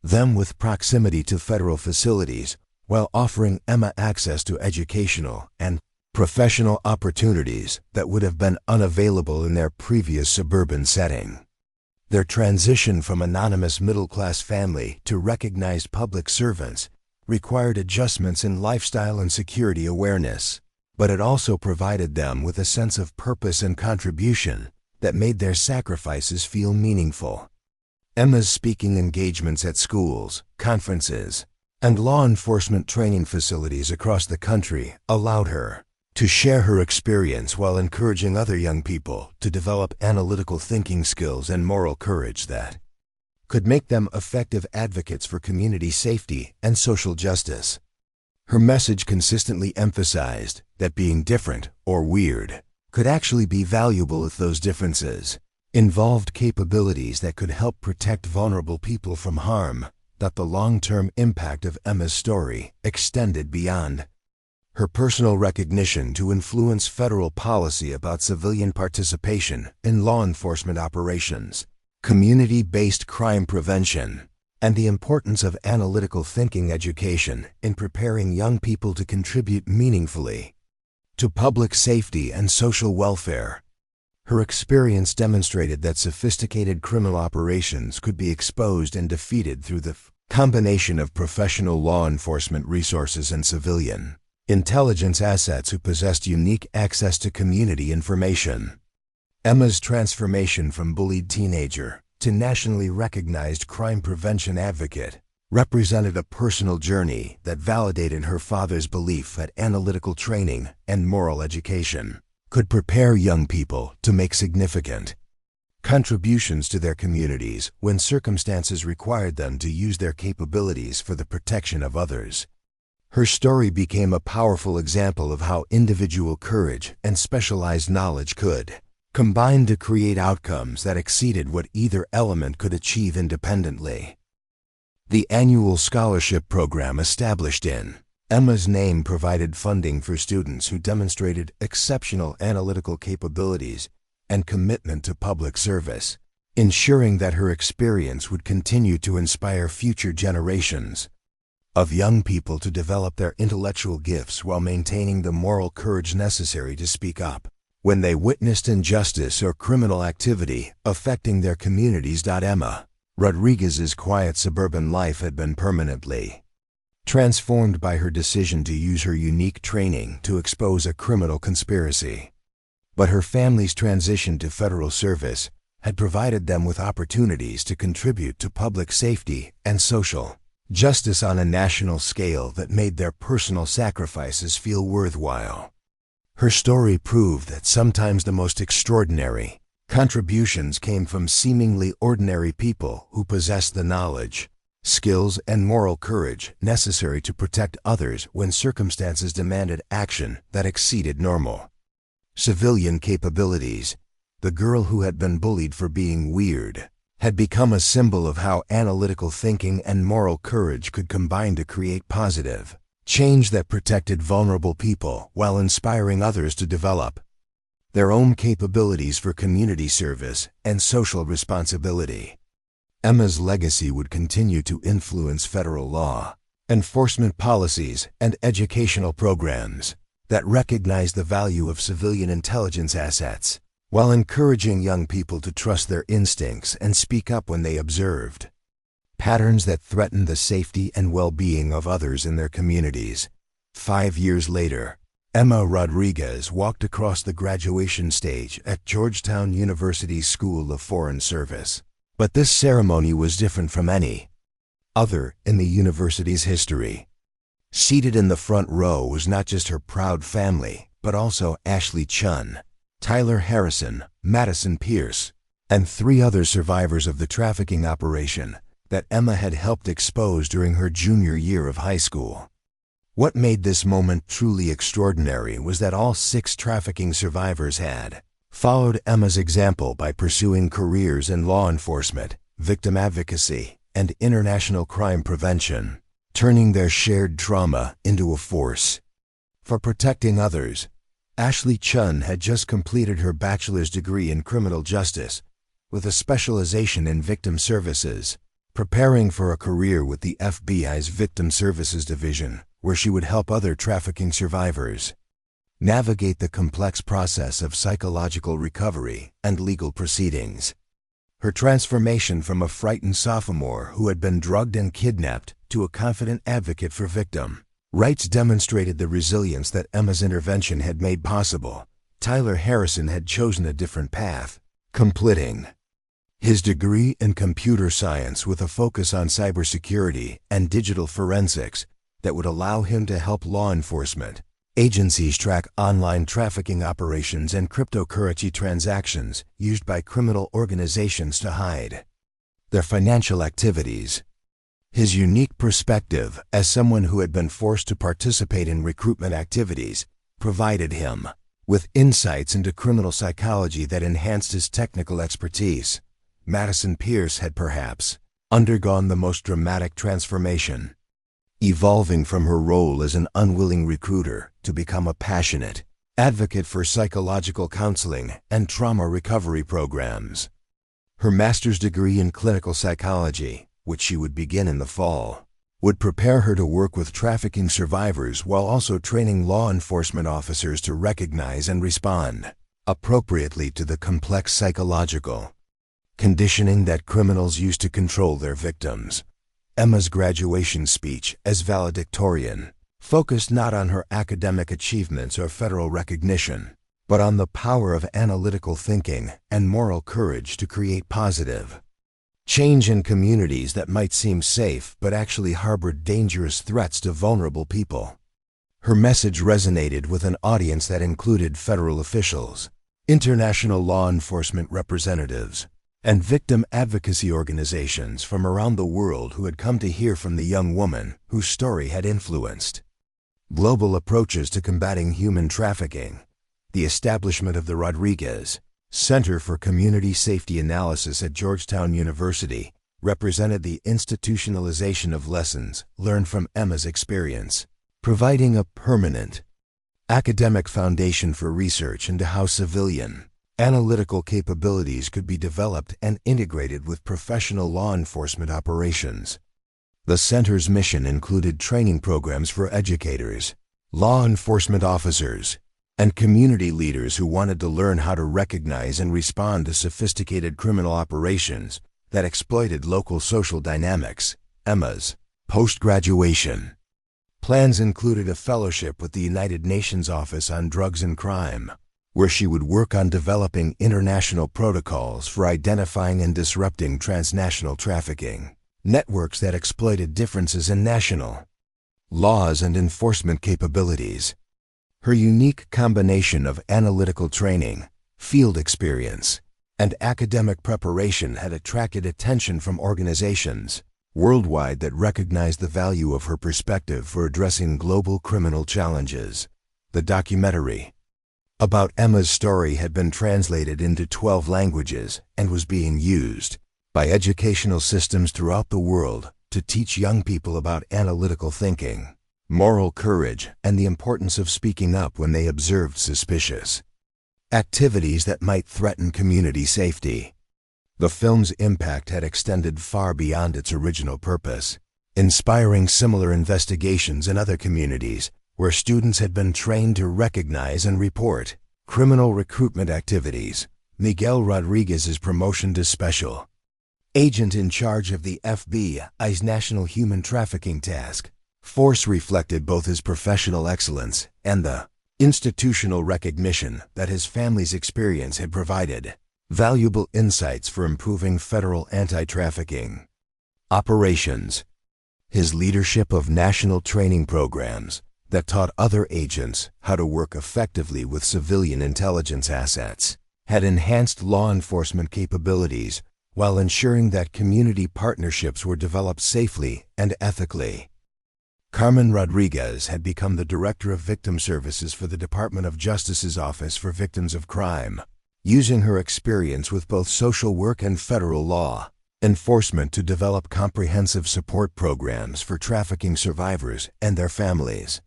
them with proximity to federal facilities while offering Emma access to educational and professional opportunities that would have been unavailable in their previous suburban setting. Their transition from anonymous middle-class family to recognized public servants required adjustments in lifestyle and security awareness, but it also provided them with a sense of purpose and contribution that made their sacrifices feel meaningful. Emma's speaking engagements at schools, conferences, and law enforcement training facilities across the country allowed her to share her experience while encouraging other young people to develop analytical thinking skills and moral courage that could make them effective advocates for community safety and social justice. Her message consistently emphasized that being different or weird could actually be valuable if those differences involved capabilities that could help protect vulnerable people from harm. The long-term impact of Emma's story extended beyond her personal recognition to influence federal policy about civilian participation in law enforcement operations, community-based crime prevention, and the importance of analytical thinking education in preparing young people to contribute meaningfully to public safety and social welfare. Her experience demonstrated that sophisticated criminal operations could be exposed and defeated through the combination of professional law enforcement resources and civilian intelligence assets who possessed unique access to community information. Emma's transformation from bullied teenager to nationally recognized crime prevention advocate represented a personal journey that validated her father's belief that analytical training and moral education could prepare young people to make significant contributions to their communities when circumstances required them to use their capabilities for the protection of others. Her story became a powerful example of how individual courage and specialized knowledge could combine to create outcomes that exceeded what either element could achieve independently. The annual scholarship program established in Emma's name provided funding for students who demonstrated exceptional analytical capabilities and commitment to public service, ensuring that her experience would continue to inspire future generations of young people to develop their intellectual gifts while maintaining the moral courage necessary to speak up when they witnessed injustice or criminal activity affecting their communities. Emma Rodriguez's quiet suburban life had been permanently transformed by her decision to use her unique training to expose a criminal conspiracy. But her family's transition to federal service had provided them with opportunities to contribute to public safety and social justice on a national scale that made their personal sacrifices feel worthwhile. Her story proved that sometimes the most extraordinary contributions came from seemingly ordinary people who possessed the knowledge, skills, and moral courage necessary to protect others when circumstances demanded action that exceeded normal civilian capabilities. The girl who had been bullied for being weird had become a symbol of how analytical thinking and moral courage could combine to create positive change that protected vulnerable people while inspiring others to develop their own capabilities for community service and social responsibility. Emma's legacy would continue to influence federal law, enforcement policies, and educational programs that recognize the value of civilian intelligence assets, while encouraging young people to trust their instincts and speak up when they observed patterns that threaten the safety and well-being of others in their communities. 5 years later, Emma Rodriguez walked across the graduation stage at Georgetown University's School of Foreign Service. But this ceremony was different from any other in the university's history. Seated in the front row was not just her proud family, but also Ashley Chun, Tyler Harrison, Madison Pierce, and 3 other survivors of the trafficking operation that Emma had helped expose during her junior year of high school. What made this moment truly extraordinary was that all 6 trafficking survivors had followed Emma's example by pursuing careers in law enforcement, victim advocacy, and international crime prevention, turning their shared trauma into a force for protecting others. Ashley Chun had just completed her bachelor's degree in criminal justice with a specialization in victim services, preparing for a career with the FBI's Victim Services Division, where she would help other trafficking survivors navigate the complex process of psychological recovery and legal proceedings. Her transformation from a frightened sophomore who had been drugged and kidnapped to a confident advocate for victim rights demonstrated the resilience that Emma's intervention had made possible. Tyler Harrison had chosen a different path, completing his degree in computer science with a focus on cybersecurity and digital forensics that would allow him to help law enforcement agencies track online trafficking operations and cryptocurrency transactions used by criminal organizations to hide their financial activities. His unique perspective as someone who had been forced to participate in recruitment activities provided him with insights into criminal psychology that enhanced his technical expertise. Madison Pierce had perhaps undergone the most dramatic transformation, evolving from her role as an unwilling recruiter to become a passionate advocate for psychological counseling and trauma recovery programs. Her master's degree in clinical psychology, which she would begin in the fall, would prepare her to work with trafficking survivors while also training law enforcement officers to recognize and respond appropriately to the complex psychological conditioning that criminals use to control their victims. Emma's graduation speech as valedictorian focused not on her academic achievements or federal recognition, but on the power of analytical thinking and moral courage to create positive change in communities that might seem safe but actually harbored dangerous threats to vulnerable people. Her message resonated with an audience that included federal officials, international law enforcement representatives, and victim advocacy organizations from around the world who had come to hear from the young woman whose story had influenced global approaches to combating human trafficking. The establishment of the Rodriguez Center for Community Safety Analysis at Georgetown University represented the institutionalization of lessons learned from Emma's experience, providing a permanent academic foundation for research into how civilian analytical capabilities could be developed and integrated with professional law enforcement operations. The center's mission included training programs for educators, law enforcement officers, and community leaders who wanted to learn how to recognize and respond to sophisticated criminal operations that exploited local social dynamics. Emma's post-graduation plans included a fellowship with the United Nations Office on Drugs and Crime, where she would work on developing international protocols for identifying and disrupting transnational trafficking networks that exploited differences in national laws and enforcement capabilities. Her unique combination of analytical training, field experience, and academic preparation had attracted attention from organizations worldwide that recognized the value of her perspective for addressing global criminal challenges. The documentary about Emma's story had been translated into 12 languages and was being used by educational systems throughout the world to teach young people about analytical thinking, moral courage, and the importance of speaking up when they observed suspicious activities that might threaten community safety. The film's impact had extended far beyond its original purpose, inspiring similar investigations in other communities where students had been trained to recognize and report criminal recruitment activities. Miguel Rodriguez's promotion to Special Agent in charge of the FBI's National Human Trafficking Task Force reflected both his professional excellence and the institutional recognition that his family's experience had provided valuable insights for improving federal anti-trafficking operations. His leadership of national training programs that taught other agents how to work effectively with civilian intelligence assets had enhanced law enforcement capabilities while ensuring that community partnerships were developed safely and ethically. Carmen Rodriguez had become the Director of Victim Services for the Department of Justice's Office for Victims of Crime, using her experience with both social work and federal law enforcement to develop comprehensive support programs for trafficking survivors and their families.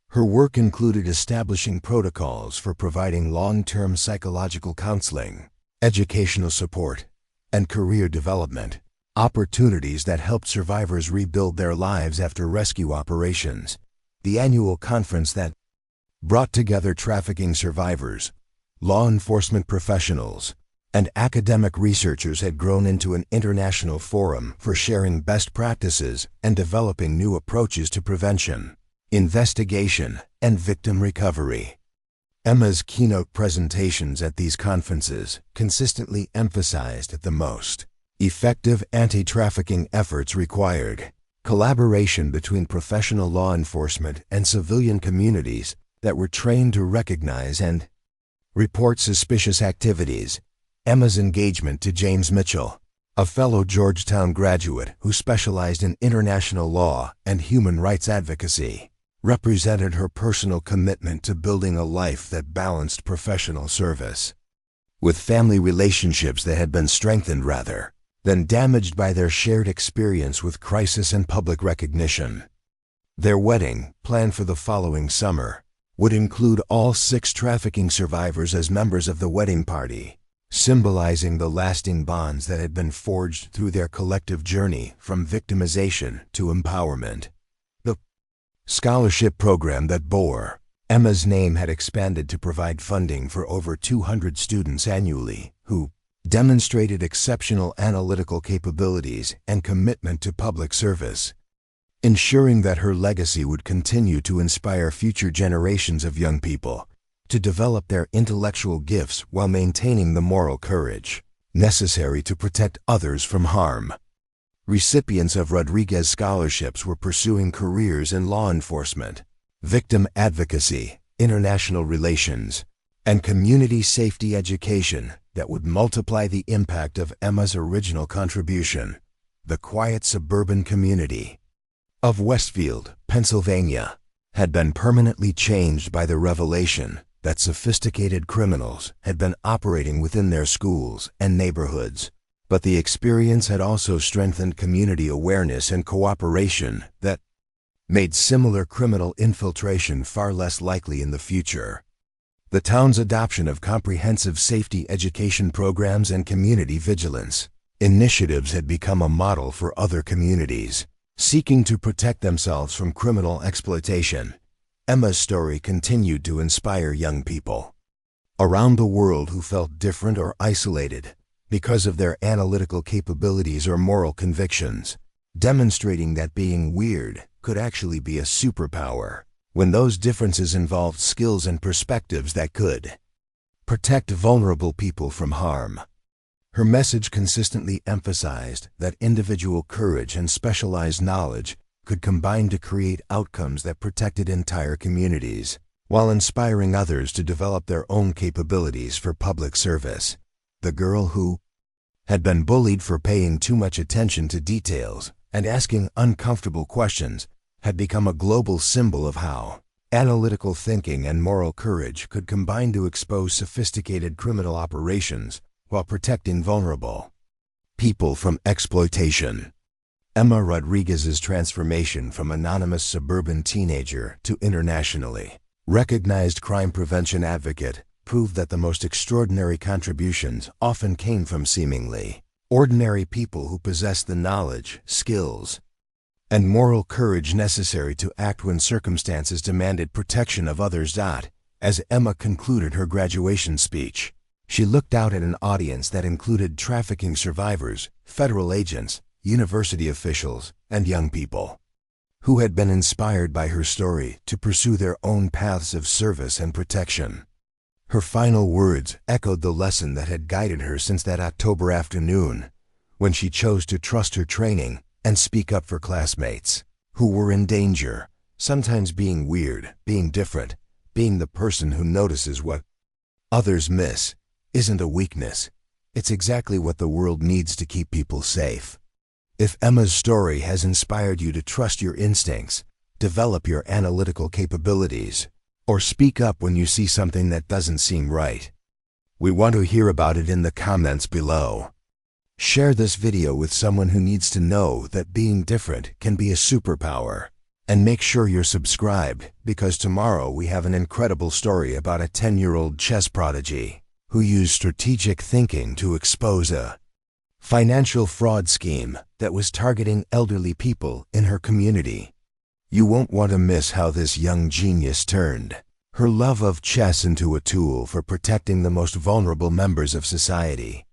Her work included establishing protocols for providing long-term psychological counseling, educational support, and career development opportunities that helped survivors rebuild their lives after rescue operations. The annual conference that brought together trafficking survivors, law enforcement professionals, and academic researchers had grown into an international forum for sharing best practices and developing new approaches to prevention, investigation, and victim recovery. Emma's keynote presentations at these conferences consistently emphasized that the most effective anti-trafficking efforts required collaboration between professional law enforcement and civilian communities that were trained to recognize and report suspicious activities. Emma's engagement to James Mitchell, a fellow Georgetown graduate who specialized in international law and human rights advocacy, represented her personal commitment to building a life that balanced professional service with family relationships that had been strengthened rather than damaged by their shared experience with crisis and public recognition. Their wedding, planned for the following summer, would include all 6 trafficking survivors as members of the wedding party, symbolizing the lasting bonds that had been forged through their collective journey from victimization to empowerment. The scholarship program that bore Emma's name had expanded to provide funding for over 200 students annually who demonstrated exceptional analytical capabilities and commitment to public service, ensuring that her legacy would continue to inspire future generations of young people to develop their intellectual gifts while maintaining the moral courage necessary to protect others from harm. Recipients of Rodriguez scholarships were pursuing careers in law enforcement, victim advocacy, international relations, and community safety education that would multiply the impact of Emma's original contribution. The quiet suburban community of Westfield, Pennsylvania, had been permanently changed by the revelation that sophisticated criminals had been operating within their schools and neighborhoods, But the experience had also strengthened community awareness and cooperation that made similar criminal infiltration far less likely in the future. The town's adoption of comprehensive safety education programs and community vigilance initiatives had become a model for other communities seeking to protect themselves from criminal exploitation. Emma's story continued to inspire young people around the world who felt different or isolated because of their analytical capabilities or moral convictions, demonstrating that being weird could actually be a superpower when those differences involved skills and perspectives that could protect vulnerable people from harm. Her message consistently emphasized that individual courage and specialized knowledge could combine to create outcomes that protected entire communities, while inspiring others to develop their own capabilities for public service. The girl who had been bullied for paying too much attention to details and asking uncomfortable questions had become a global symbol of how analytical thinking and moral courage could combine to expose sophisticated criminal operations while protecting vulnerable people from exploitation. Emma Rodriguez's transformation from anonymous suburban teenager to internationally recognized crime prevention advocate proved that the most extraordinary contributions often came from seemingly ordinary people who possessed the knowledge, skills, and moral courage necessary to act when circumstances demanded protection of others. As Emma concluded her graduation speech, she looked out at an audience that included trafficking survivors, federal agents, university officials, and young people who had been inspired by her story to pursue their own paths of service and protection. Her final words echoed the lesson that had guided her since that October afternoon, when she chose to trust her training and speak up for classmates who were in danger. Sometimes being weird, being different, being the person who notices what others miss isn't a weakness. It's exactly what the world needs to keep people safe. If Emma's story has inspired you to trust your instincts, develop your analytical capabilities, or speak up when you see something that doesn't seem right, we want to hear about it in the comments below. Share this video with someone who needs to know that being different can be a superpower. And make sure you're subscribed, because tomorrow we have an incredible story about a 10-year-old chess prodigy who used strategic thinking to expose a financial fraud scheme that was targeting elderly people in her community. You won't want to miss how this young genius turned her love of chess into a tool for protecting the most vulnerable members of society.